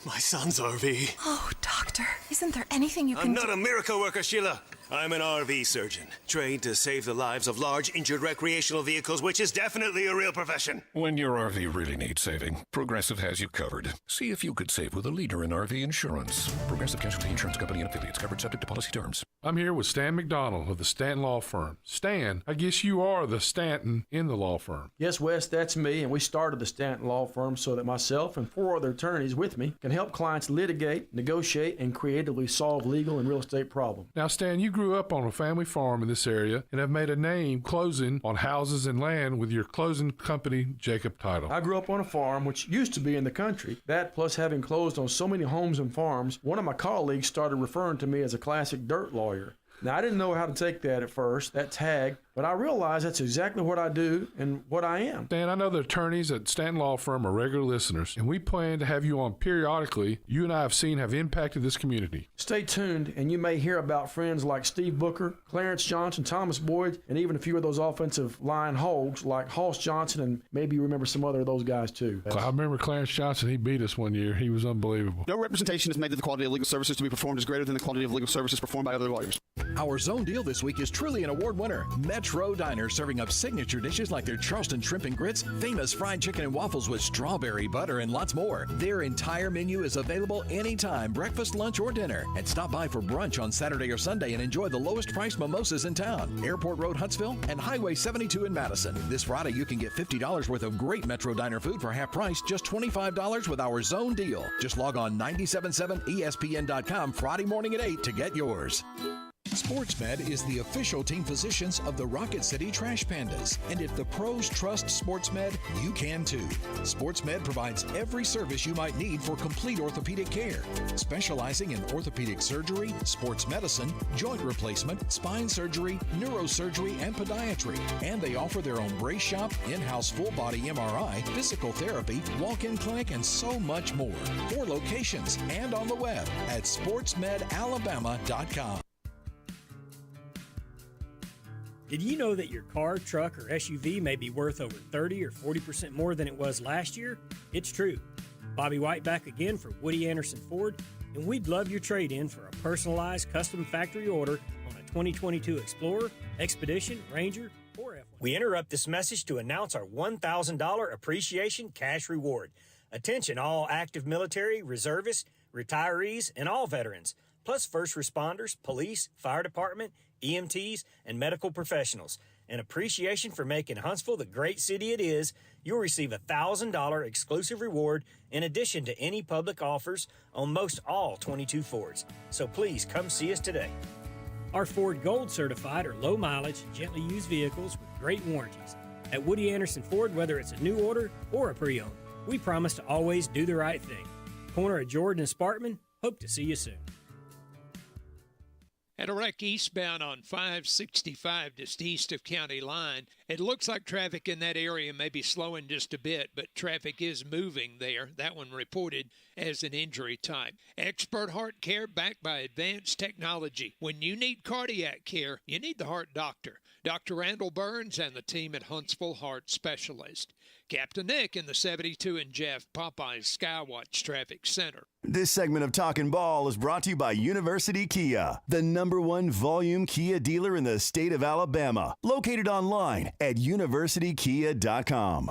Speaker 5: my son's RV.
Speaker 7: Oh, doctor, isn't there anything you can do?
Speaker 5: I'm not a miracle worker, Sheila. I'm an RV surgeon, trained to save the lives of large, injured recreational vehicles, which is definitely a real profession.
Speaker 8: When your RV really needs saving, Progressive has you covered. See if you could save with a leader in RV insurance. Progressive Casualty Insurance Company and affiliates, covered subject to policy terms.
Speaker 15: I'm here with Stan McDonald of the Stanton Law Firm. Stan, I guess you are the Stanton in the law firm.
Speaker 9: Yes, Wes, that's me, and we started the Stanton Law Firm so that myself and 4 other attorneys with me can help clients litigate, negotiate, and creatively solve legal and real estate problems.
Speaker 15: Now, Stan, you grew up on a family farm in this area and have made a name closing on houses and land with your closing company, Jacob Title.
Speaker 9: I grew up on a farm which used to be in the country. That, plus having closed on so many homes and farms, one of my colleagues started referring to me as a classic dirt lawyer. Now, I didn't know how to take that at first, that tag, but I realized that's exactly what I do and what I am.
Speaker 15: Stan, I know the attorneys at Stanton Law Firm are regular listeners, and we plan to have you on periodically. You and I have seen have impacted this community.
Speaker 9: Stay tuned, and you may hear about friends like Steve Booker, Clarence Johnson, Thomas Boyd, and even a few of those offensive line hogs like Hoss Johnson, and maybe you remember some other of those guys too.
Speaker 15: I remember Clarence Johnson. He beat us one year. He was unbelievable.
Speaker 10: No representation is made that the quality of legal services to be performed is greater than the quality of legal services performed by other lawyers.
Speaker 16: Our zone deal this week is truly an award winner. Metro Diner, serving up signature dishes like their Charleston shrimp and grits, famous fried chicken and waffles with strawberry butter, and lots more. Their entire menu is available anytime, breakfast, lunch, or dinner. And stop by for brunch on Saturday or Sunday and enjoy the lowest priced mimosas in town. Airport Road, Huntsville, and Highway 72 in Madison. This Friday, you can get $50 worth of great Metro Diner food for half price, just $25 with our zone deal. Just log on 977ESPN.com Friday morning at 8 to get yours. SportsMed is the official team physicians of the Rocket City Trash Pandas. And if the pros trust SportsMed, you can too. SportsMed provides every service you might need for complete orthopedic care, specializing in orthopedic surgery, sports medicine, joint replacement, spine surgery, neurosurgery, and podiatry. And they offer their own brace shop, in-house full-body MRI, physical therapy, walk-in clinic, and so much more. 4 locations and on the web at sportsmedalabama.com.
Speaker 21: Did you know that your car, truck, or SUV may be worth over 30 or 40% more than it was last year? It's true. Bobby White back again for Woody Anderson Ford, and we'd love your trade-in for a personalized custom factory order on a 2022 Explorer, Expedition, Ranger, or F1.
Speaker 22: We interrupt this message to announce our $1,000 appreciation cash reward. Attention all active military, reservists, retirees, and all veterans, plus first responders, police, fire department, EMTs, and medical professionals. and appreciation for making Huntsville the great city it is, you'll receive a $1,000 exclusive reward in addition to any public offers on most all 22 Fords. So please come see us today.
Speaker 21: Our Ford Gold certified or low mileage, gently used vehicles with great warranties. At Woody Anderson Ford, whether it's a new order or a pre-owned, we promise to always do the right thing. Corner of Jordan and Sparkman, hope to see you soon.
Speaker 17: At a wreck eastbound on 565 just east of County Line. It looks like traffic in that area may be slowing just a bit, but traffic is moving there. That one reported as an injury type. Expert heart care backed by advanced technology. When you need cardiac care, you need the heart doctor. Dr. Randall Burns and the team at Huntsville Heart Specialist. Captain Nick in the 72 and Jeff Popeye's Skywatch Traffic Center.
Speaker 1: This segment of Talkin' Ball is brought to you by University Kia, the #1 volume Kia dealer in the state of Alabama. Located online at universitykia.com.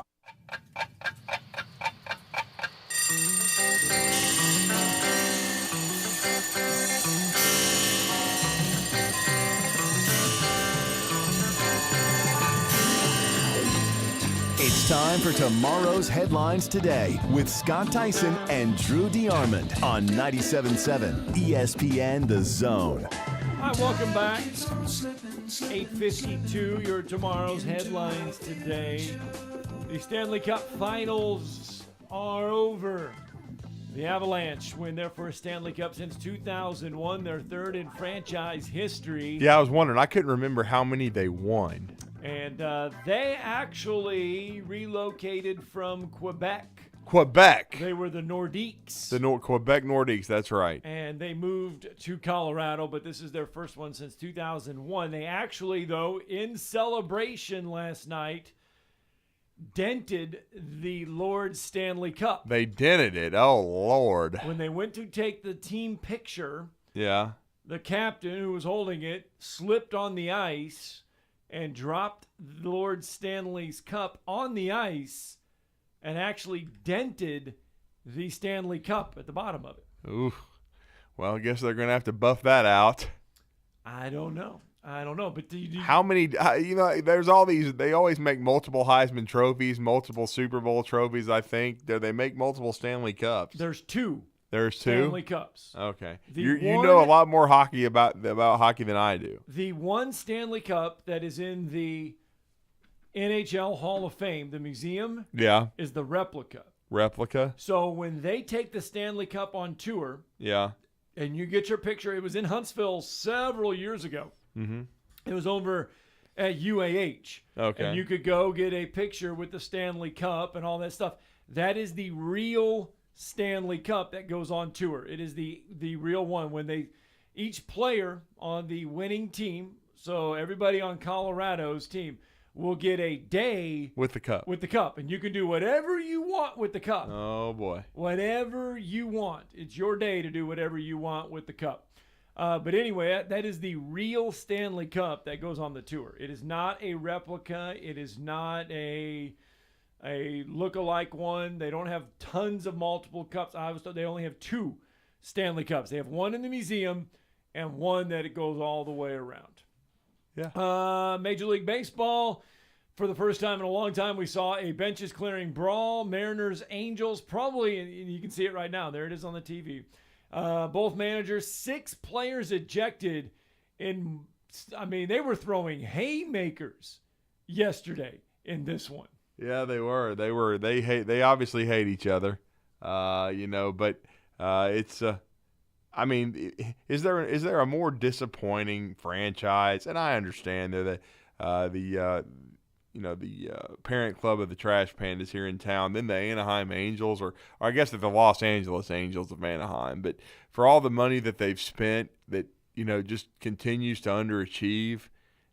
Speaker 1: It's time for tomorrow's headlines today with Scott Tyson and Drew DeArmond on 97.7 ESPN The Zone.
Speaker 2: Hi, welcome back. 8:52, your tomorrow's headlines today. The Stanley Cup Finals are over. The Avalanche win their first Stanley Cup since 2001, their third in franchise history.
Speaker 4: Yeah, I was wondering. I couldn't remember how many they won.
Speaker 2: And they actually relocated from Quebec.
Speaker 4: Quebec.
Speaker 2: They were the Nordiques.
Speaker 4: The Quebec Nordiques, that's right.
Speaker 2: And they moved to Colorado, but this is their first one since 2001. They actually, though, in celebration last night, dented the Lord Stanley Cup.
Speaker 4: They dented it. Oh, Lord.
Speaker 2: When they went to take the team picture,
Speaker 4: yeah,
Speaker 2: the captain who was holding it slipped on the ice and dropped Lord Stanley's cup on the ice and actually dented the Stanley Cup at the bottom of it.
Speaker 4: Ooh. Well, I guess they're going to have to buff that out.
Speaker 2: I don't know. But
Speaker 4: how many, there's all these, they always make multiple Heisman trophies, multiple Super Bowl trophies, I think. They make multiple Stanley Cups.
Speaker 2: There's two.
Speaker 4: There's two?
Speaker 2: Stanley Cups.
Speaker 4: Okay. You know a lot more hockey about hockey than I do.
Speaker 2: The one Stanley Cup that is in the NHL Hall of Fame, the museum, is the replica.
Speaker 4: Replica?
Speaker 2: So when they take the Stanley Cup on tour, and you get your picture, it was in Huntsville several years ago.
Speaker 4: Mm-hmm.
Speaker 2: It was over at UAH.
Speaker 4: Okay.
Speaker 2: And you could go get a picture with the Stanley Cup and all that stuff. That is the real Stanley Cup that goes on tour. It is the real one. When each player on the winning team, so everybody on Colorado's team, will get a day
Speaker 4: with the cup.
Speaker 2: And you can do whatever you want with the cup.
Speaker 4: Oh, boy.
Speaker 2: Whatever you want. It's your day to do whatever you want with the cup. But anyway, that is the real Stanley Cup that goes on the tour. It is not a replica. It is not a look-alike one. They don't have tons of multiple cups. I was told they only have two Stanley Cups. They have one in the museum and one that it goes all the way around.
Speaker 4: Yeah.
Speaker 2: Major League Baseball, for the first time in a long time, we saw a benches clearing brawl. Mariners, Angels, probably, and you can see it right now. There it is on the TV. Both managers, 6 players ejected. They were throwing haymakers yesterday in this one.
Speaker 4: Yeah, they were. They obviously hate each other. But it's is there a more disappointing franchise? And I understand they're the parent club of the Trash Pandas here in town, then the Anaheim Angels, or I guess the Los Angeles Angels of Anaheim. But for all the money that they've spent, that just continues to underachieve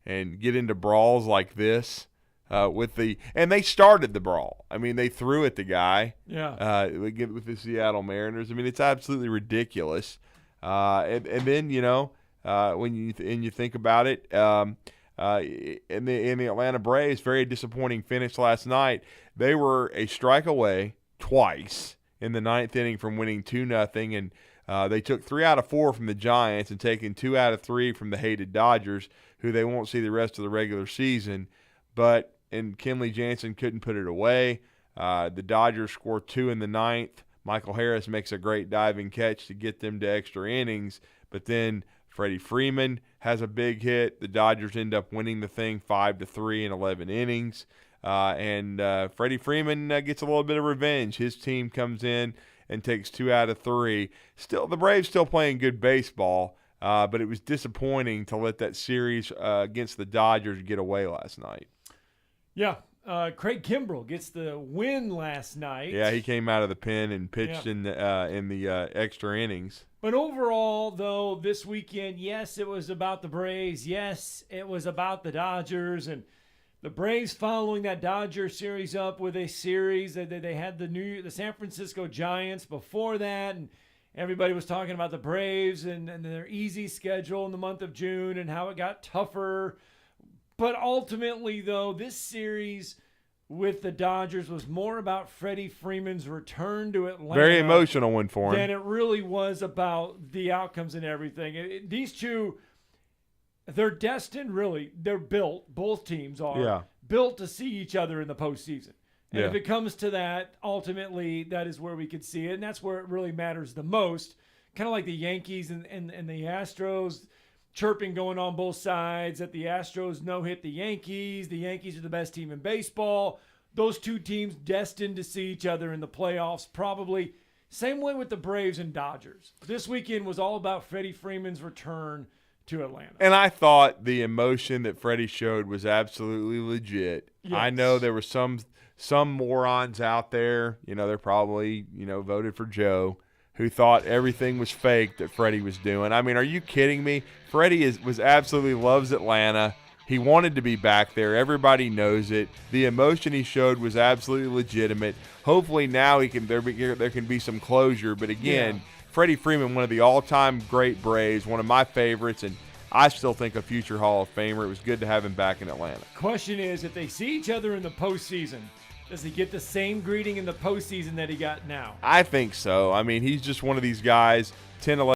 Speaker 4: and get into brawls like this. And they started the brawl. I mean, they threw at the guy.
Speaker 2: Yeah.
Speaker 4: With the Seattle Mariners. I mean, it's absolutely ridiculous. And then when you think about it, in the Atlanta Braves, very disappointing finish last night. They were a strike away twice in the 9th inning from winning 2-0, and They took 3 out of 4 from the Giants and taken 2 out of 3 from the hated Dodgers, who they won't see the rest of the regular season. And Kenley Jansen couldn't put it away. The Dodgers scored 2 in the 9th. Michael Harris makes a great diving catch to get them to extra innings. But then Freddie Freeman has a big hit. The Dodgers end up winning the thing 5-3 in 11 innings. And Freddie Freeman gets a little bit of revenge. His team comes in and takes 2 out of 3. Still, the Braves still playing good baseball, but it was disappointing to let that series against the Dodgers get away last night.
Speaker 2: Yeah. Craig Kimbrell gets the win last night.
Speaker 4: Yeah, he came out of the pen and pitched in the extra innings.
Speaker 2: But overall, though, this weekend, yes, it was about the Braves. Yes, it was about the Dodgers. And the Braves following that Dodger series up with a series that they had the San Francisco Giants before that. And everybody was talking about the Braves and their easy schedule in the month of June and how it got tougher. But ultimately, though, this series with the Dodgers was more about Freddie Freeman's return to Atlanta.
Speaker 4: Very emotional one for him.
Speaker 2: Than it really was about the outcomes and everything. These two, they're destined, really. They're built, both teams are, built to see each other in the postseason. And if it comes to that, ultimately, that is where we could see it. And that's where it really matters the most. Kind of like the Yankees and the Astros. Chirping going on both sides that the Astros no-hit the Yankees. The Yankees are the best team in baseball. Those two teams destined to see each other in the playoffs probably. Same way with the Braves and Dodgers. This weekend was all about Freddie Freeman's return to Atlanta.
Speaker 4: And I thought the emotion that Freddie showed was absolutely legit. Yes. I know there were some morons out there, they're probably, voted for Joe, who thought everything was fake that Freddie was doing. I mean, are you kidding me? Freddie was absolutely loves Atlanta. He wanted to be back there. Everybody knows it. The emotion he showed was absolutely legitimate. Hopefully now there can be some closure. But again, Freddie Freeman, one of the all-time great Braves, one of my favorites, and I still think a future Hall of Famer. It was good to have him back in Atlanta.
Speaker 2: Question is, if they see each other in the postseason, does he get the same greeting in the postseason that he got now?
Speaker 4: I think so. I mean, he's just one of these guys, 10, 11.